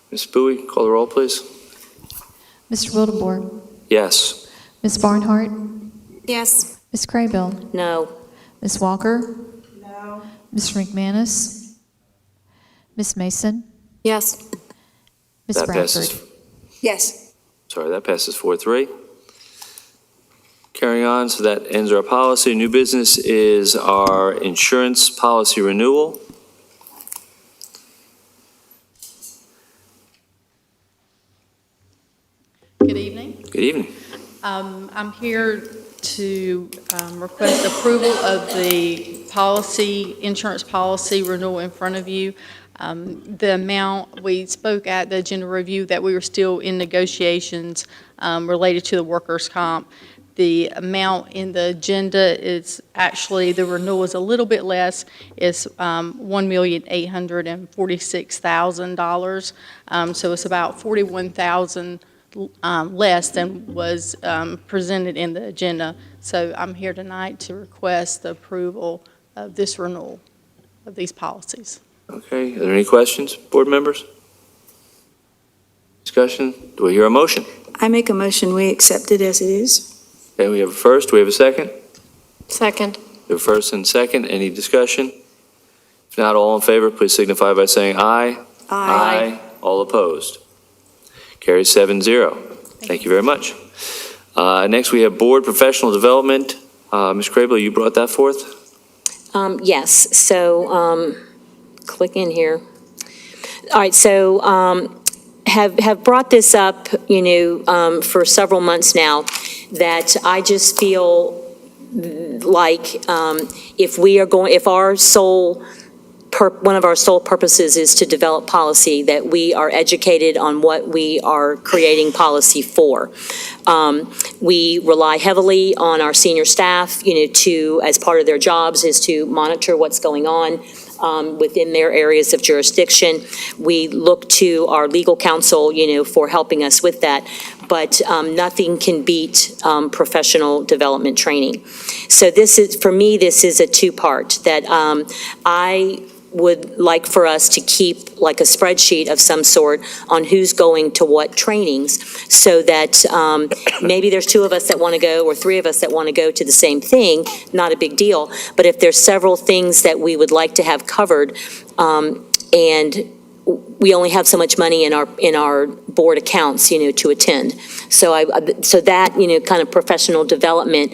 S1: Ms. Bowie, call the roll, please.
S8: Mr. Wildeboard?
S1: Yes.
S8: Ms. Barnhart?
S7: Yes.
S8: Ms. Craybill?
S12: No.
S8: Ms. Walker?
S3: No.
S8: Mr. McManus? Ms. Mason?
S11: Yes.
S8: Ms.
S1: That
S8: Bradford?
S1: passes.
S3: Yes.
S1: Sorry, that passes 4-3. Carrying on, so that ends our policy. New business is our insurance policy renewal.
S20: Good evening.
S1: Good evening.
S20: I'm here to request approval of the policy, insurance policy renewal in front of you. The amount, we spoke at the agenda review that we were still in negotiations related to the workers' comp. The amount in the agenda is actually, the renewal is a little bit less. It's $1,846,000. So it's about $41,000 less than was presented in the agenda. So I'm here tonight to request the approval of this renewal of these policies.
S1: Okay, are there any questions, board members? Discussion? Do we hear a motion?
S3: I make a motion, we accept it as it is.
S1: Okay, we have a first, do we have a second?
S11: Second.
S1: We have a first and second, any discussion? If not, all in favor, please signify by saying aye.
S3: Aye.
S1: All opposed? Carries 7-0. Thank you very much. Next, we have board professional development. Ms. Craybill, you brought that forth?
S12: Yes, so click in here. All right, so have brought this up, for several months now, that I just feel like if our sole one of our sole purposes is to develop policy, that we are educated on what we are creating policy for. We rely heavily on our senior staff, to, as part of their jobs, is to monitor what's going on within their areas of jurisdiction. We look to our legal counsel, for helping us with that. But nothing can beat professional development training. So for me, this is a two-part that I would like for us to keep like a spreadsheet of some sort on who's going to what trainings, so that maybe there's 2 of us that want to go or 3 of us that want to go to the same thing, not a big deal. But if there's several things that we would like to have covered, and we only have so much money in our board accounts, to attend. So that, kind of professional development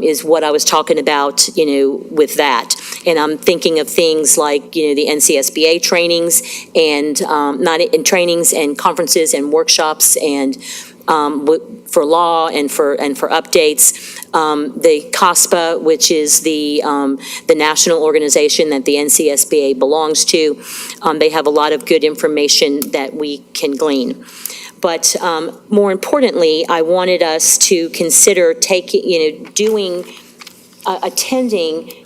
S12: is what I was talking about, with that. And I'm thinking of things like, the NCSBA trainings and not in trainings and conferences and workshops and for law and for updates. The COSPA, which is the national organization that the NCSBA belongs to, they have a lot of good information that we can glean. But more importantly, I wanted us to consider attending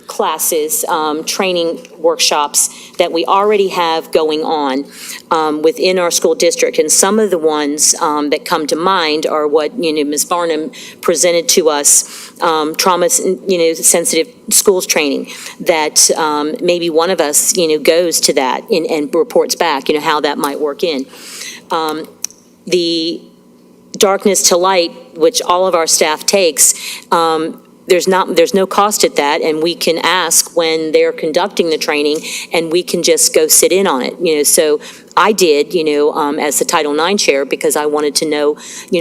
S12: classes, training workshops that we already have going on within our school district. And some of the ones that come to mind are what, Ms. Barnum presented to us, trauma, sensitive schools training, that maybe one of us, goes to that and reports back, how that might work in. The darkness to light, which all of our staff takes, there's no cost at that, and we can ask when they're conducting the training, and we can just go sit in on it. So I did, as the Title IX chair, because I wanted to know,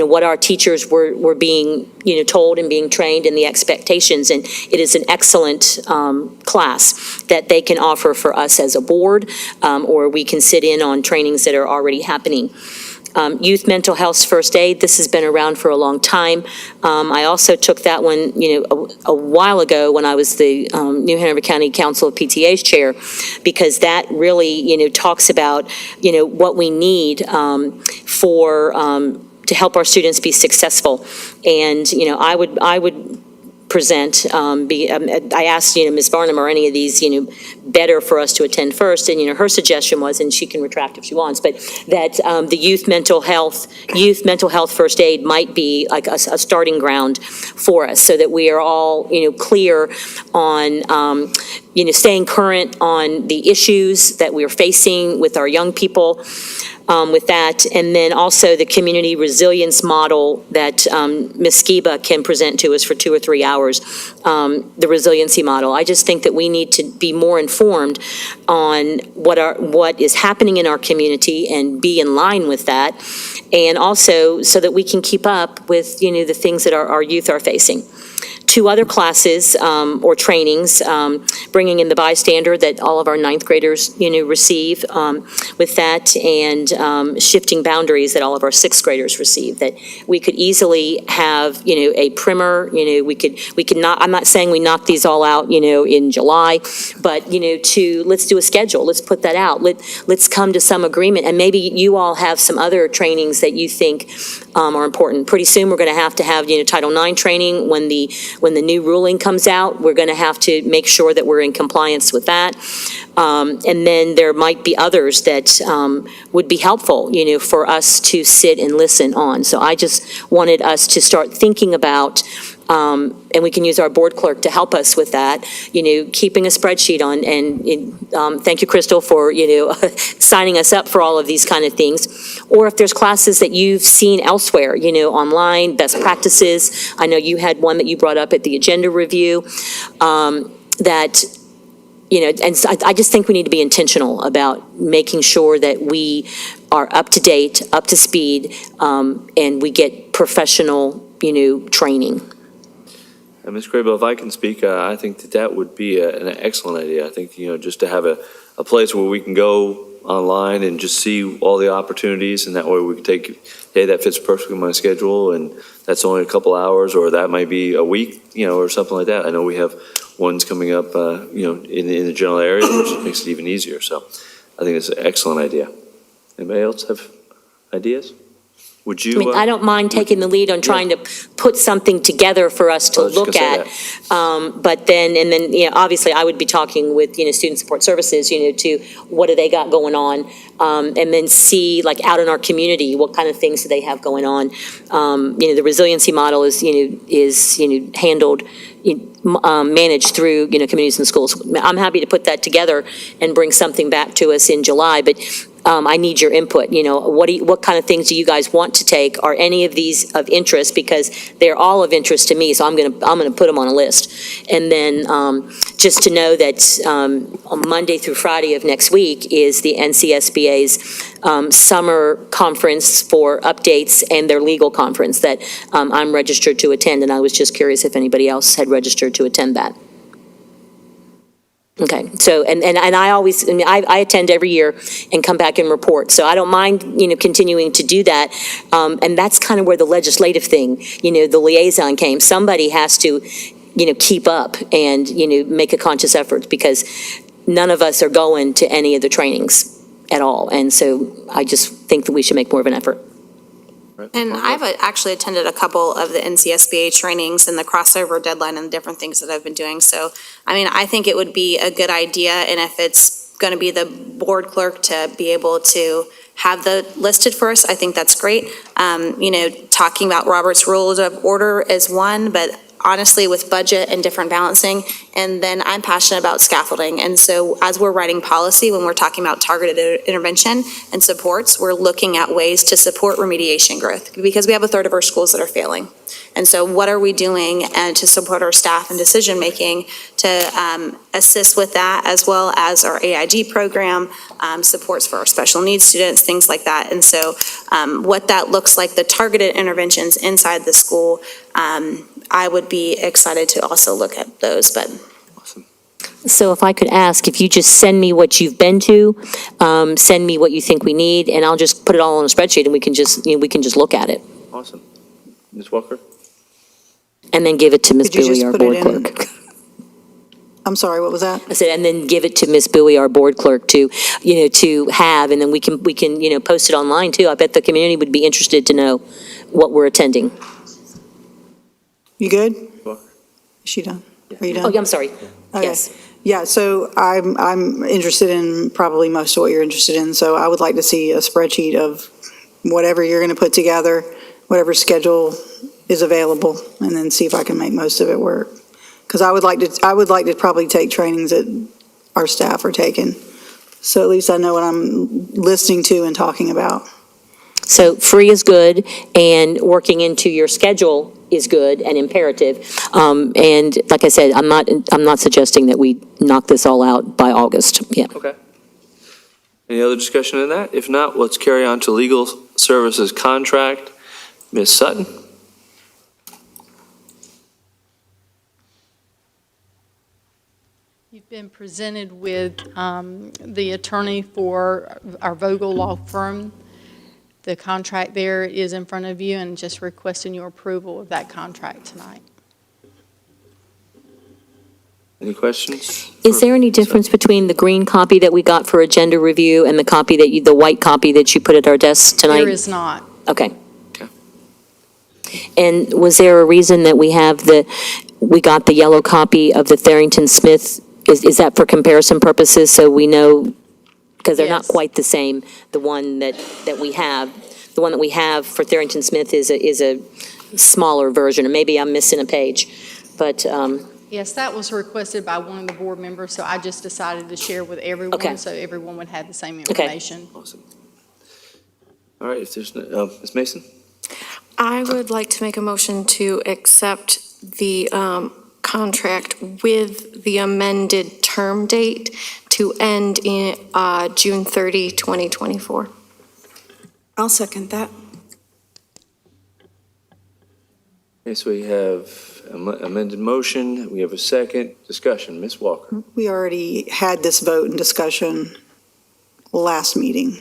S12: what our teachers were being, told and being trained, and the expectations. And it is an excellent class that they can offer for us as a board, or we can sit in on trainings that are already happening. Youth mental health first aid, this has been around for a long time. I also took that one, a while ago when I was the New Hanover County Council of PTA's chair, because that really, talks about, what we need to help our students be successful. And, I would present, I asked, Ms. Barnum, are any of these, better for us to attend first? And, her suggestion was, and she can retract if she wants, but that the youth mental health first aid might be like a starting ground for us, so that we are all, clear on, staying current on the issues that we're facing with our young people. With that, and then also the community resilience model that Ms. Skiba can present to us for 2 or 3 hours, the resiliency model. I just think that we need to be more informed on what is happening in our community and be in line with that, and also so that we can keep up with, the things that our youth are facing. 2 other classes or trainings, bringing in the bystander that all of our 9th graders, receive with that, and shifting boundaries that all of our 6th graders receive, that we could easily have, a primer, we could not, I'm not saying we knock these all out, in July, but, let's do a schedule, let's put that out, let's come to some agreement, and maybe you all have some other trainings that you think are important. Pretty soon, we're going to have, Title IX training when the new ruling comes out. We're going to have to make sure that we're in compliance with that. And then there might be others that would be helpful, for us to sit and listen on. So I just wanted us to start thinking about, and we can use our board clerk to help us with that, keeping a spreadsheet on, and thank you, Crystal, for, signing us up for all of these kind of things. Or if there's classes that you've seen elsewhere, online, best practices. I know you had one that you brought up at the agenda review, that, and I just think we need to be intentional about making sure that we are up to date, up to speed, and we get professional, training.
S1: Ms. Craybill, if I can speak, I think that would be an excellent idea. I think, just to have a place where we can go online and just see all the opportunities, and that way we can take, hey, that fits perfectly in my schedule, and that's only a couple hours, or that might be a week, or something like that. I know we have ones coming up, in the general area, which makes it even easier. So I think it's an excellent idea. Anybody else have ideas? Would you?
S12: I don't mind taking the lead on trying to put something together for us to look at. But then, obviously I would be talking with, Student Support Services, to what do they got going on? And then see, like, out in our community, what kind of things do they have going on? The resiliency model is, handled, managed through, communities and schools. I'm happy to put that together and bring something back to us in July, but I need your input. What kind of things do you guys want to take? Are any of these of interest? Because they're all of interest to me, so I'm gonna put them on a list. And then just to know that on Monday through Friday of next week is the NCSBA's summer conference for updates and their legal conference that I'm registered to attend. And I was just curious if anybody else had registered to attend that. Okay, so, and I attend every year and come back and report, so I don't mind, continuing to do that. And that's kind of where the legislative thing, the liaison came. Somebody has to, keep up and, make a conscious effort, because none of us are going to any of the trainings at all. And so I just think that we should make more of an effort.
S16: And I've actually attended a couple of the NCSBA trainings and the crossover deadline and the different things that I've been doing. So, I think it would be a good idea, and if it's going to be the board clerk to be able to have the listed for us, I think that's great. Talking about Robert's Rules of Order is one, but honestly, with budget and different balancing, and then I'm passionate about scaffolding. And so as we're writing policy, when we're talking about targeted intervention and supports, we're looking at ways to support remediation growth, because we have a third of our schools that are failing. And so what are we doing to support our staff and decision-making to assist with that, as well as our AIG program, supports for our special needs students, things like that. And so what that looks like, the targeted interventions inside the school, I would be excited to also look at those, but.
S12: So if I could ask, if you just send me what you've been to, send me what you think we need, and I'll just put it all on a spreadsheet, and we can just look at it.
S1: Awesome. Ms. Walker?
S12: And then give it to Ms.
S5: Could you
S12: Bowie,
S5: just
S12: our
S5: put
S12: board
S5: it in-
S12: clerk.
S5: I'm sorry, what was that?
S12: I said, and then give it to Ms. Bowie, our board clerk, to have, and then we can, post it online too. I bet the community would be interested to know what we're attending.
S5: You good?
S1: Well.
S5: Is she done? Are you done?
S12: Oh, yeah, I'm sorry.
S5: Okay.
S12: Yes.
S5: Yeah, so I'm interested in probably most of what you're interested in, so I would like to see a spreadsheet of whatever you're going to put together, whatever schedule is available, and then see if I can make most of it work. Because I would like to probably take trainings that our staff are taking, so at least I know what I'm listening to and talking about.
S12: So free is good, and working into your schedule is good and imperative. And like I said, I'm not suggesting that we knock this all out by August. Yeah.
S1: Okay. Any other discussion on that? If not, let's carry on to legal services contract. Ms. Sutton?
S20: You've been presented with the attorney for our Vogel Law Firm. The contract there is in front of you, and just requesting your approval of that contract tonight.
S1: Any questions?
S12: Is there any difference between the green copy that we got for agenda review and the white copy that you put at our desks tonight?
S20: There is not.
S12: Okay. And was there a reason that we got the yellow copy of the Tharrington Smith? Is that for comparison purposes, so we know? Because they're not quite the same. The one that we have for Tharrington Smith is a smaller version, or maybe I'm missing a page. But
S20: Yes, that was requested by one of the board members, so I just decided to share with everyone, so everyone would have the same information.
S1: Awesome. All right, if there's no, Ms. Mason?
S11: I would like to make a motion to accept the contract with the amended term date to end in June 30, 2024.
S3: I'll second that.
S1: Okay, so we have amended motion. We have a second discussion. Ms. Walker?
S5: We already had this vote and discussion last meeting.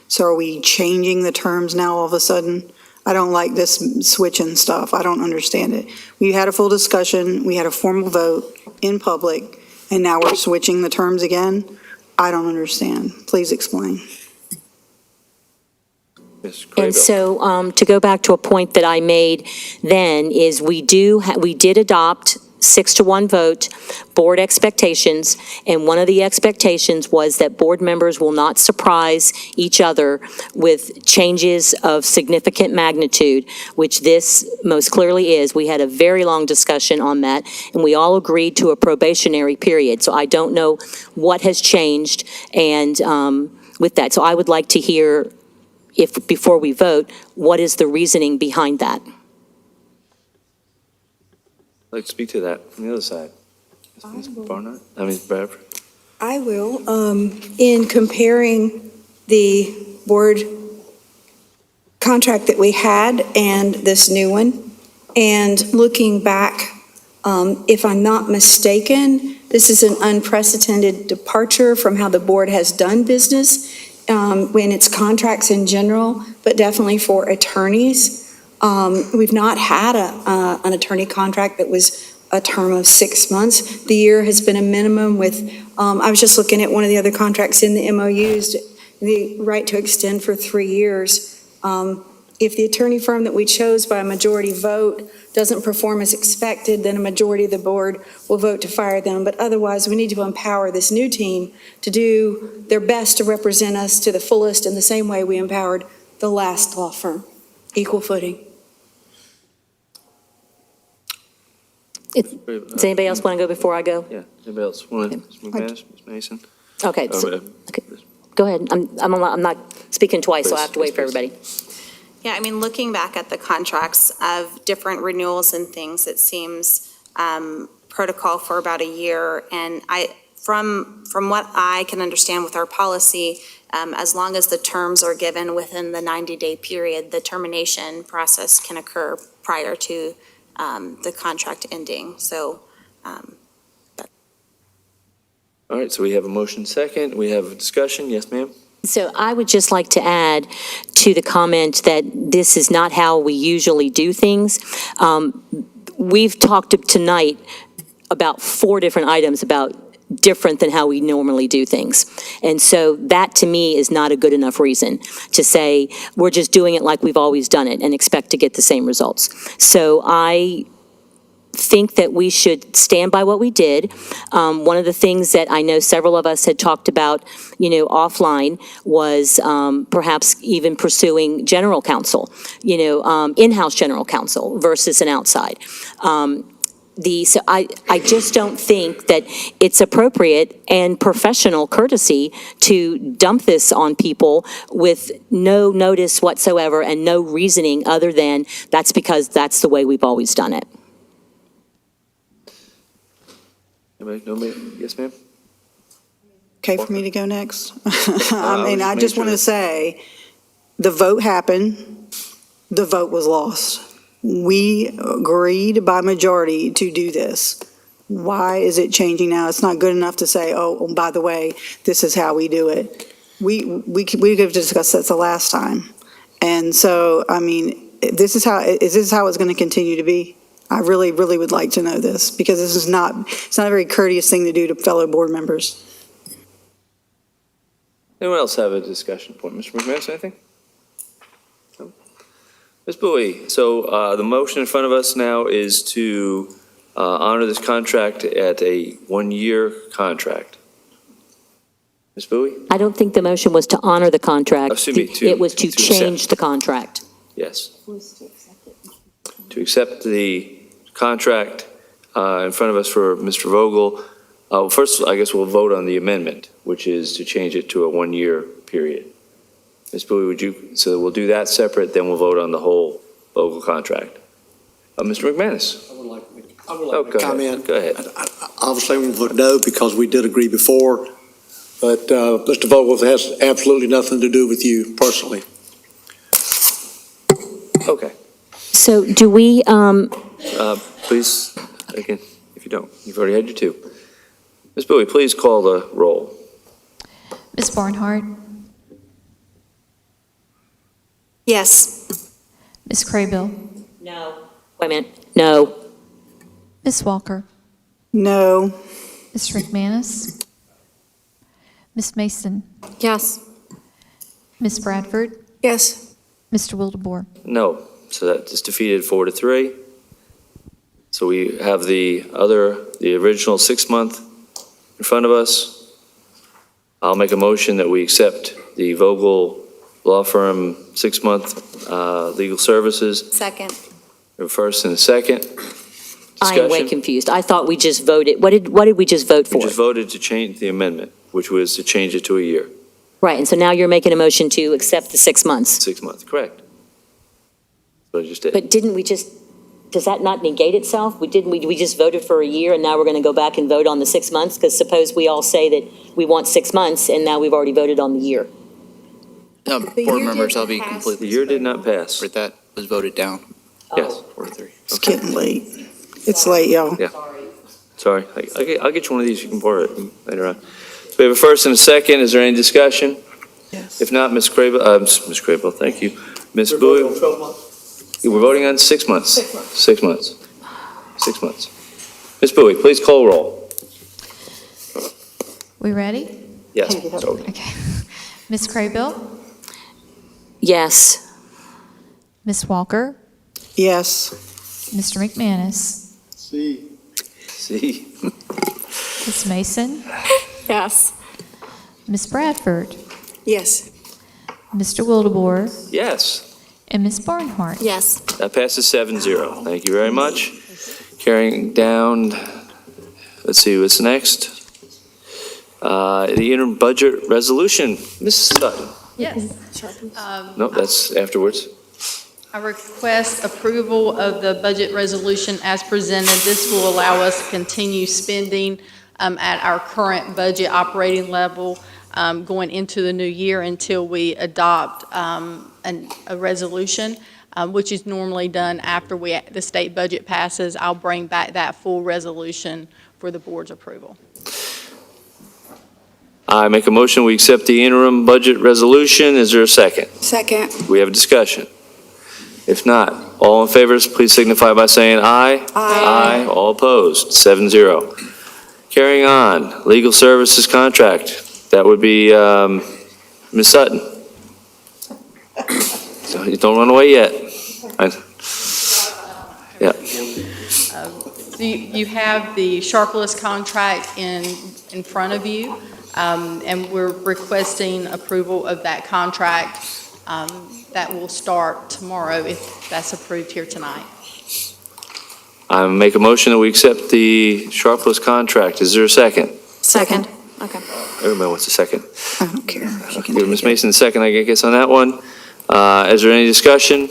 S5: So are we changing the terms now all of a sudden? I don't like this switching stuff. I don't understand it. We had a full discussion, we had a formal vote in public, and now we're switching the terms again? I don't understand. Please explain.
S12: And so to go back to a point that I made then is we did adopt 6-1 vote board expectations, and one of the expectations was that board members will not surprise each other with changes of significant magnitude, which this most clearly is. We had a very long discussion on that, and we all agreed to a probationary period. So I don't know what has changed and with that. So I would like to hear, if before we vote, what is the reasoning behind that?
S1: I'd like to speak to that from the other side. Ms. Barnard? Ms. Bradford?
S3: I will. In comparing the board contract that we had and this new one, and looking back If I'm not mistaken, this is an unprecedented departure from how the board has done business when it's contracts in general, but definitely for attorneys. We've not had an attorney contract that was a term of 6 months. The year has been a minimum with, I was just looking at one of the other contracts in the MOUs, the right to extend for 3 years. If the attorney firm that we chose by a majority vote doesn't perform as expected, then a majority of the board will vote to fire them. But otherwise, we need to empower this new team to do their best to represent us to the fullest in the same way we empowered the last law firm, equal footing.
S12: Does anybody else want to go before I go?
S1: Yeah, anybody else want to, Ms. McManus, Ms. Mason?
S12: Okay, go ahead. I'm not speaking twice, so I have to wait for everybody.
S16: Yeah, I mean, looking back at the contracts of different renewals and things, it seems protocol for about a year. And from what I can understand with our policy, as long as the terms are given within the 90-day period, the termination process can occur prior to the contract ending. So,
S1: All right, so we have a motion second. We have a discussion. Yes, ma'am?
S12: So I would just like to add to the comment that this is not how we usually do things. We've talked tonight about 4 different items about different than how we normally do things. And so that to me is not a good enough reason to say we're just doing it like we've always done it and expect to get the same results. So I think that we should stand by what we did. One of the things that I know several of us had talked about, offline was perhaps even pursuing general counsel, in-house general counsel versus an outside. So I just don't think that it's appropriate and professional courtesy to dump this on people with no notice whatsoever and no reasoning other than that's because that's the way we've always done it.
S1: Anybody? No, yes, ma'am?
S5: Okay for me to go next? I mean, I just want to say, the vote happened, the vote was lost. We agreed by majority to do this. Why is it changing now? It's not good enough to say, oh, by the way, this is how we do it. We could have discussed this the last time. And so, I mean, is this how it's going to continue to be? I really, really would like to know this, because it's not a very courteous thing to do to fellow board members.
S1: Anyone else have a discussion point? Mr. McManus, anything? No? Ms. Bowie, so the motion in front of us now is to honor this contract at a 1-year contract. Ms. Bowie?
S12: I don't think the motion was to honor the contract.
S1: Excuse me,
S12: It was to change the contract.
S1: Yes. To accept the contract in front of us for Mr. Vogel. First, I guess we'll vote on the amendment, which is to change it to a 1-year period. Ms. Bowie, so we'll do that separate, then we'll vote on the whole Vogel contract. Mr. McManus?
S19: I would like to comment.
S1: Go ahead.
S19: Obviously, we vote no because we did agree before, but Mr. Vogel has absolutely nothing to do with you personally.
S1: Okay.
S12: So do we,
S1: Please, again, if you don't, you've already had your 2. Ms. Bowie, please call the roll.
S8: Ms. Barnhart,
S16: yes.
S8: Ms. Craybill,
S12: no. Wait a minute. No.
S8: Ms. Walker,
S5: No.
S8: Mr. McManus, Ms. Mason,
S11: Yes.
S8: Ms. Bradford,
S3: Yes.
S8: Mr. Wildebohr.
S1: No, so that is defeated 4-3. So we have the original 6-month in front of us. I'll make a motion that we accept the Vogel Law Firm 6-month legal services.
S16: Second.
S1: A first and a second.
S12: I am way
S1: Discussion.
S12: confused. I thought we just voted. What did we just vote for?
S1: We just voted to change the amendment, which was to change it to a year.
S12: Right, and so now you're making a motion to accept the 6 months.
S1: 6 months, correct. That's what I just did.
S12: But didn't we just, does that not negate itself? We just voted for a year and now we're going to go back and vote on the 6 months? Because suppose we all say that we want 6 months and now we've already voted on the year.
S24: Board members, I'll be
S1: The
S24: completely.
S1: year did not pass.
S24: That was voted down.
S1: Yes.
S24: 4-3.
S5: It's getting late. It's late, y'all.
S1: Yeah. Sorry. I'll get you one of these. You can borrow it later on. So we have a first and a second. Is there any discussion?
S5: Yes.
S1: If not, Ms. Crable, thank you. Ms.
S13: We're voting on
S1: Bowie,
S13: 12 months?
S1: we're voting on 6 months. 6 months. 6 months. Ms. Bowie, please call roll.
S8: We ready?
S1: Yes.
S8: Okay. Ms. Craybill?
S12: Yes.
S8: Ms. Walker?
S5: Yes.
S8: Mr. McManus?
S13: See.
S8: Ms. Mason?
S11: Yes.
S8: Ms. Bradford?
S3: Yes.
S8: Mr. Wildebohr?
S1: Yes.
S8: And Ms. Barnhart?
S7: Yes.
S1: That passes 7-0. Thank you very much. Carrying down, let's see what's next. The interim budget resolution. Ms. Sutton.
S20: Yes.
S1: No, that's afterwards.
S20: I request approval of the budget resolution as presented. This will allow us to continue spending at our current budget operating level going into the new year until we adopt a resolution, which is normally done after the state budget passes. I'll bring back that full resolution for the board's approval.
S1: I make a motion, we accept the interim budget resolution. Is there a second?
S3: Second.
S1: We have a discussion. If not, all in favor, please signify by saying aye.
S3: Aye.
S1: All opposed, 7-0. Carrying on, legal services contract. That would be Ms. Sutton. So you don't run away yet. Yeah.
S20: So you have the Sharpless contract in front of you, and we're requesting approval of that contract. That will start tomorrow if that's approved here tonight.
S1: I make a motion that we accept the Sharpless contract. Is there a second?
S7: Second. Okay.
S1: Everybody wants a second.
S5: I don't care.
S1: Give Ms. Mason a second, I guess, on that one. Is there any discussion?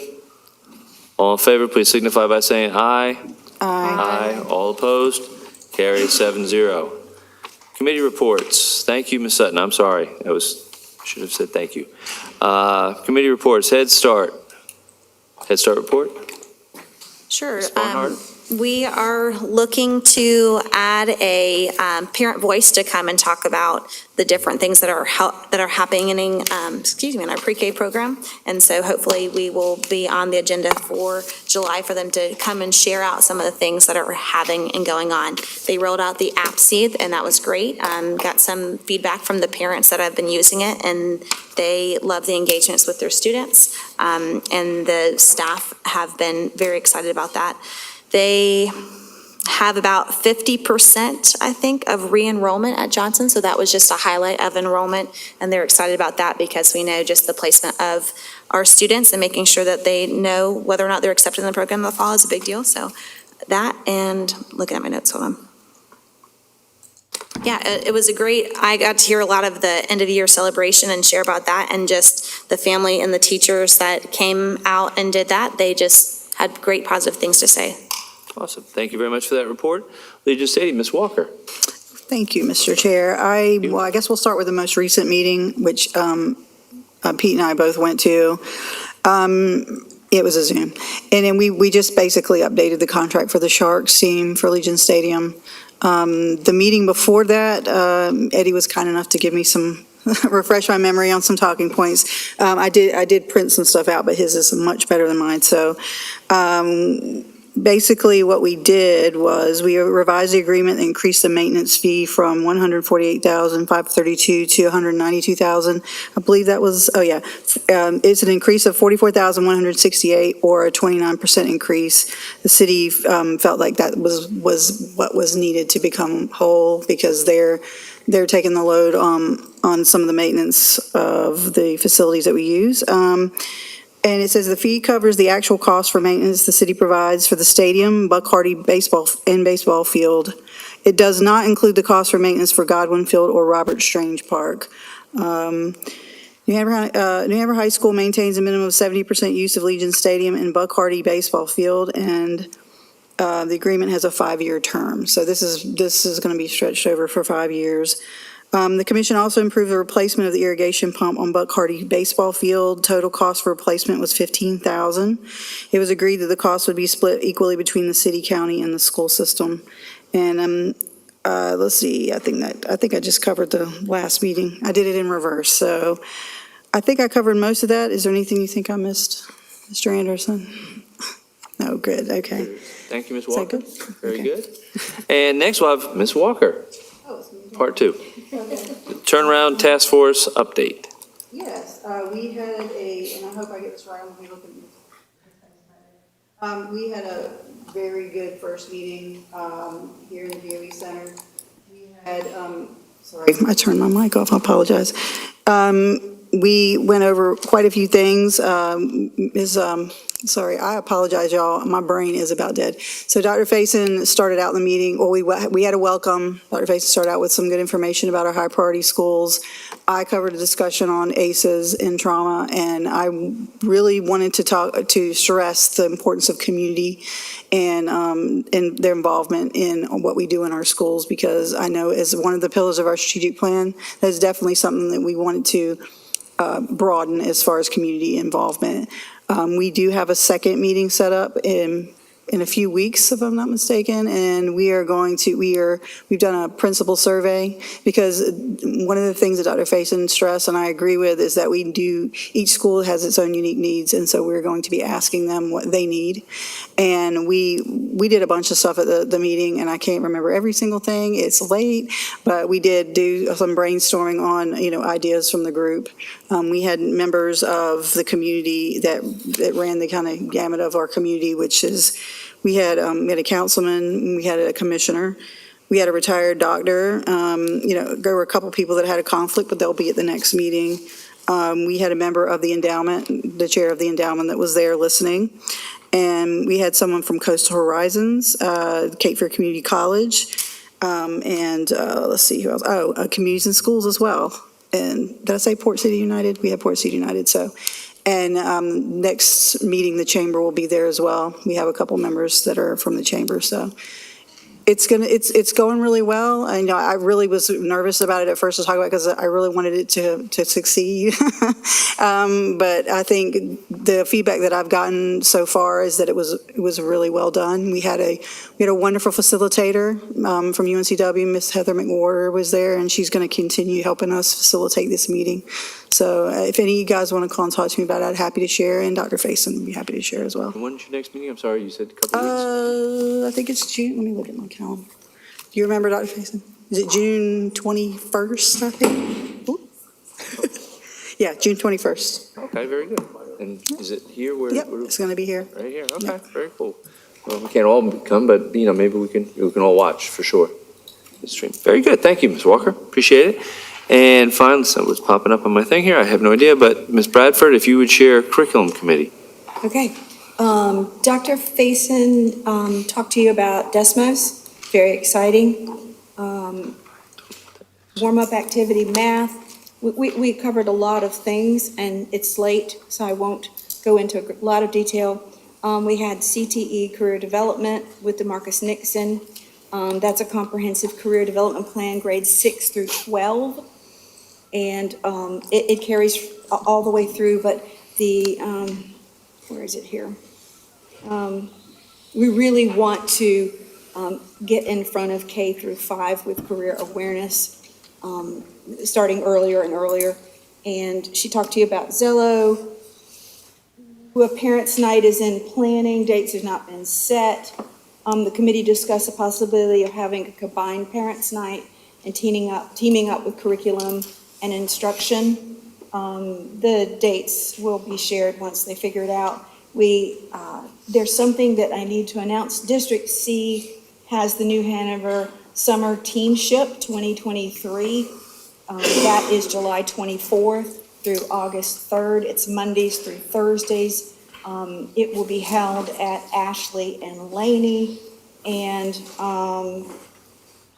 S1: All in favor, please signify by saying aye. Aye. All opposed? Carries 7-0. Committee reports. Thank you, Ms. Sutton. I'm sorry. Should have said thank you. Committee reports. Head Start. Head Start report.
S7: Sure.
S1: Ms. Barnhart?
S7: We are looking to add a parent voice to come and talk about the different things that are happening in our pre-K program. And so hopefully we will be on the agenda for July for them to come and share out some of the things that are happening and going on. They rolled out the app seed, and that was great. Got some feedback from the parents that have been using it, and they love the engagements with their students. And the staff have been very excited about that. They have about 50%, I think, of re-enrollment at Johnson, so that was just a highlight of enrollment, and they're excited about that because we know just the placement of our students and making sure that they know whether or not they're accepted in the program in the fall is a big deal. So that, and looking at my notes, hold on. Yeah, it was I got to hear a lot of the end of year celebration and share about that, and just the family and the teachers that came out and did that. They just had great positive things to say.
S1: Awesome. Thank you very much for that report. Legion Stadium, Ms. Walker.
S5: Thank you, Mr. Chair. I guess we'll start with the most recent meeting, which Pete and I both went to. It was a Zoom. And then we just basically updated the contract for the Sharks team for Legion Stadium. The meeting before that, Eddie was kind enough to give me refresh my memory on some talking points. I did print some stuff out, but his is much better than mine. So basically what we did was we revised the agreement and increased the maintenance fee from $148,532 to $192,000. I believe that was, it's an increase of $44,168 or a 29% increase. The city felt like that was what was needed to become whole because they're taking the load on some of the maintenance of the facilities that we use. And it says the fee covers the actual cost for maintenance the city provides for the stadium, Buck Hardy baseball field. It does not include the cost for maintenance for Godwin Field or Robert Strange Park. New Hanover High School maintains a minimum of 70% use of Legion Stadium and Buck Hardy baseball field, and the agreement has a 5-year term. So this is going to be stretched over for 5 years. The commission also improved the replacement of the irrigation pump on Buck Hardy baseball field. Total cost for replacement was $15,000. It was agreed that the cost would be split equally between the city, county, and the school system. And let's see, I think I just covered the last meeting. I did it in reverse, so I think I covered most of that. Is there anything you think I missed, Mr. Anderson? No, good, okay.
S1: Thank you, Ms.
S5: Is that
S1: Walker.
S5: good?
S1: Very
S5: Okay.
S1: good. And next we'll have Ms. Walker, part 2. Turnaround Task Force update.
S5: Yes, we had and I hope I get this right, I'm gonna look at this. We had a very good first meeting, here in the DOE Center. We had, sorry, I turned my mic off, I apologize. We went over quite a few things. Sorry, I apologize, y'all. My brain is about dead. So Dr. Faison started out the meeting, well, we had a welcome. Dr. Faison started out with some good information about our high priority schools. I covered a discussion on ACEs in trauma, and I really wanted to stress the importance of community and their involvement in what we do in our schools, because I know as one of the pillars of our strategic plan, that's definitely something that we wanted to broaden as far as community involvement. We do have a second meeting set up in a few weeks, if I'm not mistaken, and we've done a principal survey, because one of the things that Dr. Faison stressed, and I agree with, is that each school has its own unique needs, and so we're going to be asking them what they need. And we did a bunch of stuff at the meeting, and I can't remember every single thing. It's late, but we did do some brainstorming on, ideas from the group. We had members of the community that ran the kind of gamut of our community, which is, we had a councilman, we had a commissioner, we had a retired doctor. There were a couple people that had a conflict, but they'll be at the next meeting. We had a member of the endowment, the chair of the endowment, that was there listening. And we had someone from Coastal Horizons, Cape Fear Community College, and let's see who else. Communities and Schools as well. And did I say Port City United? We have Port City United, so. And next meeting, the chamber will be there as well. We have a couple members that are from the chamber, so. It's going really well. I really was nervous about it at first to talk about, because I really wanted it to succeed. But I think the feedback that I've gotten so far is that it was really well done. We had a wonderful facilitator from UNCW, Miss Heather McWhorter was there, and she's going to continue helping us facilitate this meeting. So if any of you guys want to call and talk to me about it, I'd happy to share, and Dr. Faison would be happy to share as well.
S1: When's your next meeting? I'm sorry, you said a couple weeks?
S5: I think it's June. Let me look at my calendar. Do you remember, Dr. Faison? Is it June 21st, I think? Ooh. Yeah, June 21st.
S1: Okay, very good. And is it here?
S5: Yep, it's going to be here.
S1: Right here, okay, very cool. Well, we can't all come, but, maybe we can all watch for sure. The stream. Very good, thank you, Ms. Walker, appreciate it. And finally, so what's popping up on my thing here, I have no idea, but Ms. Bradford, if you would share curriculum committee.
S3: Okay. Dr. Faison talked to you about Desmos. Very exciting. Warm-up activity, math. We covered a lot of things, and it's late, so I won't go into a lot of detail. We had CTE career development with DeMarcus Nixon. That's a comprehensive career development plan, grades 6 through 12. And it carries all the way through, but where is it here? We really want to get in front of K through 5 with career awareness, starting earlier and earlier. And she talked to you about Zello. A parents' night is in planning. Dates have not been set. The committee discussed the possibility of having a combined parents' night and teaming up with curriculum and instruction. The dates will be shared once they figure it out. There's something that I need to announce. District C has the New Hanover Summer Teamship 2023. That is July 24th through August 3rd. It's Mondays through Thursdays. It will be held at Ashley and Laney, and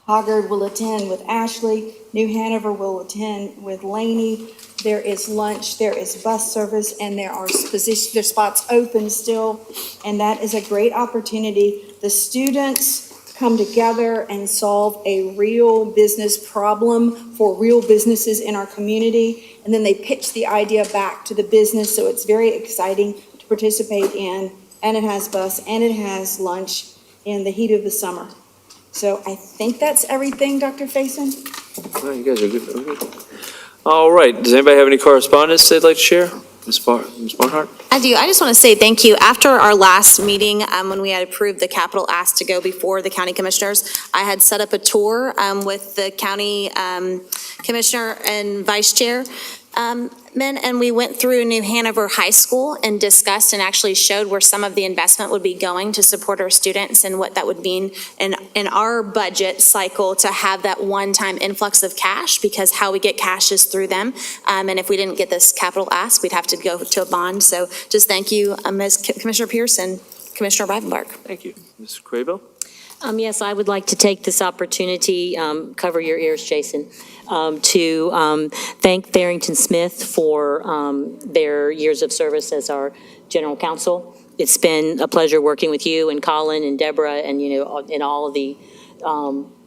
S3: Hoggard will attend with Ashley. New Hanover will attend with Laney. There is lunch, there is bus service, and there's spots open still, and that is a great opportunity. The students come together and solve a real business problem for real businesses in our community. And then they pitch the idea back to the business, so it's very exciting to participate in. And it has bus, and it has lunch in the heat of the summer. So I think that's everything, Dr. Faison.
S1: Oh, you guys are good. Okay. All right, does anybody have any correspondence they'd like to share? Ms. Barnhart?
S7: I do. I just want to say thank you. After our last meeting, when we had approved the capital ask to go before the county commissioners, I had set up a tour with the county commissioner and vice chair. And we went through New Hanover High School and discussed and actually showed where some of the investment would be going to support our students and what that would mean in our budget cycle to have that one-time influx of cash, because how we get cash is through them. And if we didn't get this capital ask, we'd have to go to a bond. So just thank you, Ms. Commissioner Pierce and Commissioner Rivenbark.
S1: Thank you. Ms. Craybill?
S12: Yes, I would like to take this opportunity, cover your ears, Jason, to thank Barrington Smith for their years of service as our general counsel. It's been a pleasure working with you and Colin and Deborah and, and all of the,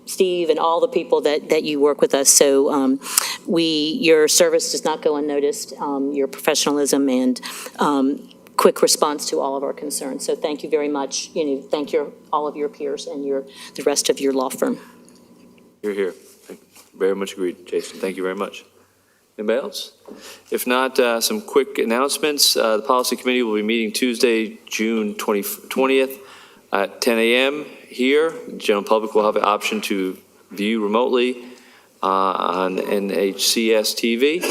S12: Steve and all the people that you work with us. So your service does not go unnoticed, your professionalism and quick response to all of our concerns. So thank you very much. Thank all of your peers and the rest of your law firm.
S1: You're here. Very much agreed, Jason. Thank you very much. Anybody else? If not, some quick announcements. The Policy Committee will be meeting Tuesday, June 20th at 10 a.m. here. The general public will have the option to view remotely on NHCS TV.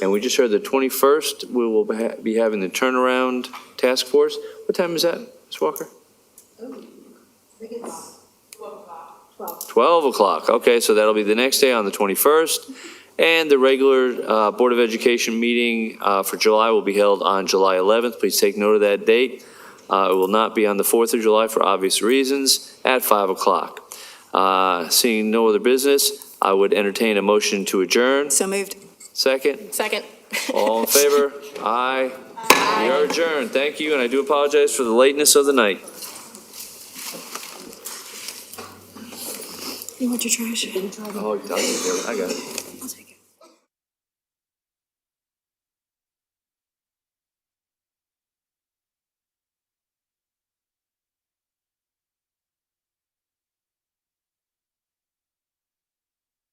S1: And we just heard the 21st, we will be having the turnaround task force. What time is that, Ms. Walker?
S3: I think it's 12 o'clock.
S1: 12 o'clock. Okay, so that'll be the next day on the 21st. And the regular Board of Education meeting for July will be held on July 11th. Please take note of that date. It will not be on the 4th of July for obvious reasons at 5 o'clock. Seeing no other business, I would entertain a motion to adjourn.
S3: So moved.
S1: Second?
S11: Second.
S1: All in favor? Aye. We are adjourned. Thank you, and I do apologize for the lateness of the night.
S3: You want your trash?
S1: Oh, I got it.